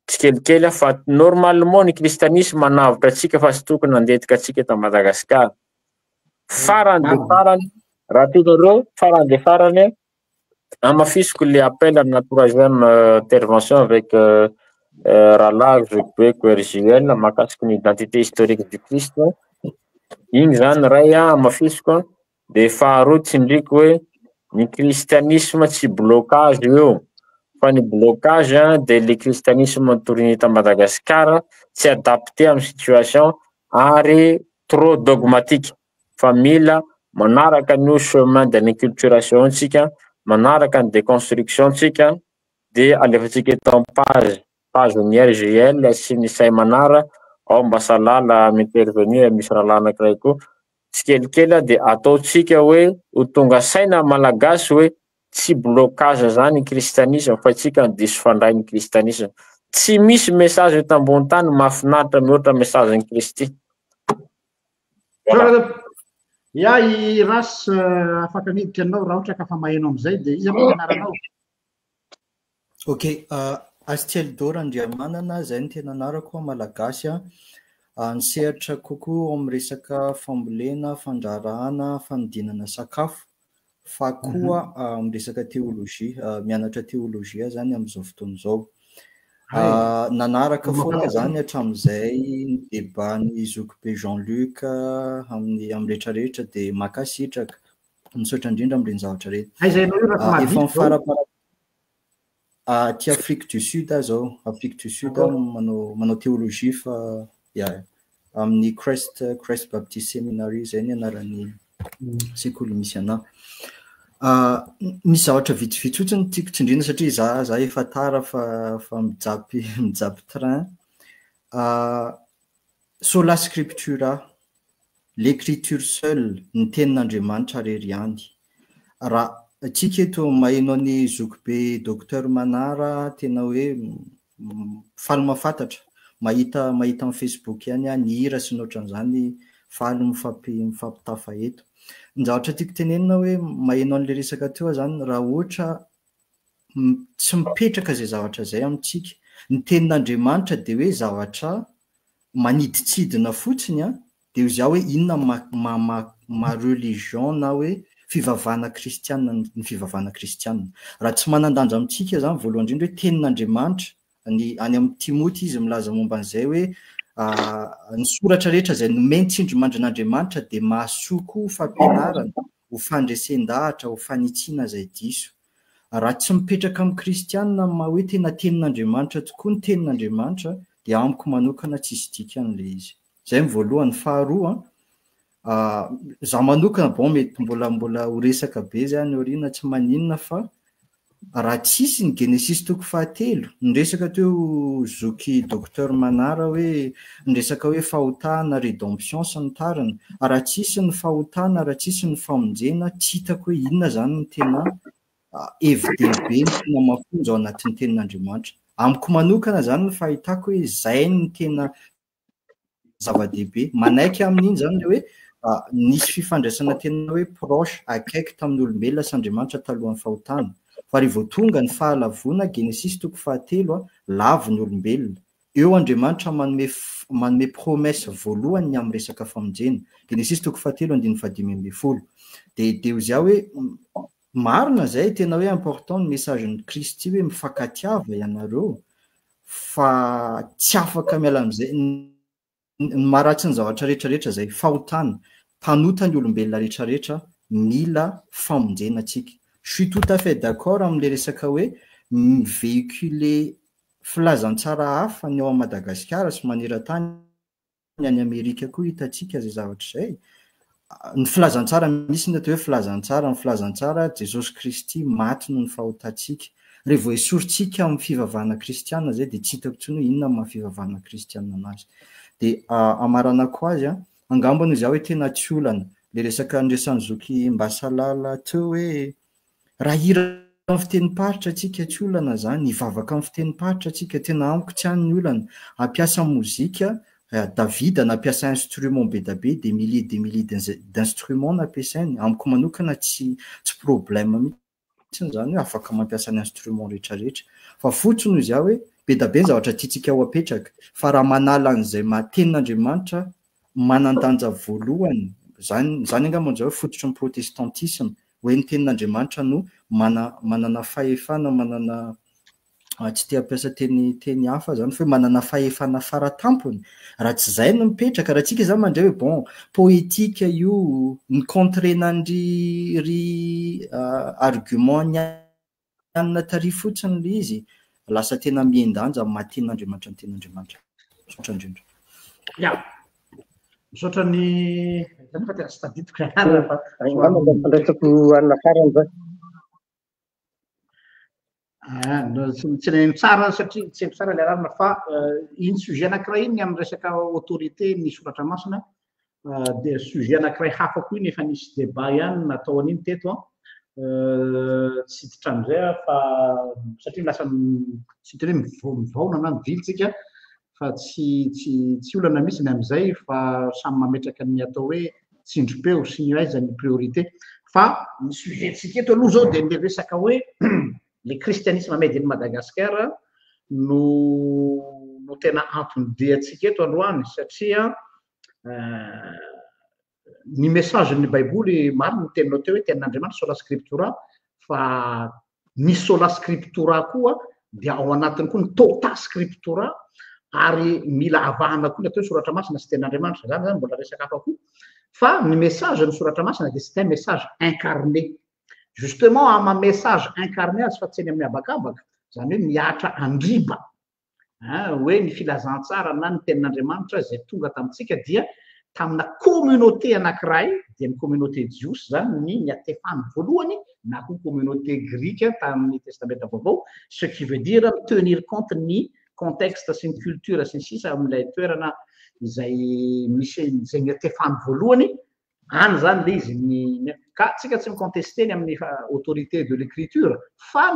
tsikelikely fa normalement ny kristianisme manavitra atsika fa tsy tokony handetika atsika eto Madagasikara. Farany de farany, raha tianareo, farany de farany, amafisiko le appel à la troisième intervention avec rahalahy Zobeko RJL mahakasiky ny identité historique du Christ. Igny zany ray amafisiko. De faharoa tsindriko hoe ny kristianisme tsy blocage io, fa ny blocage de le kristianisme tourné eto Madagasikara tsy adapté amin'ny situation ary trop dogmatique. Fa mila manaraka ny chemin de l'inculturation tsika, manaraka ny déconstruction tsika, de alefatsika eto amin'ny page ny RGL sy ny say manara ao mba salala m'intervenir misy raha anankiray koa tsikelikely de ataotsika hoe ho tonga saina malagasy hoe tsy blocage zany kristianisme fa tsika ny diso fandray ny kristianisme. Tsy misy message eto ambony tany mahafinaritra mihoatra message ny Kristy. Ya i ras afaka miditra anao raha ohatra ka fa maheno amizay de izy moa anaranao. Ok, Astielidor Andriamanana, zay ny tena anarako malagasy nisehatra kokoa amin'ny resaka fambolena, fandrarahana, fanodinana sakafo, fa koa amin'ny resaka teolojia, mianatra teolojia zany amin'izao fotoana izao. Nanaraka foana zany hatramin'izay ny debat-ny Zokibe Jean-Luc amin'ny rehetrarehetra de makasitraka misaotra indrindra amin'ireny zavatra rehetra. Efa mifarapara ty Afrique du Sud zao, Afrique du Sud manao théologie fa amin'ny Christ Baptist Seminary zay ny anaran'ny sekoly misy ana. Misy zavatra vitsivitsy fotsiny tiako tsindrina satria za efa tara fa mijapy train. Sola scriptura, l'écriture seule, ny tenin'Andriamanitra rery ihany. Raha tsika eto maheno ny Zokibe Docteur Manara tena hoe faly mahafantatra, mahita amin'ny Facebook ihany ny hira sy ny ohatran'izany faly mifampitafa eto. Ny zavatra tiako tenenina hoe maheno an'le resaka teo zany raha ohatra tsy mipetraka zay zavatra zay amintsika. Ny tenin'Andriamanitra de hoe zavatra maniditsidina fotsiny de ho zao hoe inona ma religion na hoe fivavahana kristianina ny fivavahana kristianina. Raha tsy manandanja amintsika zany voalohany indrindra hoe tenin'Andriamanitra any amin'ny Timoty izy milaza momba an'izay hoe ny soratra rehetra izay nomeny tsindrimandrin'Andriamanitra dia mahasoa koa fampianarana, ho fandresen-dahatra, ho fanitsiana izay diso. Raha tsy mipetraka amin'ny kristianina ma hoe tena tenin'Andriamanitra tokoa ny tenin'Andriamanitra dia amiko manokana tsisy dikany izy. Zay voalohany. Faharoa, za manokana bon mety mbola ho resaka be zany aoriana tsy maninona fa raha tsisy ny Genesis toko 7, nyresaka teo zoky Docteur Manara hoe nyresaka hoe fahotana, rédemption sy ny tariny, raha tsisy ny fahotana, raha tsisy ny famonjena, tsy hitako hoe inona zany ny tena hevi-dehibe ny tena mafonja ao anatin'ny tenin'Andriamanitra. Amiko manokana zany ny fahitako hoe zay ny tena zava-dehibe. Manaiky amin'iny zany hoe nisy fifandraisana tena hoe proche, akaiky tamin'ny olombelona sy Andriamanitra talohan'ny fahotana. Fa rehefa tonga ny fahalavona, Genesis toko 7 lavo ny olombelona. Eo Andriamanitra manome promesse voalohany amin'ny resaka famonjena. Genesis toko 7:5-10. Dia izy hoe marina zay tena hoe important ny messagen'ny Kristy hoe mifankatiava ianareo fa tsy afaka miala amin'izay ny maharatsy ny zavatra rehetrarehetra zay fahotana, mpanota ny olombelona rehetrarehetra mila famonjenantsika. Je suis tout à fait d'accord am'le resaka hoe mivéhiculer filazantsara hafa ny ao à Madagasikara sy maneran-tany any Amerika koa hitantsika zay zavatra zay. Ny filazantsara misy ny atao hoe filazantsara, ny filazantsara Jesosy Kristy maty noho ny fahotantsika. Rehefa esorintsika amin'ny fivavahana kristianina zay dia tsy hitako intsony hoe inona amin'ny fivavahana kristianina anazy. Dia amarana koa azy angambany izy hoe tena tsy olana le resaka andresan'ny zoky Mbasalala teo hoe raha hira amin'ny fitenim-paritra atsika tsy olana zany, hivavaka amin'ny fitenim-paritra atsika tena amiko tsy hany ny olana. Ampiasa mozika, Davida nampiasa instrument be da be, des milliers d'instruments nampiasainy. Amiko manokana tsy problème mihitsy zany hoe afaka mampiasa ny instrument rehetrarehetra. Fa fotsiny izy hoe be da be ny zavatra tiantsika ho apetraka. Fa raha manala an'izay tenin'Andriamanitra manandanja voalohany, zany angamba hoe fototry ny protestantisme, hoe ny tenin'Andriamanitra no manana fahefana, manana tsy te hampiasa teny hafa zany fa manana fahefana faratampony. Raha tsy zay no mipetraka, raha tsika zany mandray hoe bon poétika io ny contrenandry argument nyanina tary fotsiny le izy, lasa tena miendanja amin'ny tenin'Andriamanitra ny tenin'Andriamanitra. Misaotra indrindra. Ya, misaotra ny zany fa tena tsy tadidiko fandraisako anna farany zany. Tsy neny tsara satria tsy haiko tsara ilay ararina fa iny sujet anankiray iny amin'ny resaka autorité ny soratra masina dia sujet anankiray hafa koa iny efa nisy débat ihany natao an'iny teto tsy hiditra amin'izay fa satria lasa tsy hita hoe mivaona na mivilitsika fa tsy olana mihitsy ny amin'izay fa samy mametraka ny atao hoe tsindrim-peo sy ny aiza ny priorité. Fa ny sujet tsika eto aloha zao dia ny resaka hoe le christianisme made in Madagascar no tena antony antsika eto androany satria ny message ny baiboly marina ny teninao teo hoe tenin'Andriamanitra sola scriptura fa ny sola scriptura koa dia ao anatiny koa ny tota scriptura ary mila avahana koa ny atao hoe soratra masina sy tenin'Andriamanitra zany mbola resaka hafa koa fa ny message ny soratra masina dia c'est un message incarné. Justement ama message incarné azy fa tsy eny amin'ny habakabaka zany hoe miatra andriba hoe ny filazantsara na ny tenin'Andriamanitra zay tonga tamintsika dia tamina communauté anankiray dia ny communauté jiosy zany ny niatefany voalohany na koa communauté grika tamin'ny testamenta vaovao, ce qui veut dire tenir compte ny contexte sy ny culture sy ny sisa amin'ilay toerana izay misy izay niatefany voalohany any zany le izy ka tsika tsy micontesteny amin'ny autorité de l'écriture fa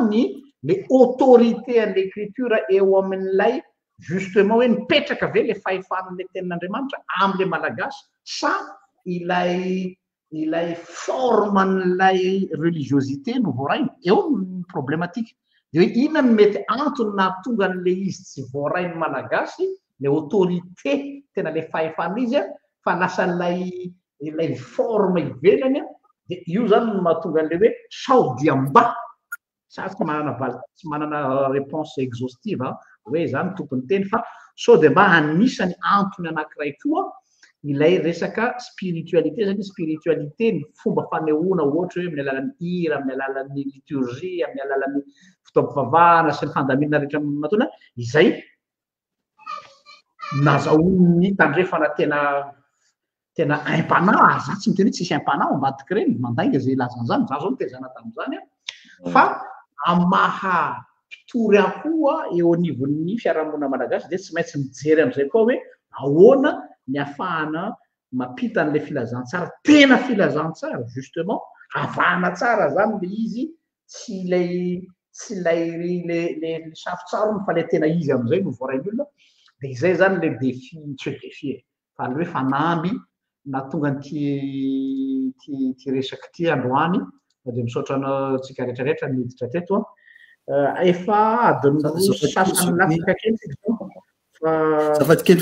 le autorité à l'écriture eo amin'ilay justement hoe nipetraka ve le fahefan'le tenin'Andriamanitra amin'le malagasy sa ilay forman'ilay religiosité no voarainy eo ny problématique. Dia hoe inona no mety antony na tonga an'le izy tsy voarainy malagasy le autorité tena le fahefan'izy fa lasa ilay forme ivelany dia io zany no mahatonga an'le hoe sao dia mba sa tsy manana réponse exhaustive hoe zany tokony teny fa sao dia mba anisany antony anankiray koa ilay resaka spiritualité zany spiritualité ny fomba fanehoana ohatra hoe amin'ny alalan'ny hira amin'ny alalan'ny liturgie amin'ny alalan'ny fitaovam-pivavahana sy ny fandaminana rehetra matona izay nazahoany tandrefana tena impana za tsy miteny hoe tsisy impana ambadiky reny mandainga zay lazan'izany za zao nitezana tamin'izany fa amaha mpitory ahoa eo anivon'ny fiarahamonina malagasy dia tsy maintsy mijery amin'izay koa hoe ahoana ny ahafahana mampita an'ilay filazantsara tena filazantsara justement avahana tsara zany le izy tsy ilay le safotsarony fa le tena izy amin'izay no voarainy olona dia izay zany le défi tsy hoe défi fa le hoe fanamby na tonga ty resaky ty androany dia misaotra antsika rehetrarehetra miditra teto efa adiny sasany latsaka kely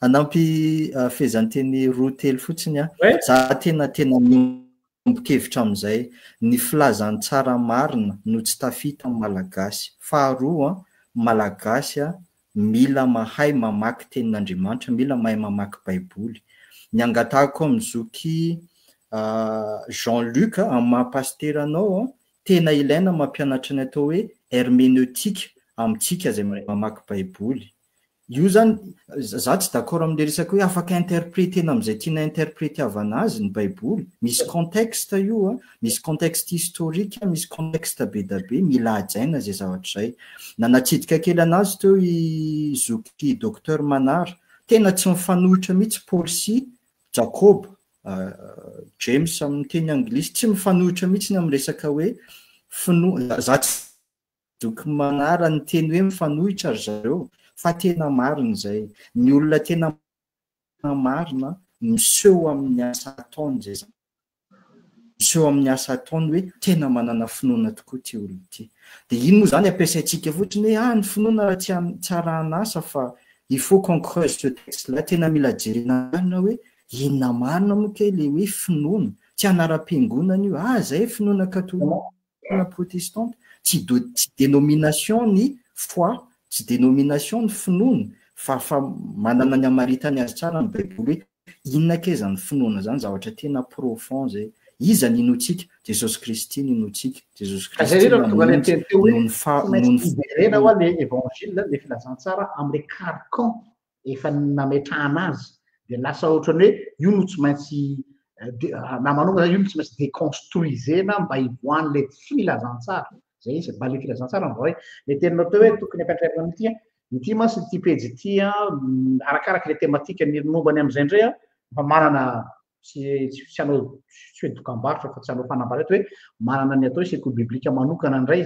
anampy fehezanteny roa telo fotsiny za tena miombokevitra amin'izay ny filazantsara marina no tsy tafita amin'ny malagasy faharoa malagasy mila mahay mamaky tenin'Andriamanitra mila mahay mamaky baiboly ny angatahako amin'zoky Jean-Luc amin'ny mahapastera anao tena ilaina mampianatra ny atao hoe herméneutique amintsika zay mamaky baiboly io zany za tsy d'accord amin'le resaka hoe afaka interprétena amin'izay tiana interprétiavana azy ny baiboly misy contexte io misy contexte historique misy contexte be da be mila ajaina zay zavatra zay nanatsidika kely anazy teo izoky docteur Manara tena tsy mifanohitra mihitsy Paul sy Jacob James amin'ny teny anglisy tsy mifanohitra mihitsy amin'ny resaka hoe za tsy zoky Manara ny teny hoe mifanohitra ry zareo fa tena marina zay ny olona tena marina miseho amin'ny asa ataony zay zany miseho amin'ny asa ataony hoe tena manana finoana tokoa ty olona ty dia ino moa zany ampiasaintsika fotsiny hoe ny finoana raha tsy tsara anasa fa il faut qu'on creuse ce texte là tena mila jerena hoe inona marina moa ke le hoe finoana tsy anaram-piangonana io zay finoana katolika protestante tsy dénomination ny foi tsy dénomination ny finoana fa manana ny amaritany azy tsara ny baiboly hoe inona ke zany finoana zany zavatra tena profond zay iza ny inotsika Jesosy Kristy ny inotsika Jesosy Kristy rena hoa le évangile le filazantsara amin'le carcan efa nametrahana azy dia lasa ohatrany hoe io no tsy maintsy na manonga io no tsy maintsy déconstruisena mba hivoahany le filazantsara zay izy mba le filazantsara mvoay le teninao teo hoe tokony ampiantraikana amin'ity ity masy ty pejy ity arakaraka le thématique ny mombany amin'izay indray fa manana tsy anao tsy hoe dokam-barotra fa tsy anao fanambaratra hoe manana ny atao sekoly biblika manokana indray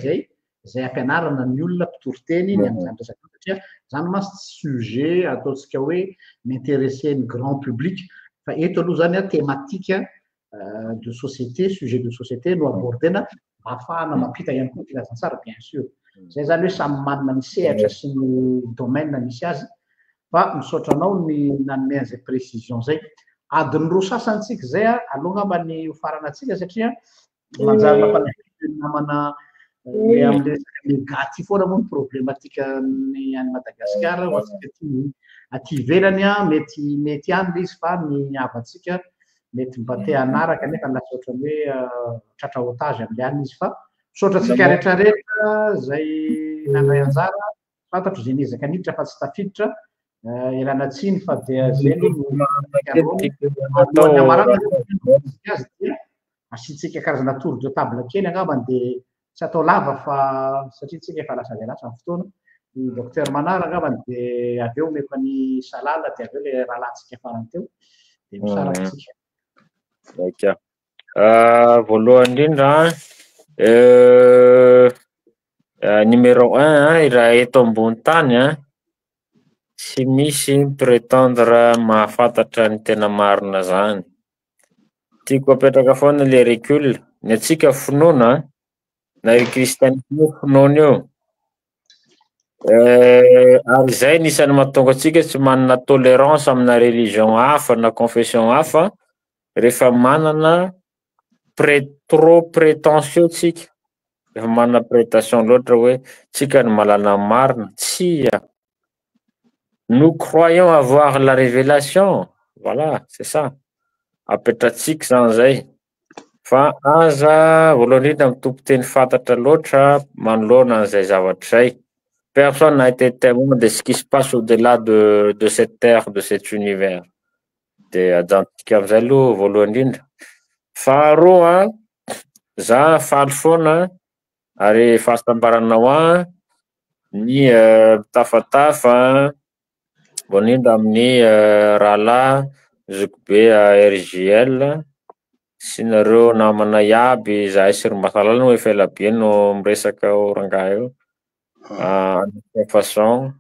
zay ampianarana ny olona mpitory-teny ny amin'izany resaka satria zany masy sujet ataontsika hoe m'intéresser ny grand public fa eto aloha zany thématique de société sujet de société no abordena ahafahana mampita ihany koa filazantsara bien sûr zay zany hoe samy manana ny sehatra sy ny domaine misy azy fa misaotra anao ny nanome an'izay précision zay adiny roa sasantsika zay aloha ngamba ny faranantsika satria manjary namana amin'le resaka négatif foana moa ny problématika ny any Madagasikara oatsika aty ivelany mety any izy fa ny havatsika mety mba te hanaraka nefa lasa ohatrany hoe tratra otage amin'le any izy fa misaotra tsika rehetrarehetra zay nandray anjara fantatro zay niezaka niditra fa tsy tafiditra ilana tsiny fa dia zay azy dia asitsika karazana tour de table kely angambany dia tsy atao lava fa satria tsika efa lasa dia lasa ny fotoana ny docteur Manara angambany dia avy eo mefa ny salala dia avy eo le rahalatsika farany teo dia misaratsika voalohany indrindra numéro 1 raha eto ambony tany tsy misy prétendre mahafantatra ny tena marina zany tiako apetraka foana le recul ny atsika finoana na io kristianisme finoana io ary zay nisany mahatonga atsika tsy manana tolérance amina religion hafa na confession hafa rehefa manana trop prétentieux tsika, rehefa manana prétention loatra hoe tsika ny malala marina, tsia. Nous croyons avoir la révélation. Voilà, c'est ça. Apetratsika zany zay. Fa aza voalohany indrindra mitombo teny fantatra loatra manoloana an'izay zavatra zay. Personne n'a été témoin de ce qui se passe au-delà de cette terre, de cet univers. De ajantsika amizay aloha voalohany indrindra. Faharoa, za faly foana ary fahasambaranao ny mitafatafa voalohany indrindra amin'ny rahalahy Zokobe RJL sy nareo namanay aby zahay sy Rimbasalalana hoe Felabe no miresaka rangahy eo. Façon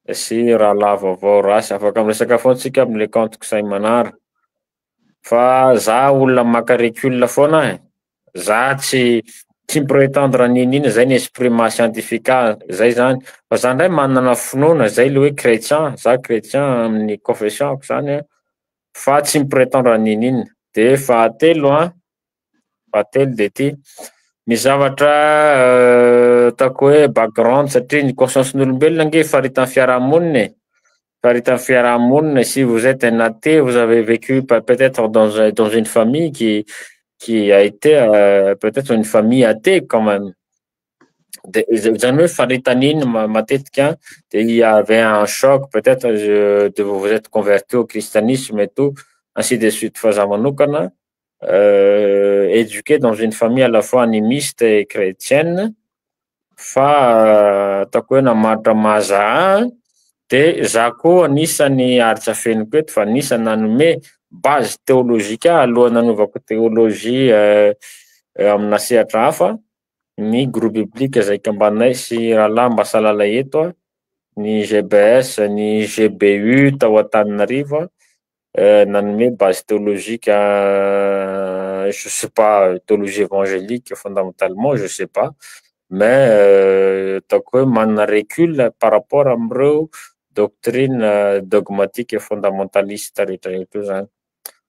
sy rahalahy vaovao rasy afaka miresaka foana tsika amile compte Kisay Manara. Fa za olona maka recul foana za tsy mipretendre ninina zay ny esprit scientifique zay zany. Fa za ndray manana finoana zay le hoe chrétien, za chrétien amin'ny confession zany fa tsy mipretendre ninina. De fahatelo de ty ny zavatra tako hoe background satria ny conscience-n'olombelona nge faritan'ny fiarahamonina faritan'ny fiarahamonina. Si vous êtes un athée, vous avez vécu peut-être dans une famille qui a été peut-être une famille athée quand même. Zany hoe faritan'iny matetika de il y avait un choc peut-être de vous êtes converti au christianisme et tout ainsi de suite. Fa za manokana éduqué dans une famille à la fois animiste et chrétienne. Fa tako hoe namatra maza de za koa anisany aritsafeniko eto fa anisany nanome base théologika aloha nanovako théologie amina sehatra hafa ny groupe biblique zay kambanay sy rahalahy Mbasalala eto ny GBS ny GBU tao Antananarivo nanome base théologique je sais pas, théologie évangélique fondamentalement, je sais pas, mais tako hoe manana recul par rapport amreo doctrine dogmatique et fondamentaliste rehetrarehetra zany.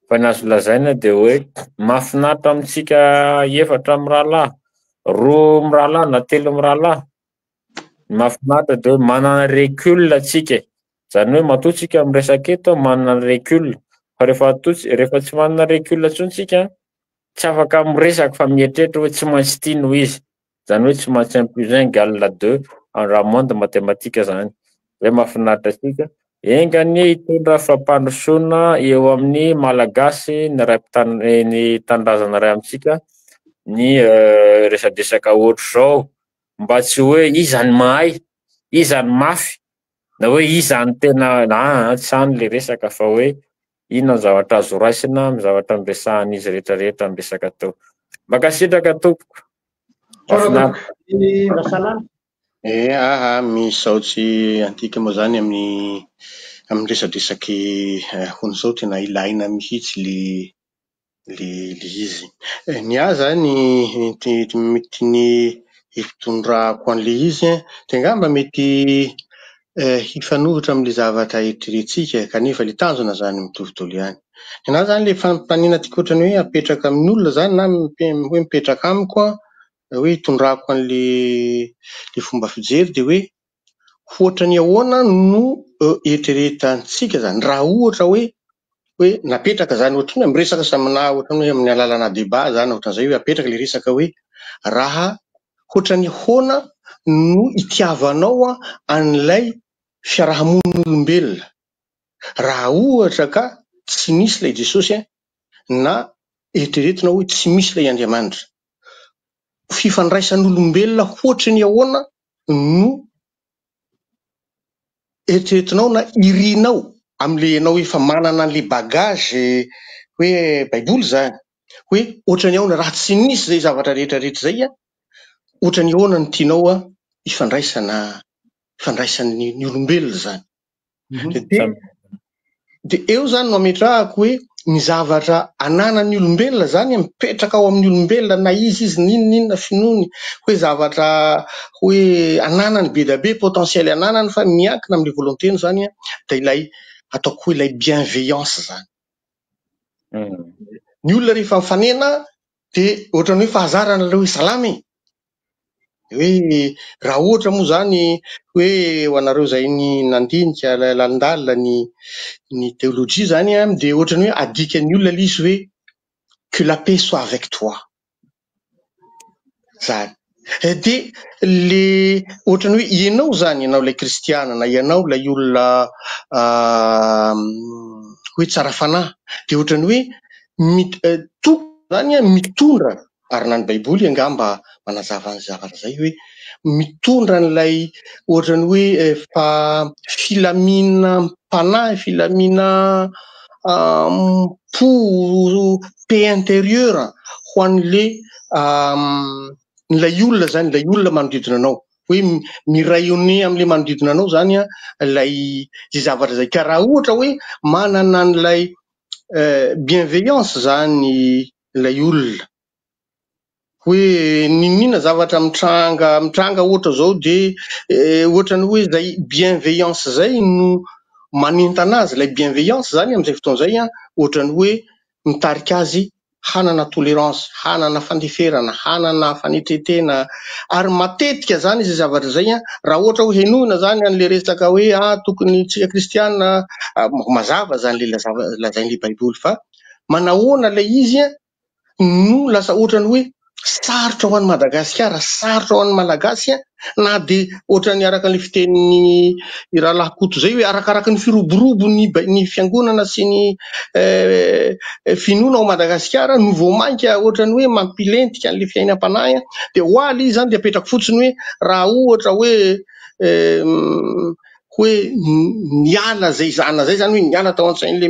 Fa ny azo lazaina de hoe mahafinaritra amitsika efatra amy rahalahy, roa amy rahalahy na telo amy rahalahy, mahafinaritra de hoe manana recul atsika. Zany hoe matoa tsika amy resaka eto manana recul. Fa rehefa tsy manana recul atsony tsika tsy afaka miresaka fa mieritreritra hoe tsy maintsy ity noho izy. Zany hoe tsy maintsy 1 + 1 = 2 en ramonde matematika zany. Zay mahafinaritra tsika. Engany hitondra fampandrosoana eo amin'ny malagasy ny tanindrazana ray amitsika ny resadresaka ohatry zao, mba tsy hoe izany mahay, izany mafy, na hoe izany tena tsy hany le resaka fa hoe inona ny zavatra azo raisina amin'ny zavatra niresahan'izy rehetrarehetra miresaka teo. Mankasitraka tompoko. Misaotsy antika moa zany amin'ny resadresaky hono zao tena ilaina mihitsy le izy. Ny aza ny hitondrako an'le izy de ngamba mety hifanohitra amle zavatra eritreretintsika kanefa le tanjona zany mitovitovy ihany. Na zany le fanontaniana tiako ohatrany hoe apetraka amin'ny olona zany na hoe mipetraka amiko hoe hitondrako an'le fomba fijery de hoe hoatrany ahoana no eritreretantsika zany raha ohatra hoe napetraka zany ohatrany amy resaka samina ohatrany hoe amin'ny alalana débat zany ohatran'izay hoe apetraka le resaka hoe raha hoatrany ahoana no itiavanao an'ilay fiarahamonin'olombelona. Raha ohatra ka tsy misy ilay Jesosy na eritreretinao hoe tsy misy ilay Andriamanitra. Fifandraisan'olombelona hoatrany ahoana no eritreretinao na irinao am'le anao efa manana an'le bagage hoe baiboly zany hoe ohatrany ahoana raha tsy misy zay zavatra rehetrarehetra zay ohatrany ahoana no tianao ifandraisan'ny olombelona zany. De eo zany no ametrahako hoe ny zavatra ananan'ny olombelona zany mipetraka ao amin'ny olombelona na izy ninona finoany hoe zavatra hoe ananany be da be potentiel ananany fa miankina am'le volontény zany da ilay ataoko hoe ilay bienveillance zany. Ny olona rehefa mifanena dia ohatrany hoe fahazarana ilay hoe salama hoe raha ohatra moa zany hoe ho anareo zay ny nandinika lalindalina ny théologie zany dia ohatrany hoe adikan'ny olona ilay izy hoe que la paix soit avec toi zany. Dia le ohatrany hoe ianao zany, ianao ilay kristianina, ianao ilay olona hoe tsara fanahy, dia ohatrany hoe toko zany mitondra, ary na ny baiboly angamba manazava ny zavatra zay hoe mitondra n'ilay ohatrany hoe filaminam-panahy, filamina paix intérieure ho an'le n'ilay olona zany, ilay olona manodidina anao, hoe mirayonner amin'ilay manodidina anao zany ilay zay zavatra zay. Ka raha ohatra hoe manana n'ilay bienveillance zany ilay olona, hoe ninona zavatra mitranga ohatra zao dia ohatrany hoe zay bienveillance zay no manentana azy. Ilay bienveillance zany amin'izay fotoana zay ohatrany hoe mitarika azy hanana tolérance, hanana fandeferana, hanana fanetretena, ary matetika zany izay zavatra zay raha ohatra hoe henoina zany an'le resaka hoe tokony tsika kristianina mazava zany le lazain'le baiboly, fa manahoana ilay izy no lasa ohatrany hoe sarotra ho an'ny Madagasikara, sarotra ho an'ny malagasy na dia ohatrany araka ny fitenin'ny rahalahy Koto zay hoe arakaraka ny firoborobo ny fiangonana sy ny finoana ao Madagasikara no voamainka ohatrany hoe mampilentika an'le fiainam-panahy dia hoaly izy zany dia apetraka fotsiny hoe raha ohatra hoe niala zay zana zay zany, hoe niala tao an-tsain'le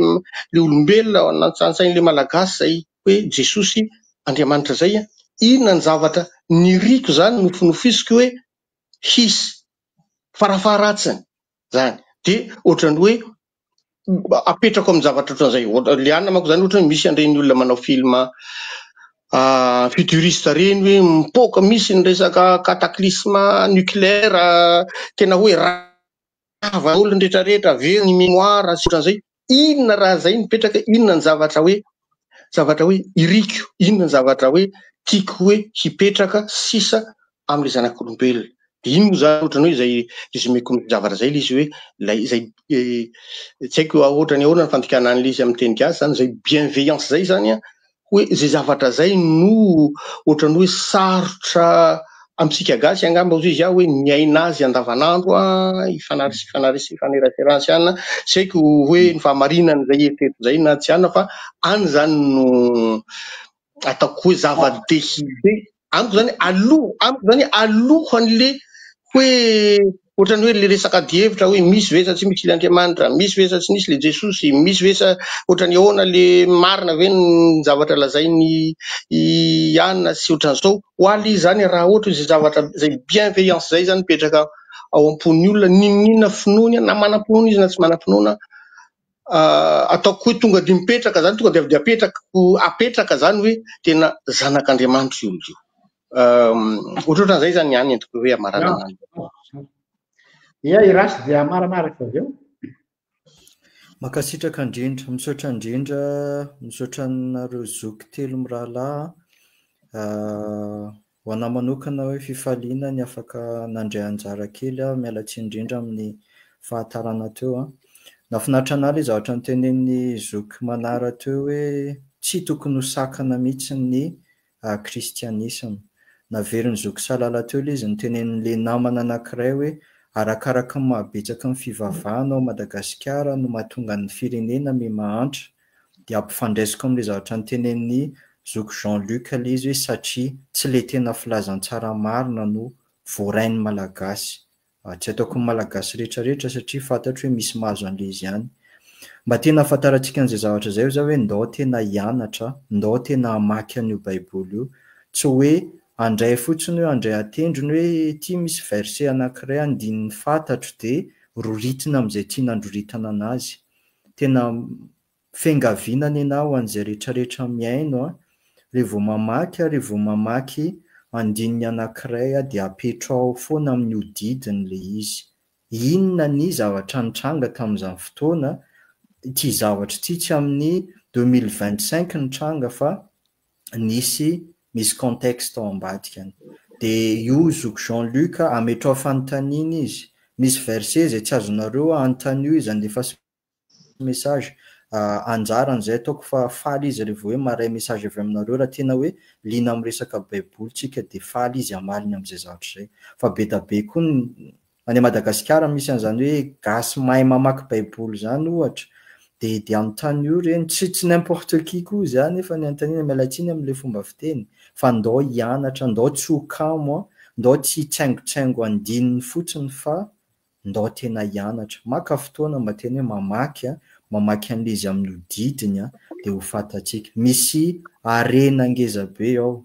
olombelona, an-tsain'le malagasy zay hoe Jesosy Andriamanitra zay, inona ny zavatra niriko zany nofinofisiko hoe hisy farafaharatsiny zany. Dia ohatrany hoe apetrako amin'ny zavatra ohatran'izay. Liana manko zany ohatra hoe misy an'ireny olona manao film futuriste reny hoe mipoaka misy ny resaka cataclysme nucléaire, tena hoe rava olona rehetrarehetra very ny mémoire sy ohatran'izay. Inona raha zay mipetraka, inona ny zavatra hoe iriko, inona ny zavatra hoe tiako hoe hipetraka sisa amin'ilay zanak'olombelona. Dia iny moa zany ohatrany hoe zay résumeko ny zavatra zay izy hoe zay tsy haiko ohatrany ahoana ny fandikana an'ilay izy amin'ny teny gasy zany, zay bienveillance zay zany hoe zay zavatra zay no ohatrany hoe sarotra amintsika gasy angamba ozy izy hoe miaina azy andavanandro ifaneraserasy ihany, tsy haiko hoe ny fahamarinana zay eritrereto zay na tsy ihany fa any zany no ataoko hoe zava-dehibe amiko zany alohan'le hoe ohatrany hoe le resaka dihevitra hoe misy vesa tsy misy l'Andriamanitra, misy vesa tsy nisy le Jesosy, misy vesa ohatrany ahoana le marina ve ny zavatra lazainy ihany sy ohatran'izao, hoaly izy zany raha ohatra izay zavatra zay bienveillance zay zany mipetraka ao am-pon'ny olona, ninona finoana na manam-pinoana izy na tsy manam-pinoana, ataoko hoe tonga dia mipetraka zany, tonga dia avy dia apetraka zany hoe tena zanak'Andriamanitra io olona io. Ohatrohatran'izay zany ihany entiko hoe amarana an'any. Ia, irasy dia maramaraka avy eo. Makasitraka indrindra, misaotra indrindra, misaotra anareo zoky telo mirahalahy. Ho anahy manokana hoe fifaliana ny afaka nandray anjara kely miala tsiny indrindra amin'ny fahatarana teo. Nafinaritra anahy ilay zavatra nitenen'ny zoky manara teo hoe tsy tokony ho sakana mihitsy ny kristianisma. Naverin'ny zoky salala teo ilay izy nitenen'ilay namana anankiray hoe arakaraka ny mahabetsaka ny fivavahana ao Madagasikara no mahatonga ny firenena mimahantra. Dia ampifandraisiko amin'ilay zavatra nitenen'ny zoky Jean-Luc ilay izy hoe satria tsy ilay tena filazantsara marina no voarain'ny malagasy. Tsy ataoko ny malagasy rehetrarehetra satria fantatro hoe misy mahazo an'ilay izy ihany. Mba tena ahafantarantsika an'izay zavatra zay zao hoe ndao tena hianatra, ndao tena hamaky an'io baiboly io, tsy hoe andray fotsiny hoe andray atendrony hoe ity misy verset anankiray andinin'ny fantatro dia roritina amin'izay tia nandroritana anazy. Tena fiangaviana ny anao an'izay rehetrarehetra miaino rehefa mamaky andininy anankiray dia apetrao foana amin'ny hodidiny le izy. Inona ny zavatra nitranga tamin'izany fotoana, ity zavatra ity tsy amin'ny 2025 ny tranga fa misy contexte ao ambadikany. De io zoko Jean-Luc ametrao fanontaniana izy. Misy verset zay tsy azonareo anontany izy andefa message anjaran'izay ataoko fa faly izy rehefa hoe maray message avy aminareo raha tena hoe liana amin'ny resaka baibolitsika de faly izy amaliny amin'izay zavatra zay. Fa be da be koa any Madagasikara misy an'izany hoe gasy mahay mamaky baiboly zany ohatra de anontany io reny tsy n'importe qui koa zany efa ny anontaniana mialatsiny amin'le fomba fiteny fa ndao hianatra, ndao tsy ho kamo, ndao tsy hitsaingotsaingo andininy fotsiny fa ndao tena hianatra, maka fotoana mba tena hoe mamaky an'le izy amin'ny didiny de ho fatatsika. Misy arena ngeza be ao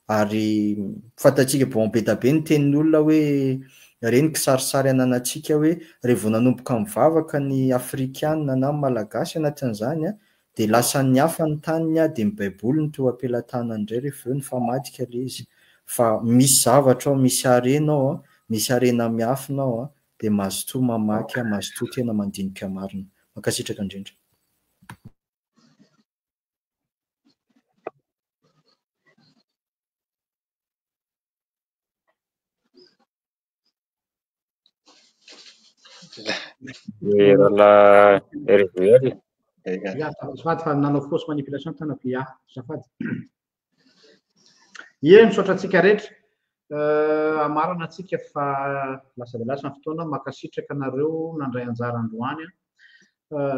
ary fatatsika bon be da be ny tenin'olona hoe reny kisarisary ananatsika hoe rehefa nanomboka mivavaka ny afrikana na malagasy anatin'izany de lasa ny hafa ny taniny de ny baiboly ny teo ampelantanany indray rehefa eo ny famadika le izy. Fa misy zavatra ao, misy arena ao misy arena miafina ao de mazotoa mamaky, mazotoa tena mandinika marina. Mankasitraka indrindra. Raha RVL azafady fa nanao fausse manipulation tanako azafady. Misaotra antsika rehetra amarana antsika fa lasa de lasa ny fotoana makasitraka anareo nandray anjara androany.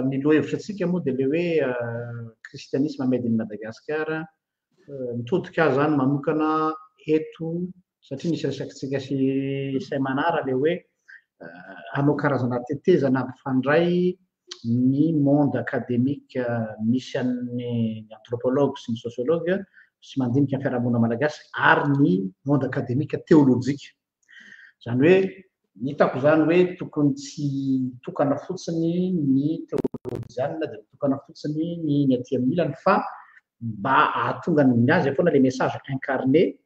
Ny lohevitra antsika moa de le hoe kristianisme made in Madagascar mitodika zany manokana eto satria misy resakantsika sy manara le hoe hanao karazana tetezana ampifandray ny monde académique misy an'ny anthropologue sy ny sociologue sy mandinika ny fiarahamonina malagasy ary ny monde académique théologique. Zany hoe hitako zany hoe tokony tsy tokana fotsiny ny théologiana de tokana fotsiny ny aty amin'ny ilany fa mba ahatonga ny azy foana le message incarné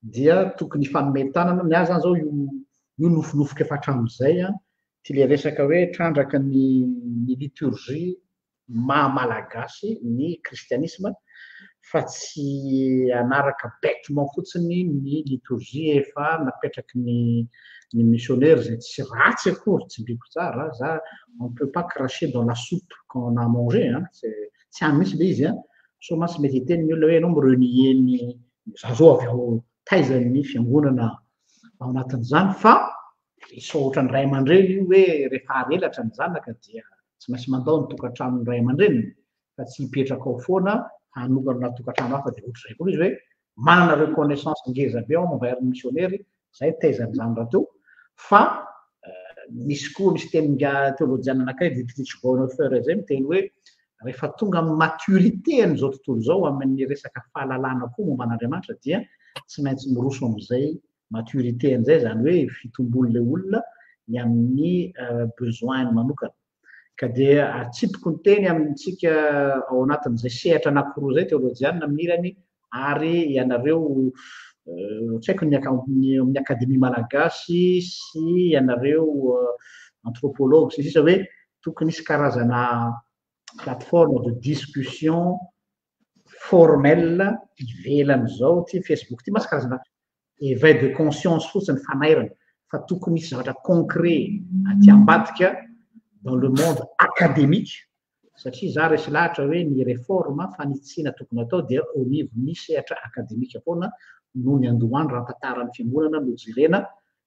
dia tokony fanometanana ny azy zao io nofinofoka efa hatramin'izay ty le resaka hoe trandraka ny liturgie malagasy ny kristianisme fa tsy anaraka bêtement fotsiny ny liturgie efa napetraky ny missionnaire zay tsy ratsy akory tsy biko tsara za on peut pas cracher dans la soupe qu'on a mangé tsy any misy le izy so masy mety hiteny ny olona hoe anao mirenier ny zao avy ao taizan'ny fiangonana ao anatin'izany fa isotra ny ray aman-dreny io hoe rehefa arelatra ny zanaka dia tsy maintsy mandao ny tokantrano ny ray aman-dreny fa tsy hipetraka ao foana hanokana tokantrano hafa de ohatr'izay koa izy hoe manana reconnaissance ngeza be ao envers ny missionnaire zay taizany zany raha teo fa misy koa misy teny théologiana anankiray Dietrich Bonhoeffer zay miteny hoe rehefa tonga amin'ny maturité an'izao tontolo zao amin'ny resaka fahalalana koa momban'Andriamanitra dia tsy maintsy miroso amin'izay maturité an'izay zany hoe fitomboan'le olona ny amin'ny besoin manokana. Ka dia atsipiko ny teny amintsika ao anatin'izay sehatra anankiroa zay théologiana amin'ilany ary ianareo tsy haiko ny amin'ny akademia malagasy sy ianareo anthropologue sy sisa hoe tokony isy karazana plateforme de discussion formelle ivelany zao ty Facebook ty masy karazana éveil de conscience fotsiny fanairana fa tokony misy zavatra concret aty ambadika dans le monde académique satria za resy lahatra hoe ny réforme fanitsina tokony atao dia au niveau ny sehatra académique foana no ny andohany raha-tantaran'ny fiangonana no jerena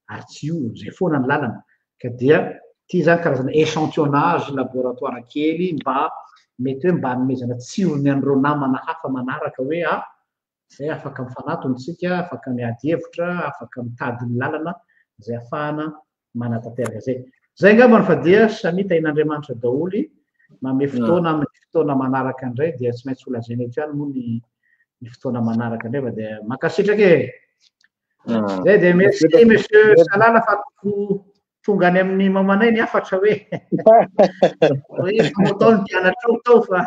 ary tsy io zay foana ny lalana ka dia ty zany karazana échantillonnage laboratoire kely mba mety hoe mba hanomezana tsirony an'ireo namana hafa manaraka hoe zay afaka mifanatonytsika afaka miady hevitra afaka mitady ny lalana zay afahana manatanteraka zay ngambany fa dia samita in'Andriamanitra daholy mame fotoana amin'ny fotoana manaraka indray dia tsy maintsy olazaina eto ihany moa ny fotoana manaraka indray fa dia mankasitraka zay de merci monsieur Salala fa tonga any amin'ny mamanay ny afatra hoe atao ny mpianatra tao fa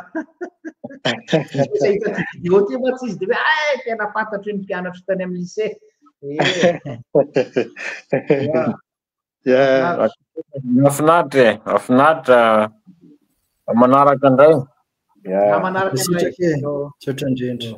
hita ty vidéo ty ma tsy izy de hoe tena fantatry ny mpianatra tany amin'ny lycée mahafinaritra manaraka indray raha manaraka Sitrake tsotra indrindra.